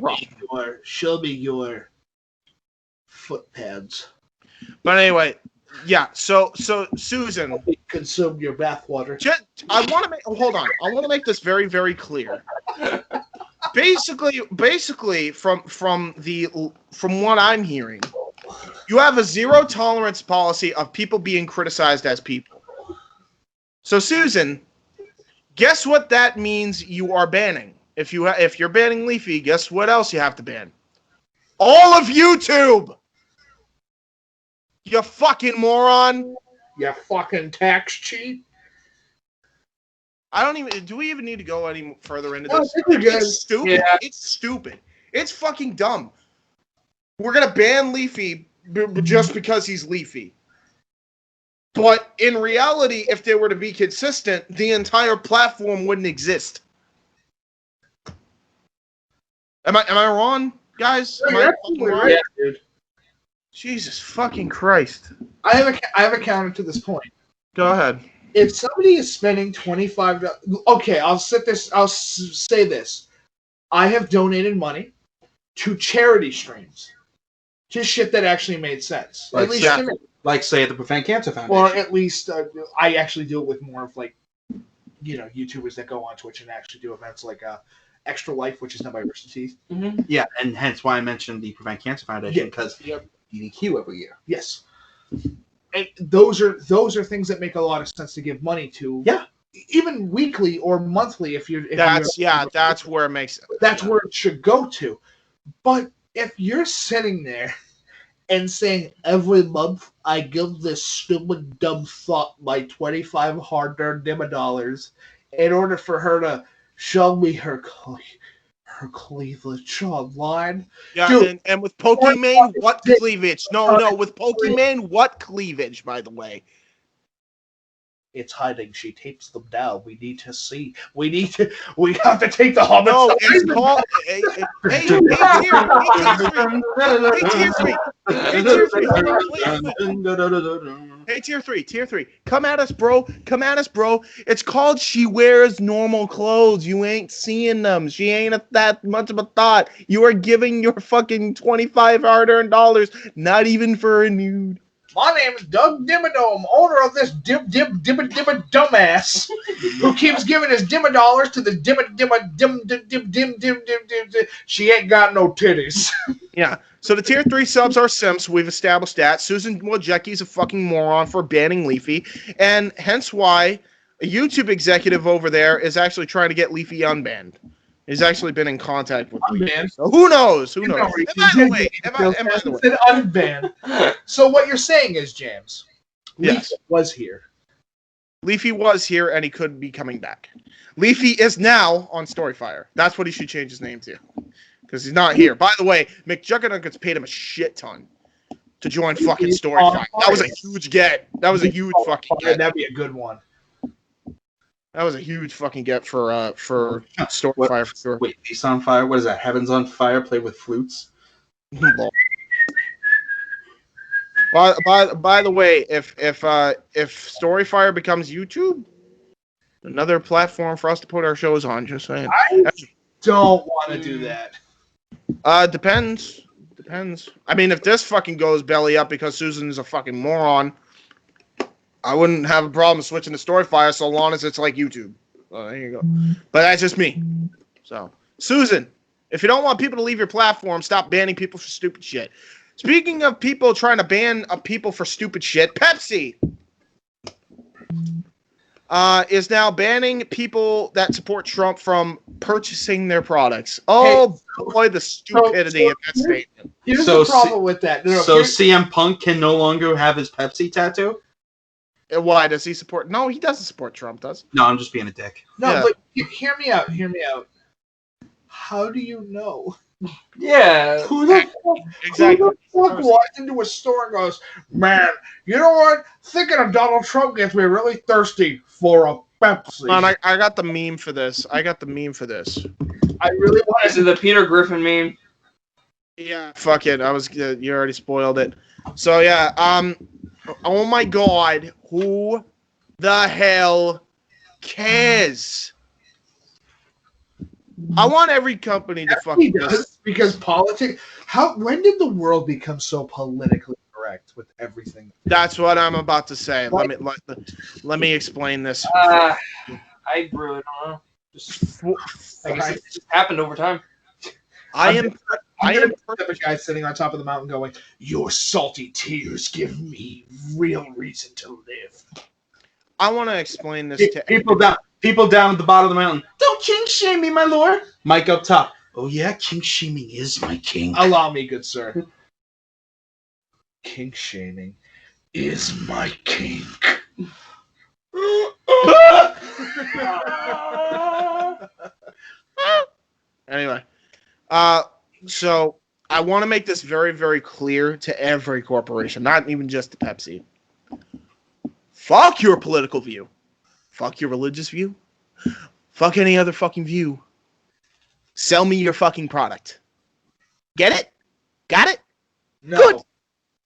me your foot pads. But anyway, yeah. So Susan, consume your bathwater. I want to make. Hold on. I want to make this very, very clear. Basically, from what I'm hearing, you have a zero tolerance policy of people being criticized as people. So Susan, guess what that means you are banning? If you're banning Leafy, guess what else you have to ban? All of YouTube. You fucking moron. You fucking tax cheat. Do we even need to go any further into this? It's stupid. Yeah. It's stupid. It's fucking dumb. We're going to ban Leafy just because he's Leafy. But in reality, if they were to be consistent, the entire platform wouldn't exist. Am I wrong, guys? Am I fucking wrong? Yeah, dude. Jesus fucking Christ. I have a counter to this point. Go ahead. If somebody is spending $25, okay, I'll say this. I have donated money to charity streams. Just shit that actually made sense. Like, at least to me. Like, say, the Prevent Cancer Foundation. Or at least I actually do it with more of, like, YouTubers that go on Twitch and actually do events like Extra Life, which is done by Rooster Teeth. Mm-hmm. Yeah, and hence why I mentioned the Prevent Cancer Foundation, because DDQ every year. Yes. And those are things that make a lot of sense to give money to. Yeah. Even weekly or monthly if that's where it makes sense. That's where it should go to. But if you're sitting there and saying every month I give this stupid dumb thought my 25 hard-earned $dollars in order for her to show me her cleavage online. Yeah, dude, and with Pokimane, what cleavage? No, with Pokimane, what cleavage, by the way? It's hiding. She tapes them down. We need to see. We have to take the homicide. No, it's called. Hey, Hey, tier 3. Hold on, Hey, tier 3. Come at us, bro. It's called She Wears Normal Clothes. You ain't seeing them. She ain't that much of a thought. You are giving your fucking 25 hard-earned dollars, not even for a nude. My name is Doug Dimmadome, owner of this dumbass who keeps giving his dollars to the dim. She ain't got no titties. Yeah. So the tier 3 subs are simps. We've established that. Susan Wojcicki's a fucking moron for banning Leafy, and hence why a YouTube executive over there is actually trying to get Leafy unbanned. He's actually been in contact with Leafy. So who knows? And by the way, unbanned. So what you're saying is, James, Leafy was here. Leafy was here, and he could be coming back. Leafy is now on Storyfire. That's what he should change his name to, because he's not here. By the way, McJuggernuggets paid him a shit ton to join fucking Storyfire. That was a huge get. That was a huge fucking get. That'd be a good one. That was a huge fucking get for Storyfire for sure. Wait, Beast on Fire? What is that? Heaven's on Fire? Play with flutes? By the way, if Storyfire becomes YouTube, another platform for us to put our shows on. Just saying. I don't want to do that. Depends. I mean, if this fucking goes belly up because Susan is a fucking moron, I wouldn't have a problem switching to Storyfire so long as it's like YouTube. There you go. But that's just me. So, Susan, if you don't want people to leave your platform, stop banning people for stupid shit. Speaking of people trying to ban people for stupid shit, PEPSI is now banning people that support Trump from purchasing their products. Oh, boy, the stupidity of that statement. Here's the problem with that. CM Punk can no longer have his Pepsi tattoo? Why? Does he support? No, he doesn't support Trump, does he? No, I'm just being a dick. No, but hear me out. How do you know? Yeah. Who the fuck walks into a store and goes, man, you know what? Thinking of Donald Trump gets me really thirsty for a Pepsi. Man, I got the meme for this. I really want. Is it the Peter Griffin meme? Yeah. Fuck it. You already spoiled it. So yeah. Oh my God. Who the hell cares? I want every company to fucking because politics. When did the world become so politically correct with everything? That's what I'm about to say. Let me explain this. I really don't know. I guess it just happened over time. I am the guy sitting on top of the mountain going, "Your salty tears give me real reason to live." I want to explain this to people down at the bottom of the mountain. Don't kink shame me, my lord. Mike up top. Oh yeah, kink shaming is my king. Allow me, good sir. Kink shaming is my kink. Anyway, so I want to make this very, very clear to every corporation, not even just to Pepsi. Fuck your political view. Fuck your religious view. Fuck any other fucking view. Sell me your fucking product. Get it? Got it? No. Good.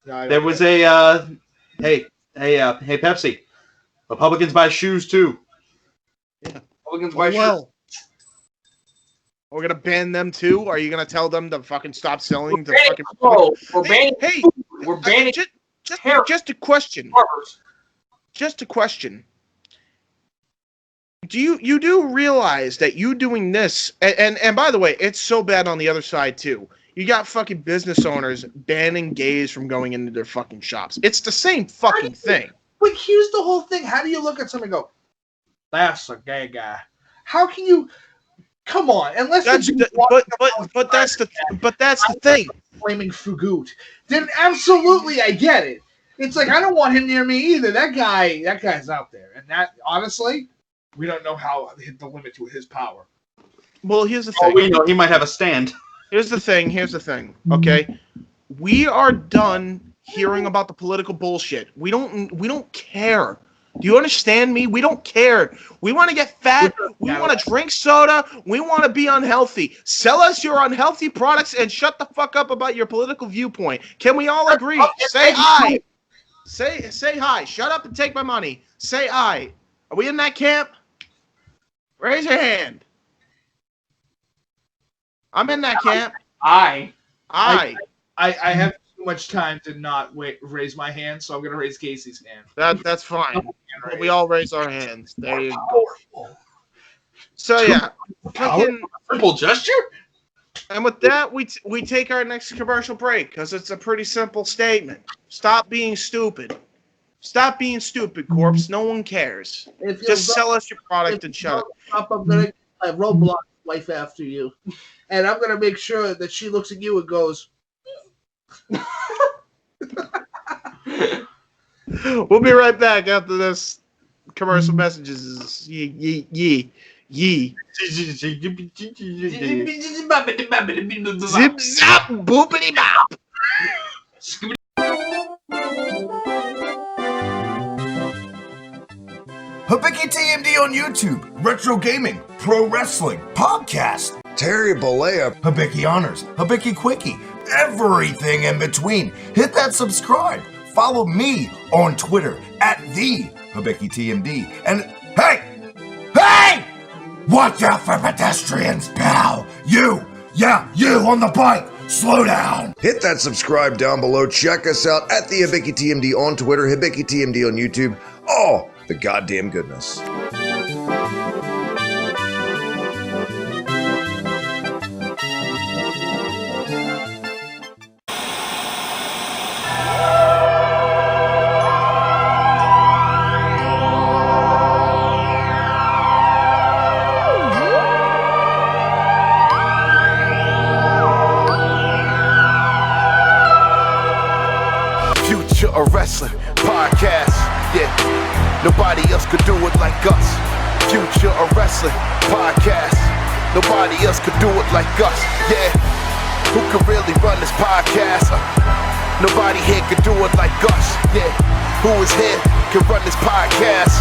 No, there was a hey Pepsi. Republicans buy shoes too. Yeah. Republicans buy shoes. We're gonna ban them too. Are you gonna tell them to fucking stop selling to fucking? We're banning. Hey, we're banning. Just a question. Just a question. Do you do realize that you doing this and by the way, it's so bad on the other side too. You got fucking business owners banning gays from going into their fucking shops. It's the same fucking thing. But here's the whole thing. How do you look at somebody and go, "That's a gay guy"? How can you? Come on, unless that's the thing. Flaming Fugut. Then absolutely, I get it. It's like I don't want him near me either. That guy's out there, and that honestly, we don't know how hit the limit to his power. Well, here's the thing. We know he might have a stand. Here's the thing. Okay, we are done hearing about the political bullshit. We don't care. Do you understand me? We don't care. We want to get fat. We want to drink soda. We want to be unhealthy. Sell us your unhealthy products and shut the fuck up about your political viewpoint. Can we all agree? Say hi. Say hi. Shut up and take my money. Say hi. Are we in that camp? Raise your hand. I'm in that camp. I have too much time to not raise my hand, so I'm gonna raise Casey's hand. That's fine. We all raise our hands. There you go. So yeah, fucking simple gesture. And with that, we take our next commercial break because it's a pretty simple statement. Stop being stupid. Stop being stupid, Corpse. No one cares. Just sell us your product and shut up. I'm gonna get my Roblox wife after you, and I'm gonna make sure that she looks at you and goes. We'll be right back after this commercial messages. Yee. Zip zap boopity bop. Habiki TMD on YouTube, retro gaming, pro wrestling, podcast, Terry Bollea, Habiki Honors, Habiki Quickie, everything in between. Hit that subscribe. Follow me on Twitter at the Habiki TMD. And hey! Watch out for pedestrians, pal! You on the bike! Slow down! Hit that subscribe down below. Check us out at the Habiki TMD on Twitter, Habiki TMD on YouTube. Oh, the goddamn goodness. Future of Wrestling Podcast, yeah. Nobody else could do it like us. Future of Wrestling Podcast. Nobody else could do it like us, yeah. Who could really run this podcast? Nobody here could do it like us, yeah. Who is here can run this podcast?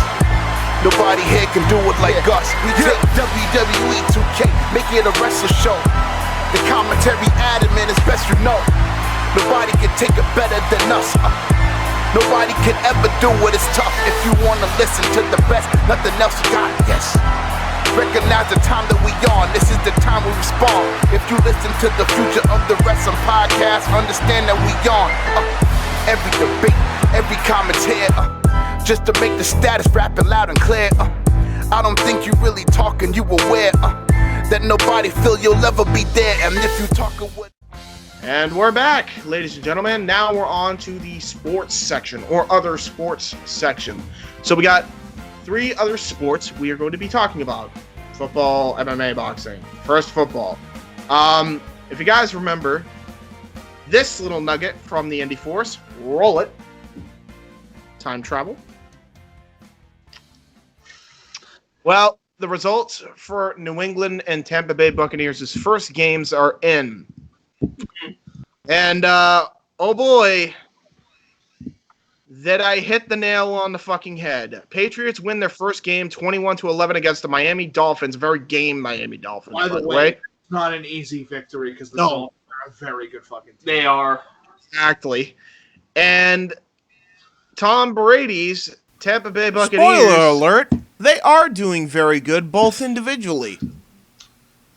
Nobody here can do it like us. We take WWE 2K, make it a wrestling show. The commentary added, man, it's best you know. Nobody can take it better than us. Nobody can ever do it, it's tough. If you wanna listen to the best, nothing else you got, yes. Recognize the time that we on, this is the time we respond. If you listen to the Future of the Wrestling Podcast, understand that we on. Every debate, every commentary, just to make the status rapping loud and clear. I don't think you really talking, you aware that nobody feel you'll ever be there. And if you talking with And we're back, ladies and gentlemen. Now we're on to the sports section, or other sports section. So we got 3 other sports we are going to be talking about. Football, MMA, boxing. First, football. If you guys remember this little nugget from the Indy Force, roll it. Time travel. Well, the results for New England and Tampa Bay Buccaneers' first games are in. And, oh boy, that I hit the nail on the fucking head. Patriots win their first game 21-11 against the Miami Dolphins. Very game Miami Dolphins, By the way, it's not an easy victory because the Dolphins are a very good fucking team. They are. Exactly. And Tom Brady's Tampa Bay Buccaneers. Spoiler alert, they are doing very good, both individually.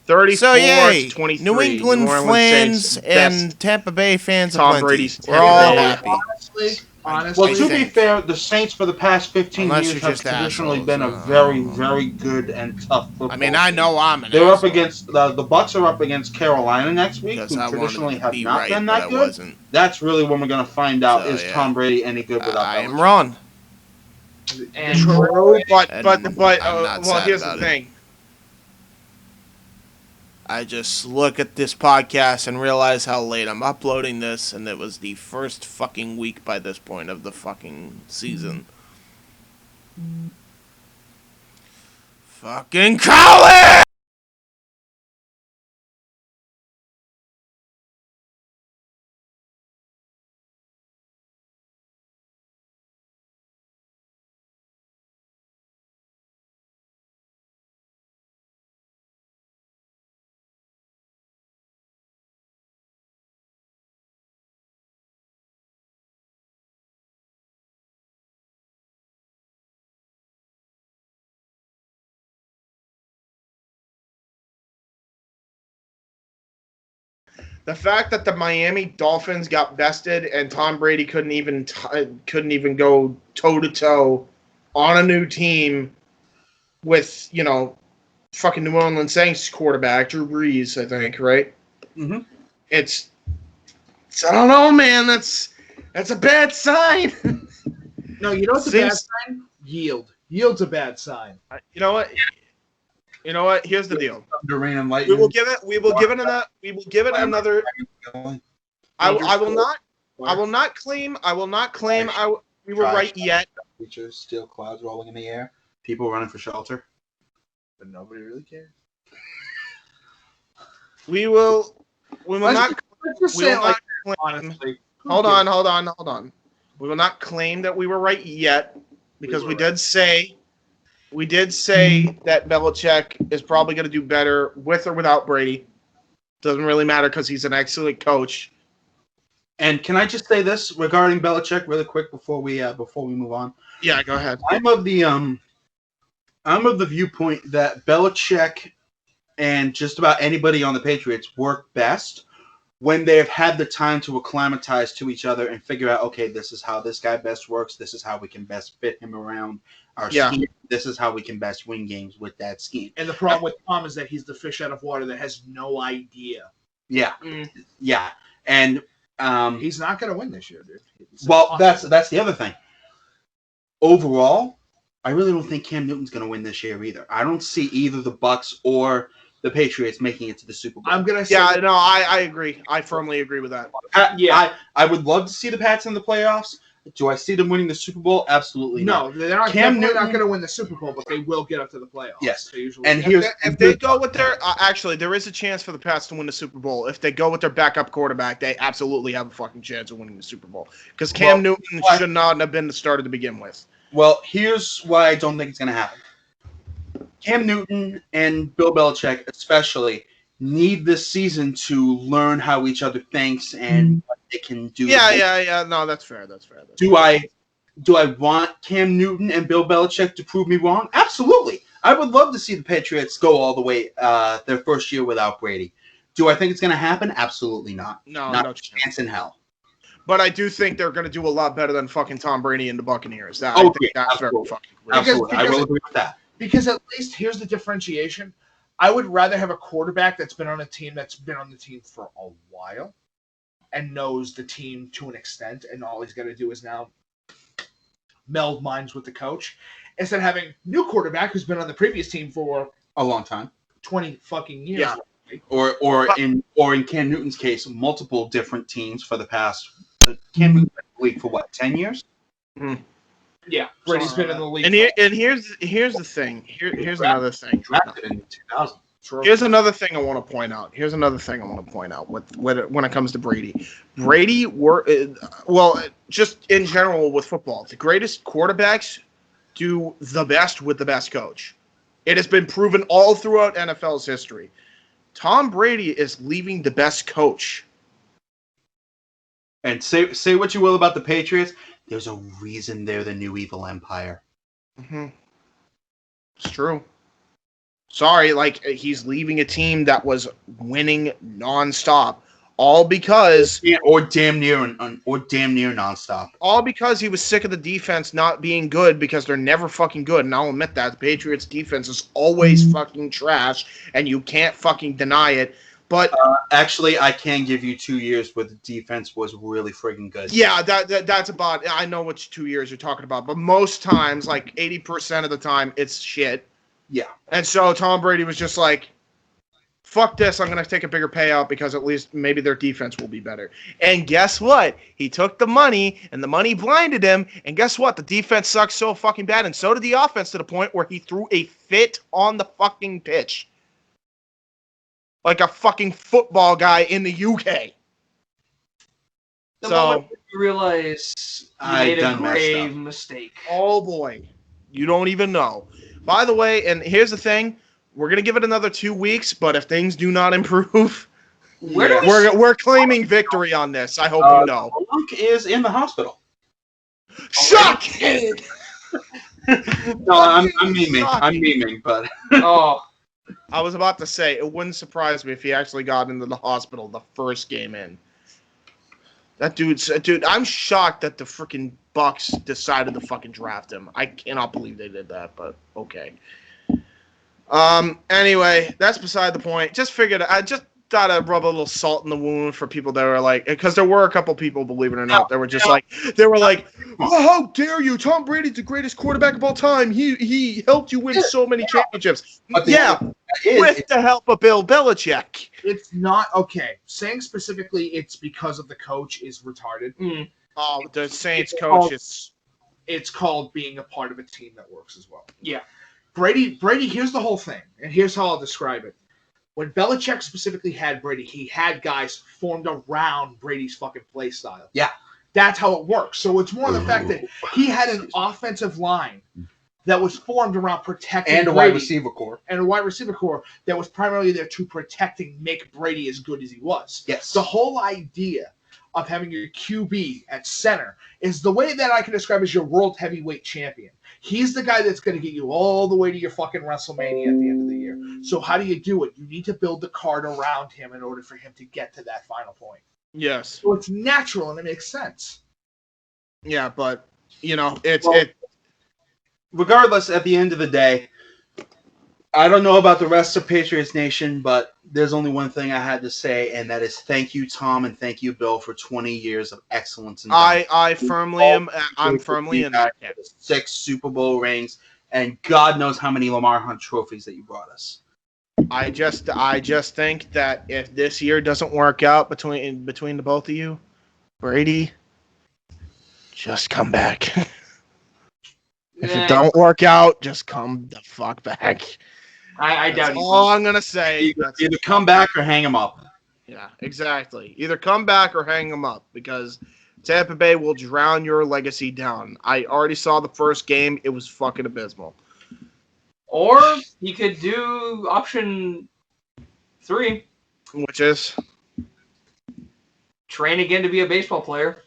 34-23. New England fans and Tampa Bay fans Tom of Brady's We're all happy. Honestly, Well, to be fair, the Saints for the past 15 Unless years you're have just traditionally assholes, been a very, very good and tough football. I mean, I know I'm an They're up asshole. against the Bucks are up against Carolina next week, Because who I wanted traditionally to have be not right, been but that I good. wasn't. That's really when we're going to find out So, is yeah. Tom Brady any good without I am Belichick. wrong. And True, but I'm not well, sad here's the about it. thing. I just look at this podcast and realize how late I'm uploading this, and it was the first fucking week by this point of the fucking season. Fucking college! The fact that the Miami Dolphins got bested and Tom Brady couldn't even go toe to toe on a new team with fucking New Orleans Saints quarterback Drew Brees, I think, right? Mm-hmm. It's I don't know, man. That's a bad sign. No, you know what's a bad sign? Yield. Yield's a bad sign. You know what? You know what? Here's the deal. We will give it another. I will not claim we were right yet. Features, steel clouds rolling in the air, people running for shelter, but nobody really cares. We will not honestly. Hold on. We will not claim that we were right yet because we did say that Belichick is probably going to do better with or without Brady. Doesn't really matter because he's an excellent coach. And can I just say this regarding Belichick really quick before we move on? Yeah, go ahead. I'm of the viewpoint that Belichick and just about anybody on the Patriots work best when they've had the time to acclimatize to each other and figure out, okay, this is how this guy best works. This is how we can best fit him around our scheme. This is how we can best win games with that scheme. And the problem with Tom is that he's the fish out of water that has no idea. Yeah. Yeah. And he's not going to win this year, dude. That's the other thing. Overall, I really don't think Cam Newton's going to win this year either. I don't see either the Bucs or the Patriots making it to the Super Bowl. I'm gonna say I agree. I firmly agree with that. I would love to see the Pats in the playoffs. Do I see them winning the Super Bowl? Absolutely no. not. They're not. Cam Newton not going to win the Super Bowl, but they will get up to the playoffs. Yes. They usually and if they go with their actually, there is a chance for the Pats to win the Super Bowl. If they go with their backup quarterback, they absolutely have a fucking chance of winning the Super Bowl because Cam Newton should not have been the starter to begin with. Well, here's why I don't think it's going to happen. Cam Newton and Bill Belichick especially need this season to learn how each other thinks and what they can do. Yeah. No, that's fair. Do I want Cam Newton and Bill Belichick to prove me wrong? Absolutely. I would love to see the Patriots go all the way their first year without Brady. Do I think it's going to happen? Absolutely not. Not a chance in hell. But I do think they're going to do a lot better than fucking Tom Brady and the Buccaneers. I think that's very fucking real. Absolutely. I will agree with that. Because at least here's the differentiation. I would rather have a quarterback that's been on a team for a while and knows the team to an extent, and all he's got to do is now meld minds with the coach, instead of having a new quarterback who's been on the previous team for a long time, 20 fucking years. Yeah. Or in Cam Newton's case, multiple different teams for the past. Cam Newton's been in the league for what, 10 years? Mm-hmm. Yeah, Brady's been in the league. And here's the thing. Here's another thing. In 2000. Here's another thing I want to point out. When it comes to Brady. Just in general with football, the greatest quarterbacks do the best with the best coach. It has been proven all throughout NFL's history. Tom Brady is leaving the best coach. And say what you will about the Patriots, there's a reason they're the new evil empire. Mm-hmm. It's true. Sorry, he's leaving a team that was winning nonstop, all because or damn near nonstop. All because he was sick of the defense not being good because they're never fucking good. And I'll admit that the Patriots' defense is always fucking trash, and you can't fucking deny it. But actually, I can give you 2 years where the defense was really friggin' good. Yeah, that's about. I know which 2 years you're talking about, but most times, 80% of the time, it's shit. Yeah. And so Tom Brady was just like, "Fuck this! I'm gonna take a bigger payout because at least maybe their defense will be better." And guess what? He took the money, and the money blinded him. And guess what? The defense sucks so fucking bad, and so did the offense to the point where he threw a fit on the fucking pitch. Like a fucking football guy in the UK. The moment you realize you made a grave mistake. Oh boy. You don't even know. By the way, and here's the thing, we're gonna give it another 2 weeks, but if things do not improve, we're claiming victory on this. I hope you know. Luke is in the hospital. Shut it! No, I'm memeing. I'm memeing, but I was about to say, it wouldn't surprise me if he actually got into the hospital the first game in. Dude, I'm shocked that the freaking Bucks decided to fucking draft him. I cannot believe they did that, but okay. Anyway, that's beside the point. I just thought I'd rub a little salt in the wound for people that were like, because there were a couple people, believe it or not, that were just like, well, how dare you? Tom Brady's the greatest quarterback of all time. He helped you win so many championships. With the help of Bill Belichick. It's not okay. Saying specifically it's because of the coach is retarded. Oh, the Saints coach is... It's called being a part of a team that works as well. Yeah. Brady, here's the whole thing, and here's how I'll describe it. When Belichick specifically had Brady, he had guys formed around Brady's fucking play style. Yeah. That's how it works. So it's more the fact that he had an offensive line that was formed around protecting and a Brady, wide receiver core. And a wide receiver core that was primarily there to protect and make Brady as good as he was. Yes. The whole idea of having your QB at center is the way that I can describe as your world heavyweight champion. He's the guy that's going to get you all the way to your fucking WrestleMania at the end of the year. So how do you do it? You need to build the card around him in order for him to get to that final point. Yes. So it's natural and it makes sense. Yeah, but, regardless, at the end of the day, I don't know about the rest of Patriots Nation, but there's only one thing I had to say, and that is thank you, Tom, and thank you, Bill, for 20 years of excellence. I'm firmly in that. 6 Super Bowl rings, and God knows how many Lamar Hunt trophies that you brought us. I just think that if this year doesn't work out between the both of you, Brady, just come back. If it don't work out, just come the fuck back. I doubt That's all I'm gonna say. Either come back or hang him up. Yeah, exactly. Either come back or hang him up, because Tampa Bay will drown your legacy down. I already saw the first game; it was fucking abysmal. Or he could do option 3, which is train again to be a baseball player.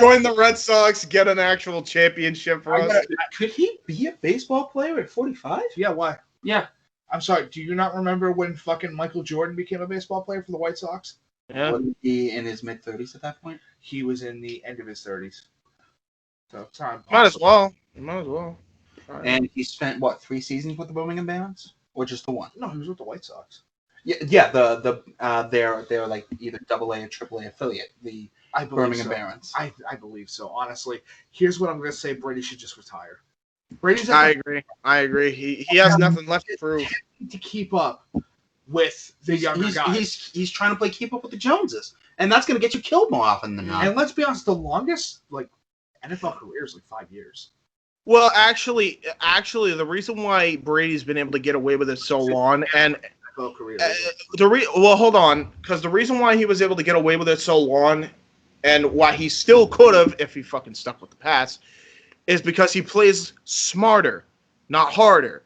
Join the Red Sox, get an actual championship for us. Could he be a baseball player at 45? Yeah, why? Yeah. I'm sorry, do you not remember when fucking Michael Jordan became a baseball player for the White Sox? Yeah. Wasn't he in his mid-30s at that point? He was in the end of his 30s. So time. Might as well. Right. And he spent, 3 seasons with the Birmingham Barons? Or just the one? No, he was with the White Sox. Yeah, they're like either AA or AAA affiliate, the Birmingham Barons. I believe so. Honestly, here's what I'm going to say: Brady should just retire. I agree. He has nothing left to prove. To keep up with the younger guys. He's trying to play keep up with the Joneses, and that's going to get you killed more often than not. And let's be honest, the longest NFL career is 5 years. Well, actually, the reason why Brady's been able to get away with it so long, and hold on, because the reason why he was able to get away with it so long, and why he still could have if he fucking stuck with the pass, is because he plays smarter, not harder.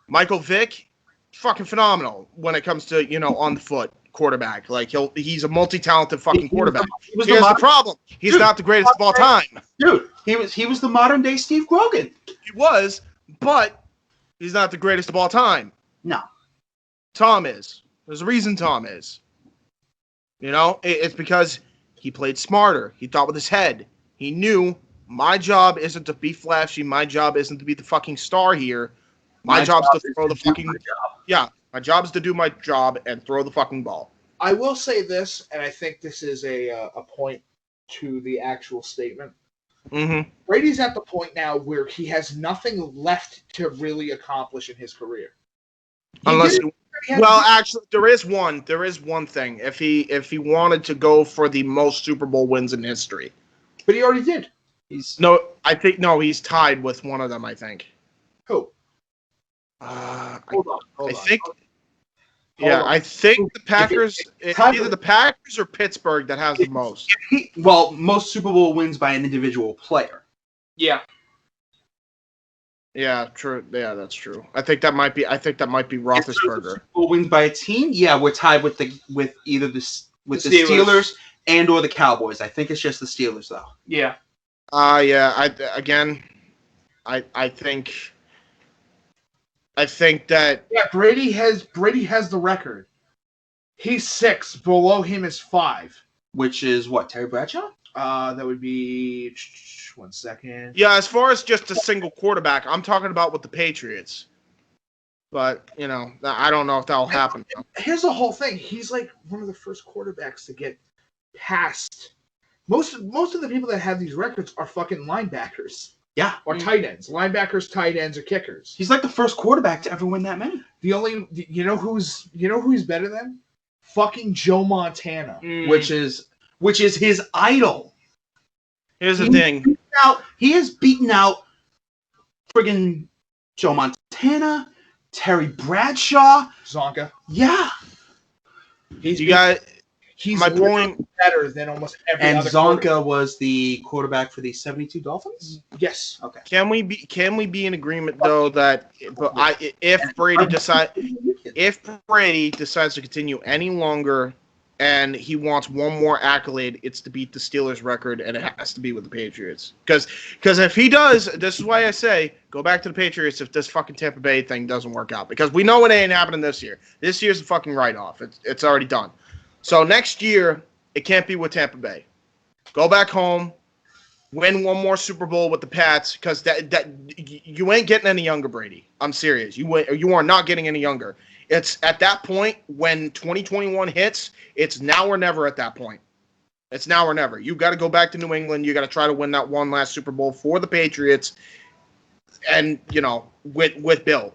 Michael Vick, fucking phenomenal when it comes to on the foot quarterback. Like he's a multi-talented fucking quarterback. Here's the problem: he's not the greatest of all time. Dude, he was the modern day Steve Grogan. He was, but he's not the greatest of all time. No. Tom is. There's a reason Tom is. It's because he played smarter. He thought with his head. He knew my job isn't to be flashy. My job isn't to be the fucking star here. My job's to throw the fucking... Yeah, my job is to do my job and throw the fucking ball. I will say this, and I think this is a point to the actual statement. Mm-hmm. Brady's at the point now where he has nothing left to really accomplish in his career. Actually, there is one thing. If he wanted to go for the most Super Bowl wins in history, but he already did. He's tied with one of them. I think. Who? Hold on. I think the Packers. It's either the Packers or Pittsburgh that has the most. Most Super Bowl wins by an individual player. Yeah. Yeah, true. Yeah, that's true. I think that might be Roethlisberger. Super Bowl wins by a team. Yeah, we're tied with either the Steelers and or the Cowboys. I think it's just the Steelers though. Yeah. I think I think that Brady has the record. He's 6. Below him is 5. Which is what, Terry Bradshaw? That would be 1 second. Yeah, as far as just a single quarterback, I'm talking about with the Patriots. But, you know, I don't know if that'll happen. Here's the whole thing. He's like one of the first quarterbacks to get past. Most of the people that have these records are fucking linebackers. Yeah. Or tight ends. Linebackers, tight ends, or kickers. He's like the first quarterback to ever win that many. You know who's better than? Fucking Joe Montana. Which is his idol. Here's the thing. He has beaten out friggin' Joe Montana, Terry Bradshaw, Zonka. Yeah. He's my point better than almost every and other Zonka was the quarterback for the 72 Dolphins? Yes. Okay. Can we be in agreement though that if Brady decides to continue any longer and he wants one more accolade, it's to beat the Steelers record, and it has to be with the Patriots. Because if he does, this is why I say go back to the Patriots if this fucking Tampa Bay thing doesn't work out. Because we know it ain't happening this year. This year's a fucking write-off. It's already done. So next year, it can't be with Tampa Bay. Go back home, win one more Super Bowl with the Pats, because that you ain't getting any younger, Brady. I'm serious. You are not getting any younger. It's at that point when 2021 hits, it's now or never at that point. It's now or never. You got to go back to New England. You got to try to win that one last Super Bowl for the Patriots, and with Bill.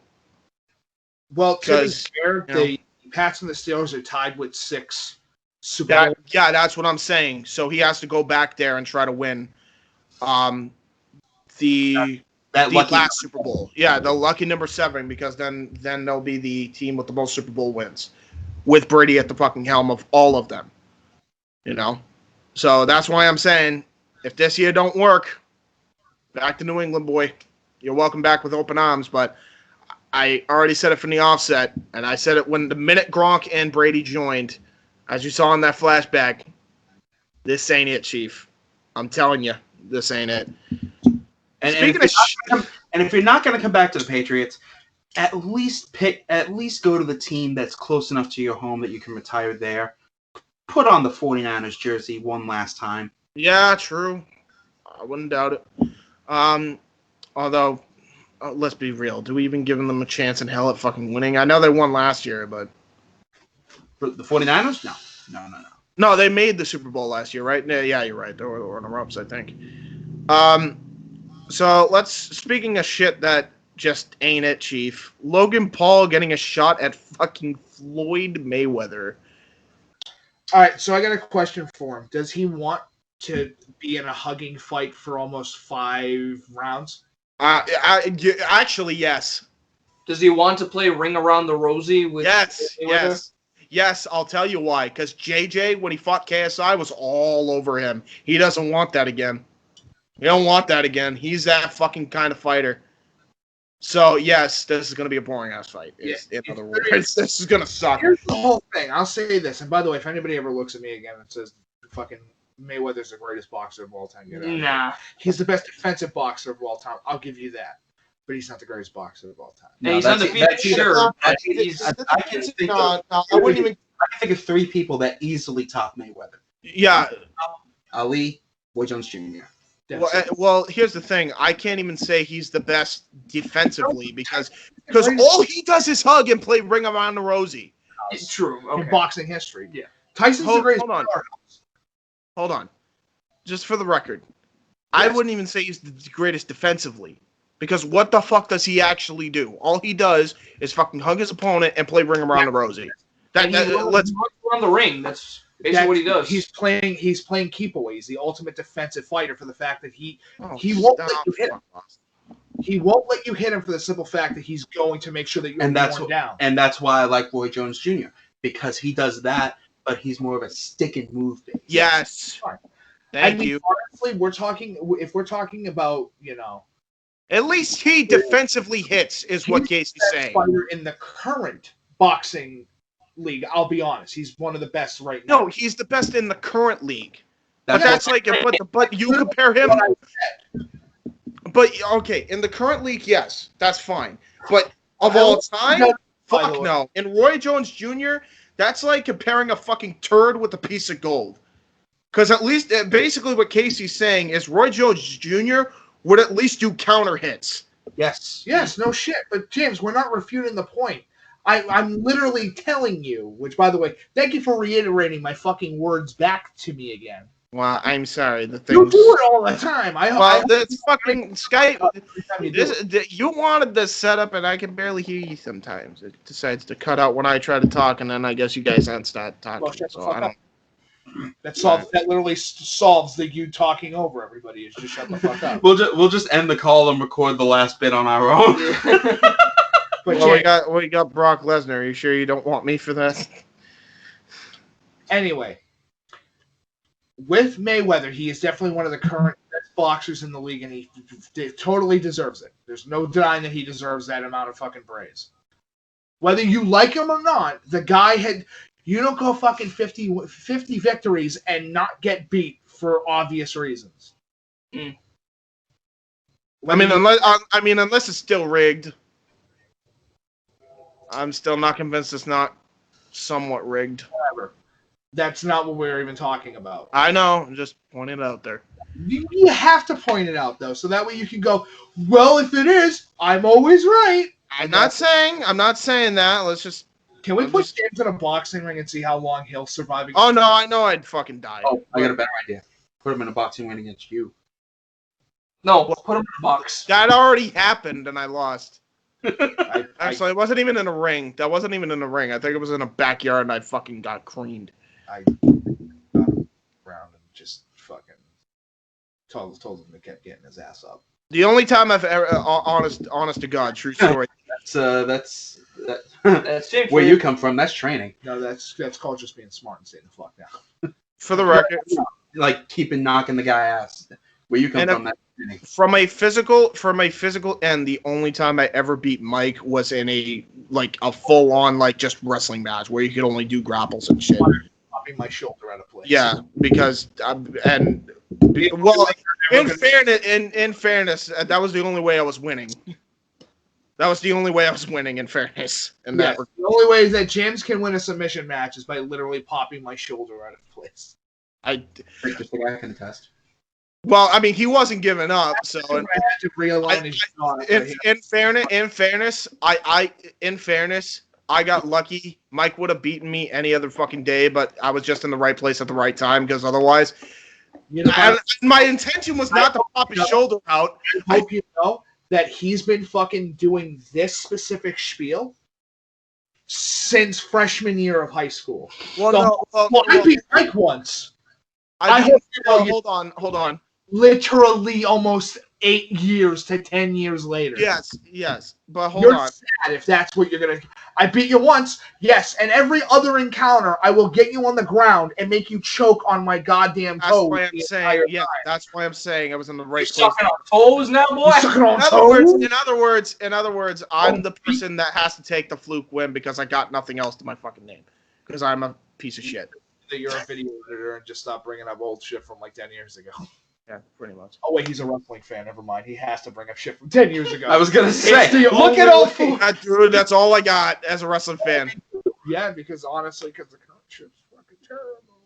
Well, to be fair, the Pats and the Steelers are tied with 6 Super Bowls. Yeah, that's what I'm saying. So he has to go back there and try to win the last Super Bowl. Yeah, the lucky number 7, because then they'll be the team with the most Super Bowl wins, with Brady at the fucking helm of all of them. So that's why I'm saying if this year don't work, back to New England, boy. You're welcome back with open arms. But I already said it from the offset, and I said it when the minute Gronk and Brady joined, as you saw in that flashback. This ain't it, Chief. I'm telling you, this ain't it. And if you're not going to come back to the Patriots, at least go to the team that's close enough to your home that you can retire there. Put on the 49ers jersey one last time. Yeah, true. I wouldn't doubt it. Although, let's be real. Do we even give them a chance in hell at fucking winning? I know they won last year, but... For the 49ers? No. No, they made the Super Bowl last year, right? Yeah, you're right. They were runner-ups, I think. So speaking of shit that just ain't it, Chief. Logan Paul getting a shot at fucking Floyd Mayweather. All right, so I got a question for him. Does he want to be in a hugging fight for almost 5 rounds? Actually, yes. Does he want to play Ring Around the Rosie with Mayweather? Yes, I'll tell you why. Because JJ, when he fought KSI, was all over him. He doesn't want that again. You don't want that again. He's that fucking kind of fighter. So, yes, this is going to be a boring-ass fight. In other words, this is going to suck. Here's the whole thing. I'll say this. And by the way, if anybody ever looks at me again and says, fucking Mayweather's the greatest boxer of all time, get out of here. Nah. He's the best defensive boxer of all time. I'll give you that. But he's not the greatest boxer of all time. No, he's undefeated, sure. I can think of 3 people that easily top Mayweather. Yeah. Ali, Roy Jones Jr. Well, here's the thing. I can't even say he's the best defensively because all he does is hug and play Ring Around the Rosie. It's true. Okay. In boxing history. Yeah. Tyson's the greatest. Hold on. Just for the record, I wouldn't even say he's the greatest defensively. Because what the fuck does he actually do? All he does is fucking hug his opponent and play Ring Around the Rosie. Let's around the ring. That's basically what he does. He's playing keep away. He's the ultimate defensive fighter for the fact that he won't let you hit him. He won't let you hit him for the simple fact that he's going to make sure that you're worn down. And that's why I like Roy Jones Jr. because he does that, but he's more of a stick and move base. Yes. Thank you. Honestly, if we're talking about, at least he defensively hits, is what Casey's saying. Fighter in the current boxing league, I'll be honest, he's one of the best right now. No, he's the best in the current league. But you compare him. But okay, in the current league, yes, that's fine. But of all time? By Fuck the way. no. And Roy Jones Jr., that's like comparing a fucking turd with a piece of gold. Because at least, basically what Casey's saying is Roy Jones Jr. would at least do counter hits. Yes. Yes, no shit. But James, we're not refuting the point. I'm literally telling you, which, by the way, thank you for reiterating my fucking words back to me again. Well, I'm sorry. The You things... do it all the time. This fucking Skype... You wanted this setup, and I can barely hear you sometimes. It decides to cut out when I try to talk, and then I guess you guys aren't start talking. Well, shut the So fuck I don't... That literally solves the you talking over everybody. Is just shut the fuck up. We'll just end the call and record the last bit on our own. Well, we got Brock Lesnar. Are you sure you don't want me for that? Anyway, with Mayweather, he is definitely one of the current best boxers in the league, and he totally deserves it. There's no denying that he deserves that amount of fucking praise. Whether you like him or not, the guy had... You don't go fucking 50 victories and not get beat for obvious reasons. I mean, unless it's still rigged. I'm still not convinced it's not somewhat rigged. Whatever. That's not what we're even talking about. I know. I'm just pointing it out there. You have to point it out, though, so that way you can go, well, if it is, I'm always right. I'm not saying that. Let's just... Can we put James in a boxing ring and see how long he'll survive? Oh, no, I know I'd fucking die. Oh, I got a better idea. Put him in a boxing ring against you. No, put him in a box. That already happened, and I lost. Actually, it wasn't even in a ring. That wasn't even in a ring. I think it was in a backyard, and I fucking got creamed. I got him around and just fucking told him to keep getting his ass up. The only time I've ever, honest to God, true story. That's James where you come from. That's training. No, that's called just being smart and staying the fuck down. For the record, like keeping knocking the guy ass. Where you come from, that's training. From a physical end, the only time I ever beat Mike was in a full on just wrestling match where you could only do grapples and shit. Popping my shoulder out of place. Yeah, because in fairness, that was the only way I was winning. That was the only way I was winning, in fairness. The only way that James can win a submission match is by literally popping my shoulder out of place. I can attest. Well, I mean, he wasn't giving up, so I had to realign his jaw. In fairness, I got lucky. Mike would have beaten me any other fucking day, but I was just in the right place at the right time, because otherwise, my intention was not to pop his shoulder out. I hope you know that he's been fucking doing this specific spiel since freshman year of high school. Well, I beat Mike once. Hold on. Literally almost 8 years to 10 years later. Yes, but hold You're on. sad if that's what you're gonna. I beat you once, yes, and every other encounter, I will get you on the ground and make you choke on my goddamn That's toe. why I'm saying. Yeah, that's why I'm saying I was in the right place. Sucking on toes now, boy. In other words, I'm the person that has to take the fluke win because I got nothing else to my fucking name. Because I'm a piece of shit. That you're a video editor and just stop bringing up old shit from 10 years ago. Yeah, pretty much. Oh wait, he's a wrestling fan. Never mind. He has to bring up shit from 10 years ago. I was gonna say, look at old dude. That's all I got as a wrestling fan. Yeah, because honestly, because the current shit's fucking terrible.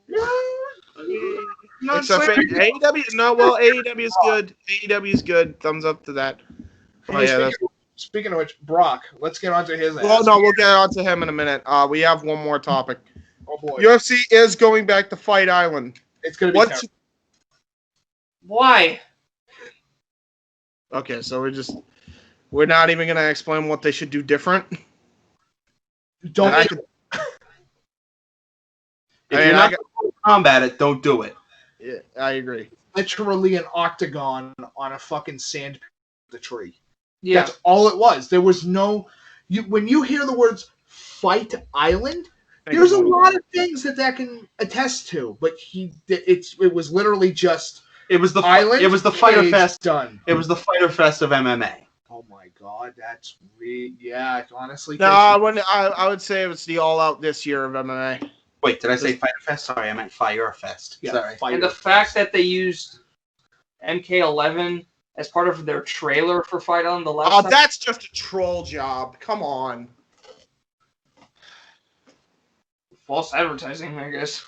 Except for AEW. No, well, AEW is good. AEW is good. Thumbs up to that. Oh, yeah, speaking of which, Brock, let's get on to his ass. Well, no, we'll get on to him in a minute. We have one more topic. Oh boy. UFC is going back to Fight Island. It's gonna be terrible. Why? Okay, so we're not even gonna explain what they should do different. If you're not gonna combat it, don't do it. Yeah, I agree. Literally an octagon on a fucking sand the tree. Yeah. That's all it was. There was no. When you hear the words Fight Island, there's a lot of things that can attest to. But it was literally just. It was the Island. It was the Fighter Fest. Done. It was the Fighter Fest of MMA. Oh my God, that's yeah. Honestly, no, I would say it was the All Out this year of MMA. Wait, did I say Fighter Fest? Sorry, I meant Fire Fest. Yeah, sorry. And the fact that they used MK11 as part of their trailer for Fight Island the last Oh, time. that's just a troll job. Come on. False advertising, I guess.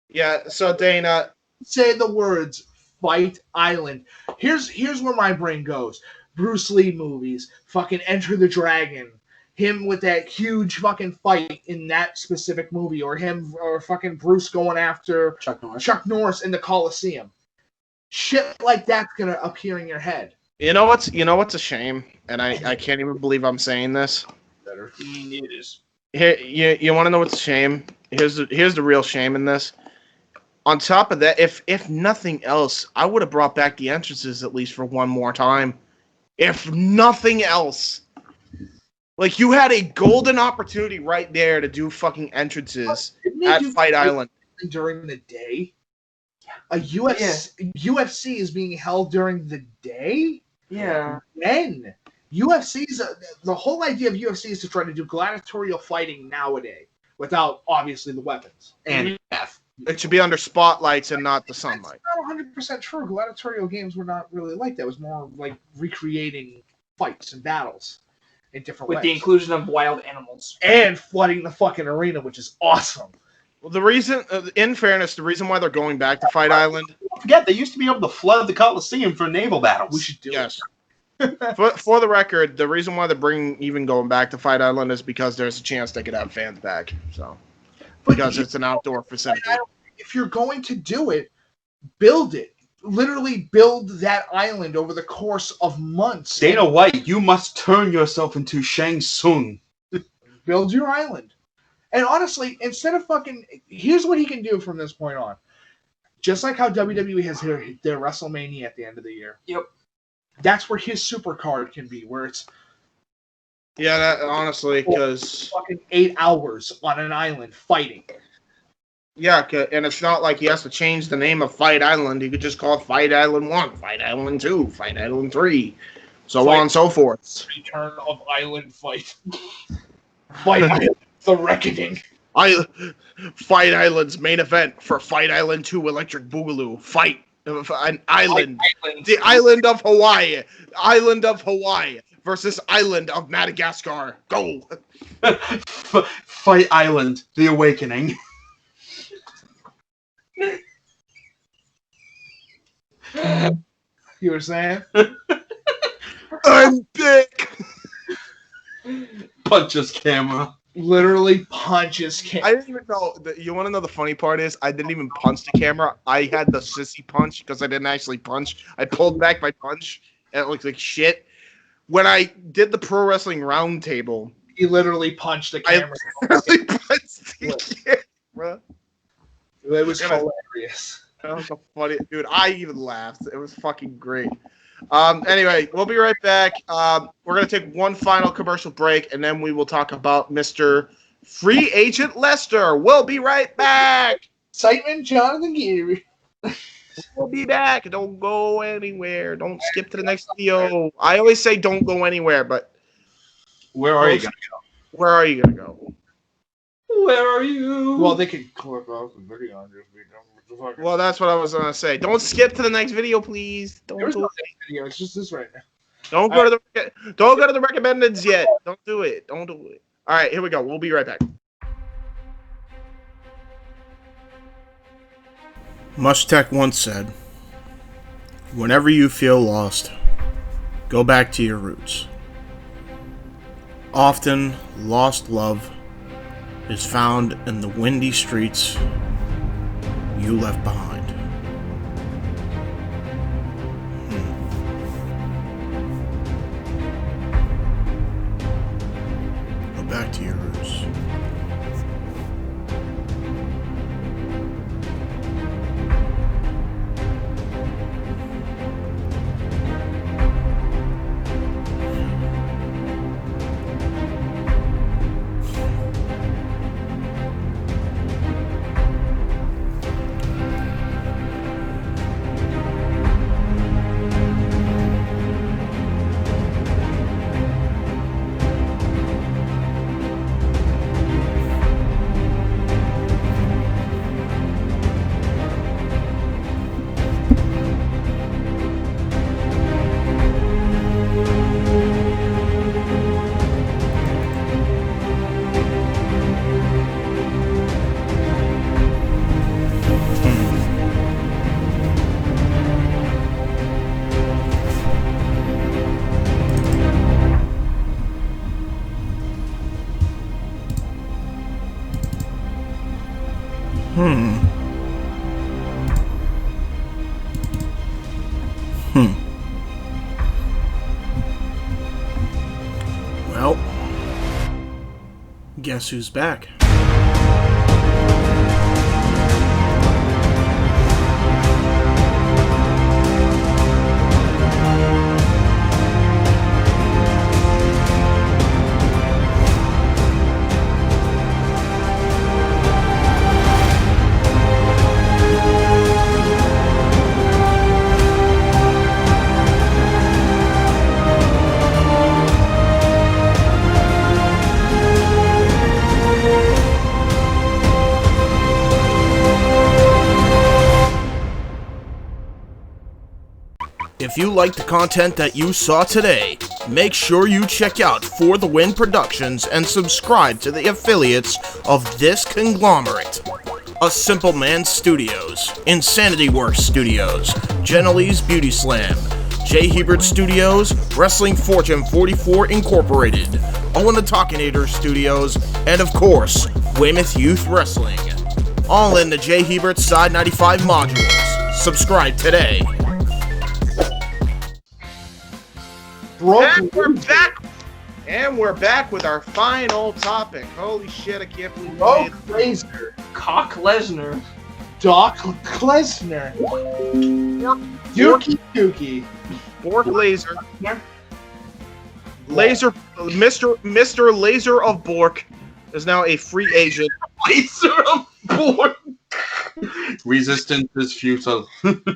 Yeah, so Dana, say the words Fight Island. Here's where my brain goes. Bruce Lee movies, fucking Enter the Dragon, him with that huge fucking fight in that specific movie, or him or fucking Bruce going after Chuck Norris in the Coliseum. Shit like that's gonna appear in your head. you know what's a shame, and I can't even believe I'm saying this. Better. It is. Here, you want to know what's a shame? Here's the real shame in this. On top of that, if nothing else, I would have brought back the entrances at least for one more time. If nothing else. Like, you had a golden opportunity right there to do fucking entrances at Fight Island. During the day? A UFC is being held during the day? Yeah. When? UFC's the whole idea of UFC is to try to do gladiatorial fighting nowadays without obviously the weapons And death. It should be under spotlights and not the sunlight. Not 100% true. Gladiatorial games were not really like that. It was more like recreating fights and battles in different With ways. the inclusion of wild animals. And flooding the fucking arena, which is awesome. Well, the reason, in fairness, the reason why they're going back to Fight Island. Don't forget, they used to be able to flood the Coliseum for naval battles. We should do it. For the record, the reason why they're even going back to Fight Island is because there's a chance they could have fans back. So, because it's an outdoor facility. If you're going to do it, build it. Literally build that island over the course of months. Dana White, you must turn yourself into Shang Tsung. Build your island. And honestly, instead of fucking... Here's what he can do from this point on. Just like how WWE has their WrestleMania at the end of the year. Yep. That's where his super card can be, where it's... Yeah, that, honestly, because... Fucking 8 hours on an island fighting. Yeah, and it's not like he has to change the name of Fight Island. He could just call it Fight Island 1, Fight Island 2, Fight Island 3, so on and so forth. Return of Island Fight. Fight Island, the Reckoning. Fight Island's main event for Fight Island 2 Electric Boogaloo. Fight an island. The island of Hawaii. Island of Hawaii versus Island of Madagascar. Go. Fight Island, the Awakening. You were saying? I'm big. Punches camera. Literally punches camera. I didn't even know. You want to know the funny part is I didn't even punch the camera. I had the sissy punch because I didn't actually punch. I pulled back my punch and it looked like shit. When I did the Pro Wrestling Roundtable, he literally punched the camera. I literally punched the camera. It was hilarious. That was a funny, dude. I even laughed. It was fucking great. Anyway, we'll be right back. We're gonna take one final commercial break, and then we will talk about Mr. Free Agent Lesnar. We'll be right back. Excitement, Jonathan Geary. We'll be back. Don't go anywhere. Don't skip to the next video. I always say don't go anywhere, but where are you gonna go? Where are you gonna go? Where are you? Well, they can click off the video and just be done with the fucking... Well, that's what I was gonna say. Don't skip to the next video, please. Don't There's do no it. next video. It's just this right now. Don't go to the recommendeds yet. Don't do it. Don't do it. All right, here we go. We'll be right back. Mushtech once said, "Whenever you feel lost, go back to your roots." Often, lost love is found in the windy streets you left behind. Go back to your roots. Well, guess who's back? If you like the content that you saw today, make sure you check out For the Win Productions and subscribe to the affiliates of this conglomerate. A Simple Man Studios, Insanity Works Studios, Genele's Beauty Slam, J-Hebert Studios, Wrestling Fortune 44 Incorporated, Owen the Talkinator Studios, and of course, Weymouth Youth Wrestling. All in the J-Hebert Side 95 modules. Subscribe today. And we're back. And we're back with our final topic. Holy shit, I can't believe we made it. Lesnar. Cock Lesnar. Doc Lesnar. Dookie. Bork Laser. Mr. Laser of Bork is now a free agent. Laser of Bork. Resistance is futile.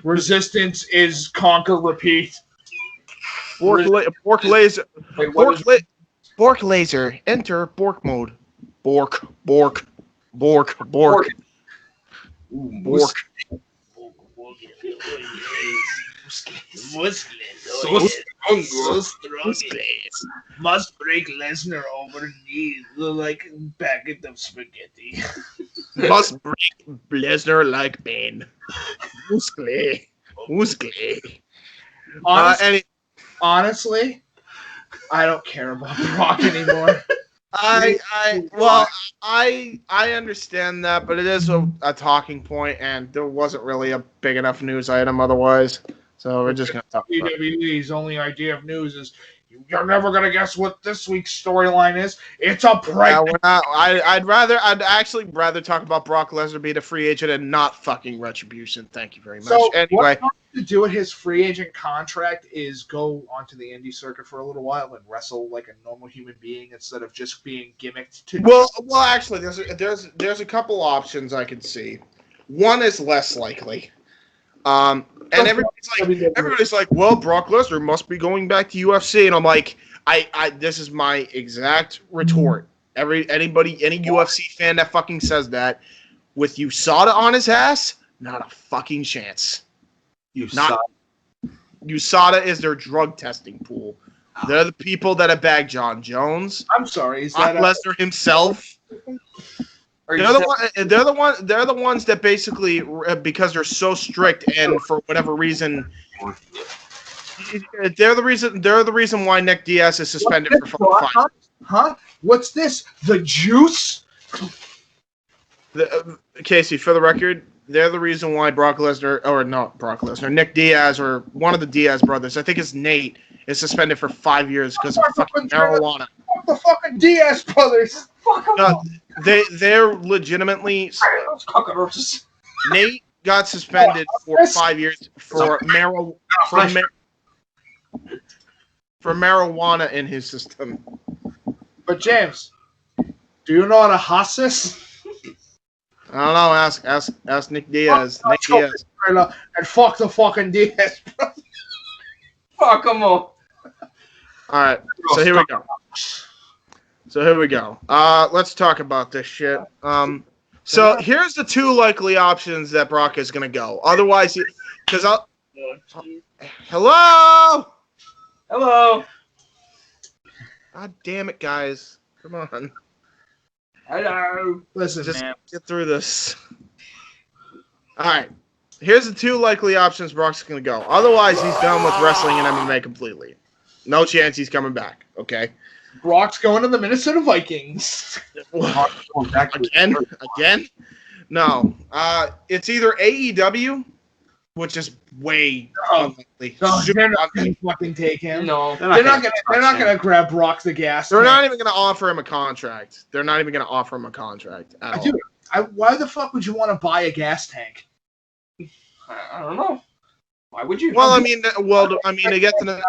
Resistance is conquer, repeat. Bork Laser. Bork Laser. Enter Bork mode. Bork. Bork. Must break Lesnar over knees like a packet of spaghetti. Must break Lesnar like pain. Muscle. Honestly, I don't care about Brock anymore. I understand that, but it is a talking point, and there wasn't really a big enough news item otherwise. So we're just gonna talk about it. WWE's only idea of news is you're never gonna guess what this week's storyline is. It's a prank. Yeah, we're not. I'd actually rather talk about Brock Lesnar being a free agent and not fucking Retribution. Thank you very much. So Anyway, what to do with his free agent contract is go onto the indie circuit for a little while and wrestle like a normal human being instead of just being gimmicked to. well, actually, there's a couple options I can see. One is less likely. And everybody's like, well, Brock Lesnar must be going back to UFC, and I'm like, this is my exact retort. Any UFC fan that fucking says that, with USADA on his ass, not a fucking chance. USADA is their drug testing pool. They're the people that have bagged John Jones. I'm sorry, is Brock that Lesnar himself? They're the ones that basically, because they're so strict and for whatever reason, they're the reason why Nick Diaz is suspended for 5 years. Huh? What's this? The juice? Casey, for the record, they're the reason why Nick Diaz, or one of the Diaz brothers, I think it's Nate, is suspended for 5 years because of fucking marijuana. Fuck the fucking Diaz brothers. Fuck them. They're legitimately. Nate got suspended for 5 years for marijuana in his system. But James, do you know what a Haas is? I don't know. Ask Nick Diaz. Nick Diaz. And fuck the fucking Diaz brothers. Fuck them all. All right. So here we go. Let's talk about this shit. So here's the two likely options that Brock is gonna go. Otherwise, hello. God damn it, guys! Come on. Hello. Listen, just man. get through this. All right. Here's the two likely options Brock's gonna go. Otherwise, he's done with wrestling and MMA completely. No chance he's coming back. Okay. Brock's going to the Minnesota Vikings. Again? No. It's either AEW, which is way unlikely. They're not going to fucking take him. No, they're not going to grab Brock the gas. They're not even going to offer him a contract. At all. Dude, why the fuck would you want to buy a gas tank? I don't know. Why would you? Well, I mean, to get to the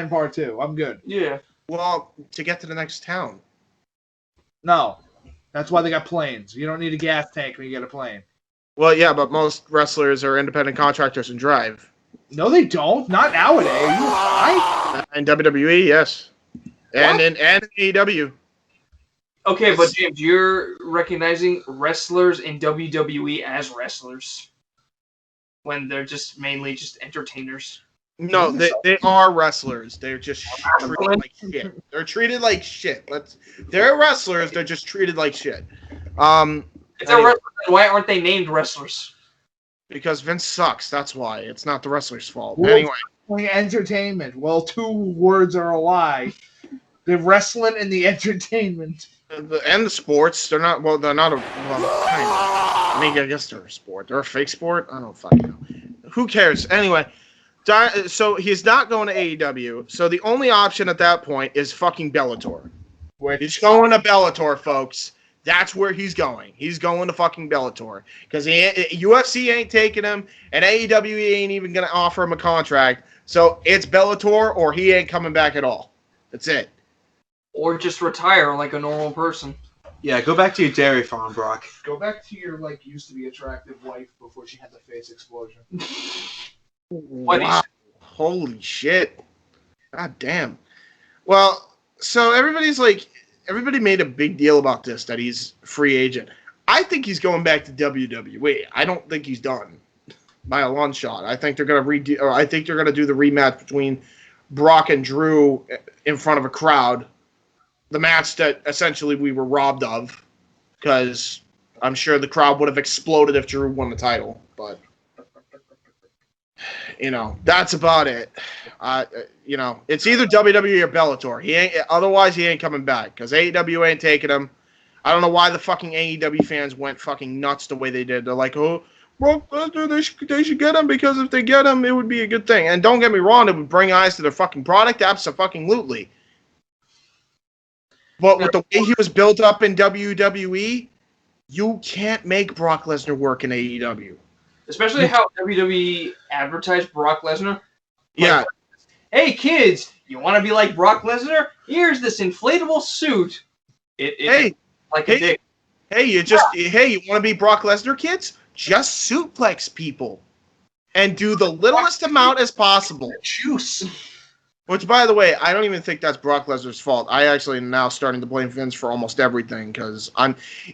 part 2, I'm good. Yeah. Well, to get to the next town. No, that's why they got planes. You don't need a gas tank when you get a plane. Well, yeah, but most wrestlers are independent contractors and drive. No, they don't. Not nowadays. Right? In WWE, yes, and in AEW. Okay, but James, you're recognizing wrestlers in WWE as wrestlers when they're just mainly just entertainers. No, they are wrestlers. They're just treated like shit. They're treated like shit. They're wrestlers. They're just treated like shit. If they're wrestlers, then why aren't they named wrestlers? Because Vince sucks. That's why. It's not the wrestler's fault. Well, anyway, entertainment. Well, 2 words are a lie. The wrestling and the entertainment. And the sports. They're not. Well, they're not a. Well, kind of. I mean, I guess they're a sport. They're a fake sport. I don't fucking know. Who cares? Anyway. So he's not going to AEW. So the only option at that point is fucking Bellator. He's going to Bellator, folks. That's where he's going. He's going to fucking Bellator. Because UFC ain't taking him, and AEW ain't even going to offer him a contract. So it's Bellator, or he ain't coming back at all. That's it. Or just retire like a normal person. Yeah, go back to your dairy farm, Brock. Go back to your, used to be attractive wife before she had the face explosion. Wow. Holy shit. God damn. Well, so everybody made a big deal about this, that he's free agent. I think he's going back to WWE. I don't think he's done by a long shot. I think they're gonna do the rematch between Brock and Drew in front of a crowd. The match that essentially we were robbed of, because I'm sure the crowd would have exploded if Drew won the title, but that's about it. It's either WWE or Bellator. Otherwise he ain't coming back, because AEW ain't taking him. I don't know why the fucking AEW fans went fucking nuts the way they did. They're like, oh, Brock Lesnar, they should get him, because if they get him, it would be a good thing. And don't get me wrong, it would bring eyes to their fucking product, absolutely. But with the way he was built up in WWE, you can't make Brock Lesnar work in AEW. Especially how WWE advertised Brock Lesnar. Yeah. Hey kids, you want to be like Brock Lesnar? Here's this inflatable suit. Hey, you want to be Brock Lesnar, kids? Just suplex people and do the littlest amount as possible. Juice. Which, by the way, I don't even think that's Brock Lesnar's fault. I actually am now starting to blame Vince for almost everything, because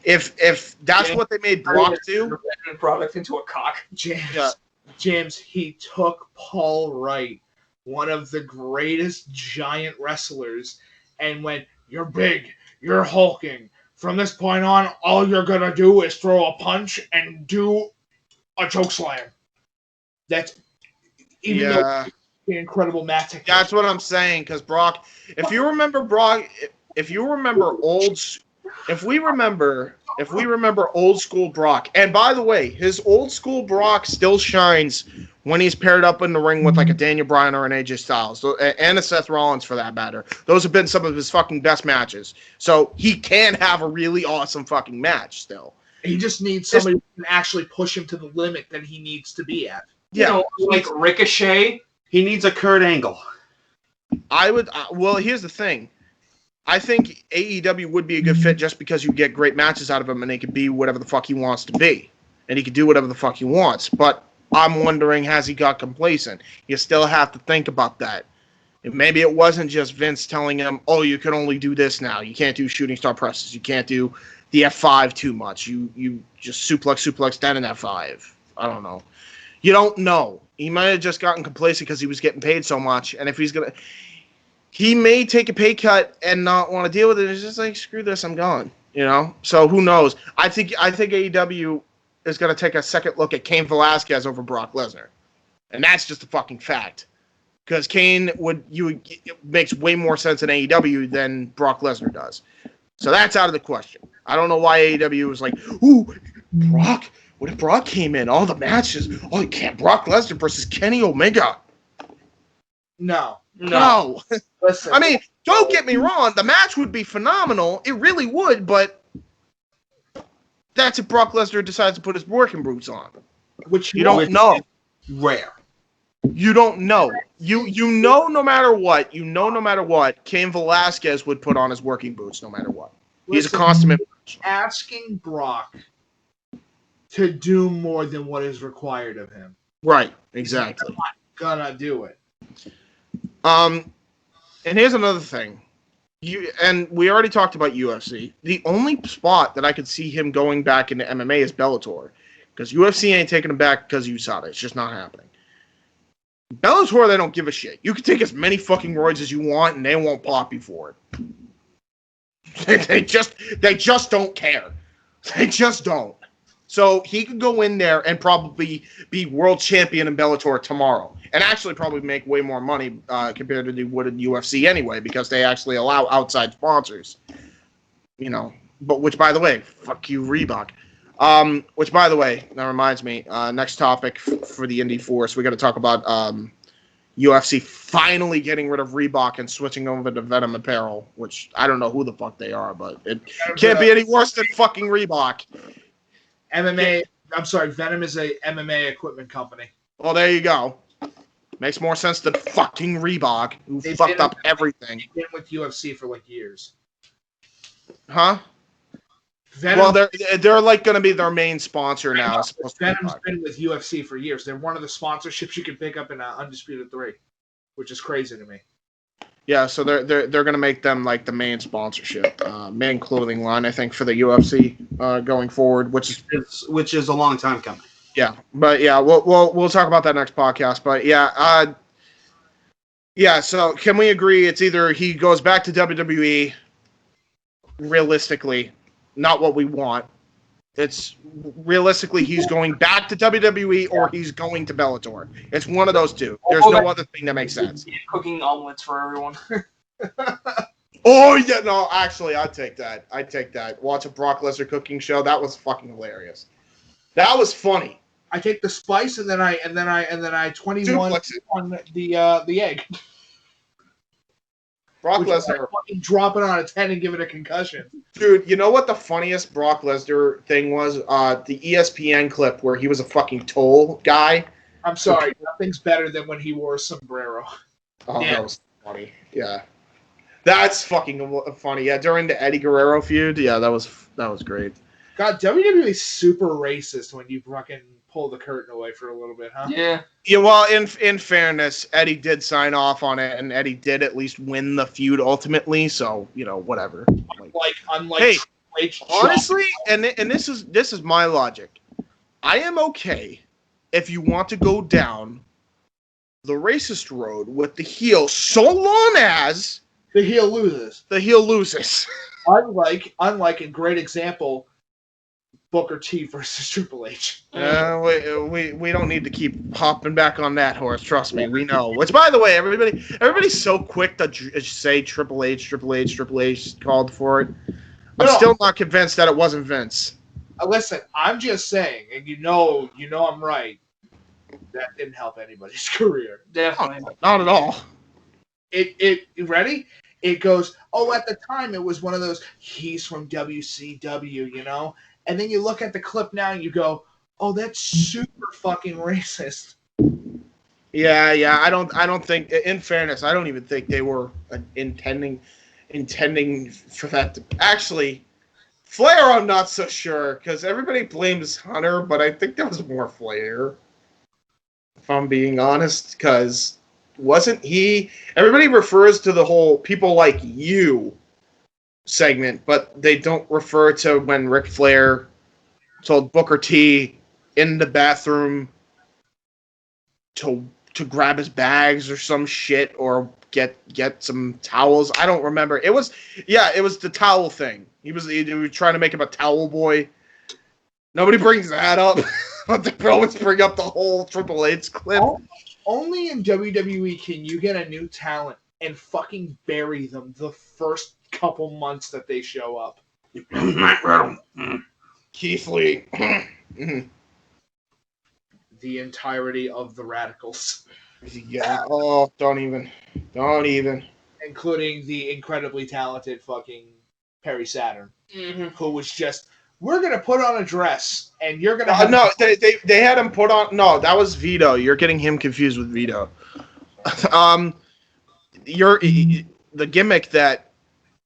if that's what they made Brock do, product into a cock. James, he took Paul Wright, one of the greatest giant wrestlers, and went, "You're big, you're hulking. From this point on, all you're gonna do is throw a punch and do a chokeslam." That's though the incredible mat technique. That's what I'm saying, because Brock, if we remember old school Brock, and by the way, his old school Brock still shines when he's paired up in the ring with like a Daniel Bryan or an AJ Styles, and a Seth Rollins for that matter. Those have been some of his fucking best matches. So he can have a really awesome fucking match still. He just needs somebody who can actually push him to the limit that he needs to be at. Yeah, like Ricochet. He needs a Kurt Angle. Well, here's the thing. I think AEW would be a good fit just because you get great matches out of him, and he could be whatever the fuck he wants to be. And he could do whatever the fuck he wants. But I'm wondering, has he got complacent? You still have to think about that. Maybe it wasn't just Vince telling him, oh, you can only do this now. You can't do shooting star presses. You can't do the F5 too much. You just suplex down in F5. I don't know. You don't know. He might have just gotten complacent because he was getting paid so much. And if he may take a pay cut and not want to deal with it. It's just like, screw this, I'm gone. So who knows? I think AEW is going to take a second look at Cain Velasquez over Brock Lesnar. And that's just a fucking fact. Because Cain makes way more sense in AEW than Brock Lesnar does. So that's out of the question. I don't know why AEW was like, ooh, Brock? What if Brock came in? All the matches. Oh, you can't. Brock Lesnar versus Kenny Omega. No. Listen. I mean, don't get me wrong. The match would be phenomenal. It really would, but that's if Brock Lesnar decides to put his working boots on. Which you don't know. Rare. You don't know. You know no matter what, Cain Velasquez would put on his working boots no matter what. He's a consummate. Asking Brock to do more than what is required of him. Right, exactly. He's not gonna do it. And here's another thing. And we already talked about UFC. The only spot that I could see him going back into MMA is Bellator. Because UFC ain't taking him back because of USADA. It's just not happening. Bellator, they don't give a shit. You can take as many fucking roids as you want, and they won't pop you for it. They just don't care. They just don't. So he could go in there and probably be world champion in Bellator tomorrow, and actually probably make way more money compared to what in UFC anyway, because they actually allow outside sponsors. You know, but which, by the way, fuck you, Reebok. Which, by the way, that reminds me, next topic for the Indy Force, we got to talk about UFC finally getting rid of Reebok and switching over to Venom Apparel, which I don't know who the fuck they are, but it can't be any worse than fucking Reebok. Venom is a MMA equipment company. Well, there you go. Makes more sense than fucking Reebok, who fucked up everything. They've been with UFC for like years. Huh? Venom, well, they're like going to be their main sponsor now. Venom's been with UFC for years. They're one of the sponsorships you can pick up in Undisputed 3, which is crazy to me. Yeah, so they're going to make them like the main sponsorship, main clothing line, I think, for the UFC going forward, which is a long time coming. Yeah, but yeah, we'll talk about that next podcast. But yeah, So can we agree? It's either he goes back to WWE, realistically. Not what we want. It's realistically he's going back to WWE or he's going to Bellator. It's one of those two. There's no other thing that makes sense. Cooking omelets for everyone. Oh yeah, no, actually, I'd take that. Watch a Brock Lesnar cooking show. That was fucking hilarious. That was funny. I take the spice and then I 21 on the egg. Brock Lesnar drop it on a 10 and give it a concussion. Dude, you know what the funniest Brock Lesnar thing was? The ESPN clip where he was a fucking toll guy. I'm sorry, nothing's better than when he wore a sombrero. Oh, yeah. That was funny. Yeah. That's fucking funny. Yeah, during the Eddie Guerrero feud, yeah, that was great. God, WWE is super racist when you fucking pull the curtain away for a little bit, huh? Yeah. Yeah, well, in fairness, Eddie did sign off on it, and Eddie did at least win the feud ultimately, so, you know, whatever. Unlike honestly, and this is my logic. I am okay if you want to go down the racist road with the heel so long as the heel loses. Unlike a great example, Booker T versus Triple H. We don't need to keep hopping back on that horse. Trust me, we know. Which, by the way, everybody's so quick to say Triple H called for it. I'm still not convinced that it wasn't Vince. Listen, I'm just saying, and you know I'm right. That didn't help anybody's career. Definitely not at all. You ready? It goes, at the time it was one of those, he's from WCW, you know? And then you look at the clip now and you go, that's super fucking racist. Yeah. I don't think, in fairness, I don't even think they were intending for that to, actually, Flair I'm not so sure, because everybody blames Hunter, but I think that was more Flair, if I'm being honest, because wasn't he, everybody refers to the whole people like you segment, but they don't refer to when Ric Flair told Booker T in the bathroom to grab his bags or some shit or get some towels. I don't remember. It was the towel thing. He was trying to make him a towel boy. Nobody brings that up, but they always bring up the whole Triple H clip. Only in WWE can you get a new talent and fucking bury them the first couple months that they show up. Keith Lee. Mhm. The entirety of the Radicals. Yeah. Oh, don't even. Including the incredibly talented fucking Perry Saturn, Mm-hmm. who was just, we're going to put on a dress, and you're going to have... No, they had him put on... No, that was Vito. You're getting him confused with Vito. The gimmick that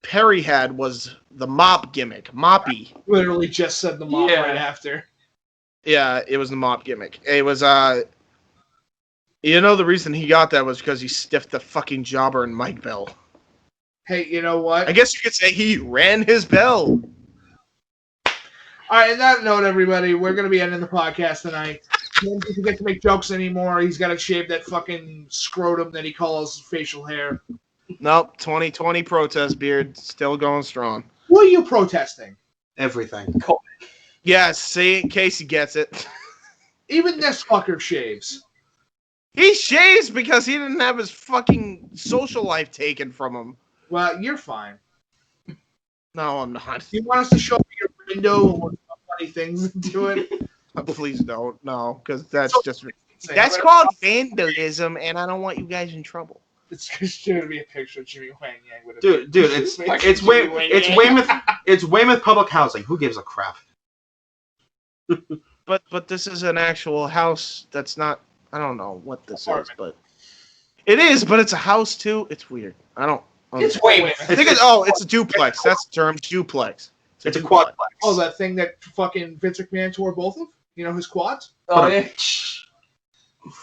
Perry had was the mop gimmick. Moppy. Literally just said the mop right after. Yeah, it was the mop gimmick. It was, you know, the reason he got that was because he stiffed the fucking jobber and Mike Bell. Hey, you know what? I guess you could say he ran his bell. All right, on that note, everybody, we're going to be ending the podcast tonight. He doesn't get to make jokes anymore. He's got to shave that fucking scrotum that he calls facial hair. Nope, 2020 protest beard still going strong. What are you protesting? Everything. Yes, see, Casey gets it. Even this fucker shaves. He shaves because he didn't have his fucking social life taken from him. Well, you're fine. No, I'm not. You want us to show up your window and we'll funny things into it? Please don't. No, because that's that's called vandalism, and I don't want you guys in trouble. It's just going to be a picture of Jimmy Wang Yang with a Dude, it's Weymouth Public Housing. Who gives a crap? But this is an actual house that's not. I don't know what this is, but it is. But it's a house too. It's weird. I don't. It's Weymouth. I think it's a duplex. That's the term, duplex. It's a quadplex. Oh, that thing that fucking Vince McMahon tore both of? You know, his quads? Oh, yeah.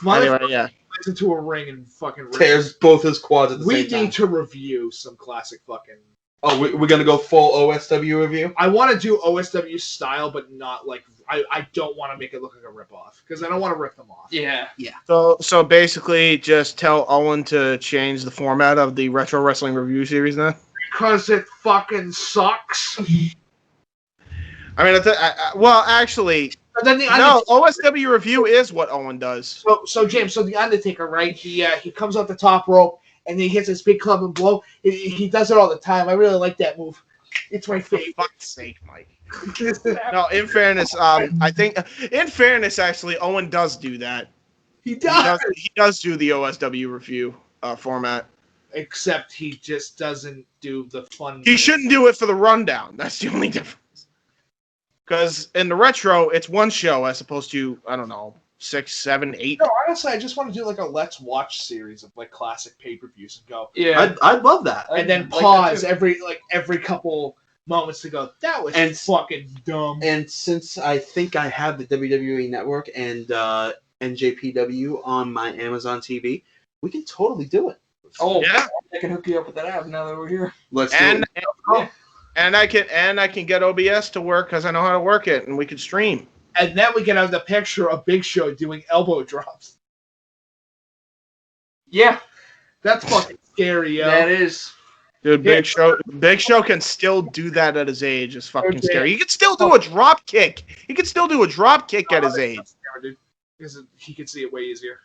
Anyway, yeah. Into a ring and fucking tears both his quads at the we same time. need to review some classic fucking... Oh, we're going to go full OSW review? I want to do OSW style, but not like... I don't want to make it look like a ripoff, because I don't want to rip them off. Yeah. So basically, just tell Owen to change the format of the Retro Wrestling Review series now? Because it fucking sucks. I mean, well, actually... OSW Review is what Owen does. So James, the Undertaker, right? He comes off the top rope and he hits his big club and blow. He does it all the time. I really like that move. It's my favorite. For fuck's sake, Mike. No, in fairness, I think actually, Owen does do that. He does. He does do the OSW Review format. Except he just doesn't do the fun. He shouldn't do it for the rundown. That's the only difference. Because in the retro, it's one show as opposed to, I don't know, 6, 7, 8. No, honestly, I just want to do like a Let's Watch series of like classic pay-per-views and go. Yeah, I'd love that. And then pause every couple moments to go. That was fucking dumb. And since I think I have the WWE Network and NJPW on my Amazon TV, we can totally do it. Oh, yeah. I can hook you up with that app now that we're here. Let's do it. And I can get OBS to work because I know how to work it, and we can stream. And then we can have the picture of Big Show doing elbow drops. Yeah, that's fucking scary, yo. That is. Dude, Big Show can still do that at his age. It's fucking scary. He can still do a drop kick. He can still do a drop kick at his age. Because he can see it way easier.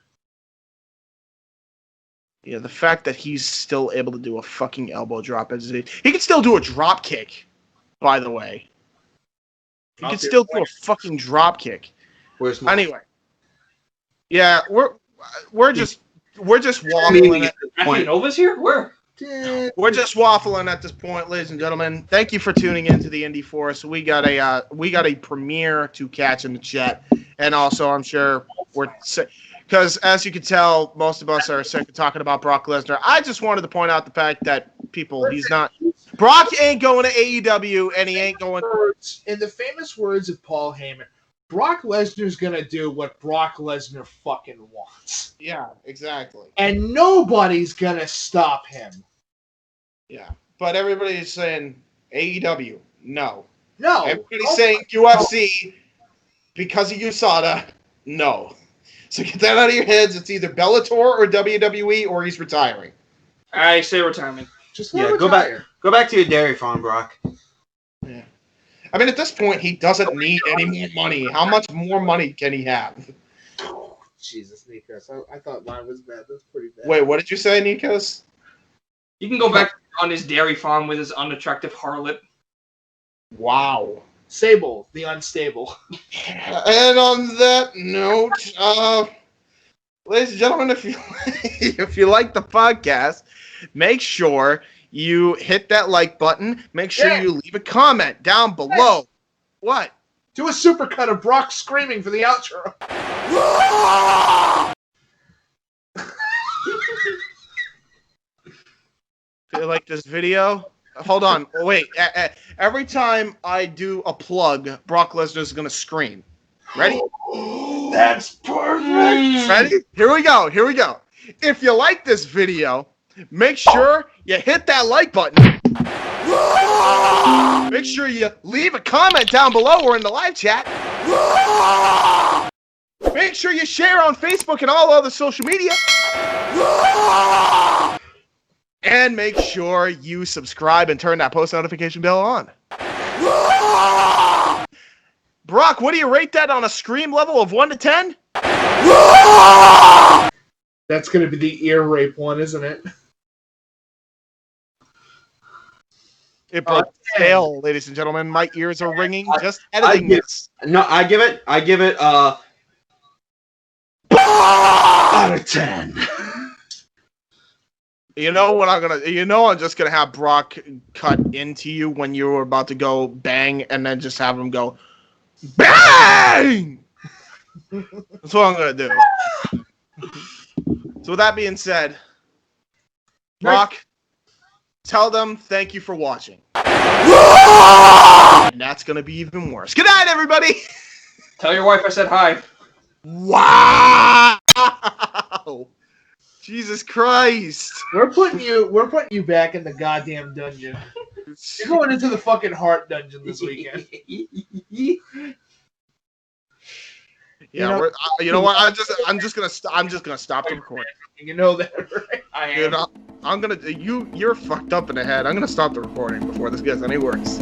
Yeah, the fact that he's still able to do a fucking elbow drop at his age. He can still do a drop kick, by the way. He can still do a fucking drop kick. Where's my... Anyway. Yeah, we're just waffling at this point. Nova's here? Where? We're just waffling at this point, ladies and gentlemen. Thank you for tuning into the Indy Force. We got a premiere to catch in the chat, and also I'm sure because as you can tell, most of us are sick of talking about Brock Lesnar. I just wanted to point out the fact that Brock ain't going to AEW, and he ain't going. In the famous words of Paul Heyman, Brock Lesnar's gonna do what Brock Lesnar fucking wants. Yeah, exactly. And nobody's gonna stop him. Yeah, but everybody's saying AEW. No. Everybody's Oh, saying UFC because of USADA. No. So get that out of your heads. It's either Bellator or WWE, or he's retiring. I say retirement. Just go back to your dairy farm, Brock. Yeah. I mean, at this point, he doesn't need any more money. How much more money can he have? Jesus, Nikos. I thought mine was bad. That's pretty bad. Wait, what did you say, Nikos? You can go back on his dairy farm with his unattractive harlot. Wow. Sable, the unstable. And on that note, ladies and gentlemen, if you if you like the podcast, make sure you hit that like button. Make sure you leave a comment down below. What? Do a supercut of Brock screaming for the outro. If you like this video, hold on. Wait. Every time I do a plug, Brock Lesnar is going to scream. Ready? That's perfect. Ready? Here we go. Here we go. If you like this video, make sure you hit that like button. Make sure you leave a comment down below or in the live chat. Make sure you share on Facebook and all other social media. And make sure you subscribe and turn that post notification bell on. Brock, what do you rate that on a scream level of 1 to 10? That's going to be the ear rape one, isn't it? It broke the tail, ladies and gentlemen. My ears are ringing just editing this. No, I give it out of 10. You know what I'm gonna? You know I'm just gonna have Brock cut into you when you were about to go bang, and then just have him go bang. That's what I'm gonna do. So with that being said, Brock, tell them thank you for watching. And that's gonna be even worse. Good night, everybody. Tell your wife I said hi. Wow. Jesus Christ. We're putting you back in the goddamn dungeon. You're going into the fucking heart dungeon this weekend. Yeah, you know what? I'm just gonna stop the recording. You know that, right? I am. Dude, you're fucked up in the head. I'm gonna stop the recording before this gets any worse.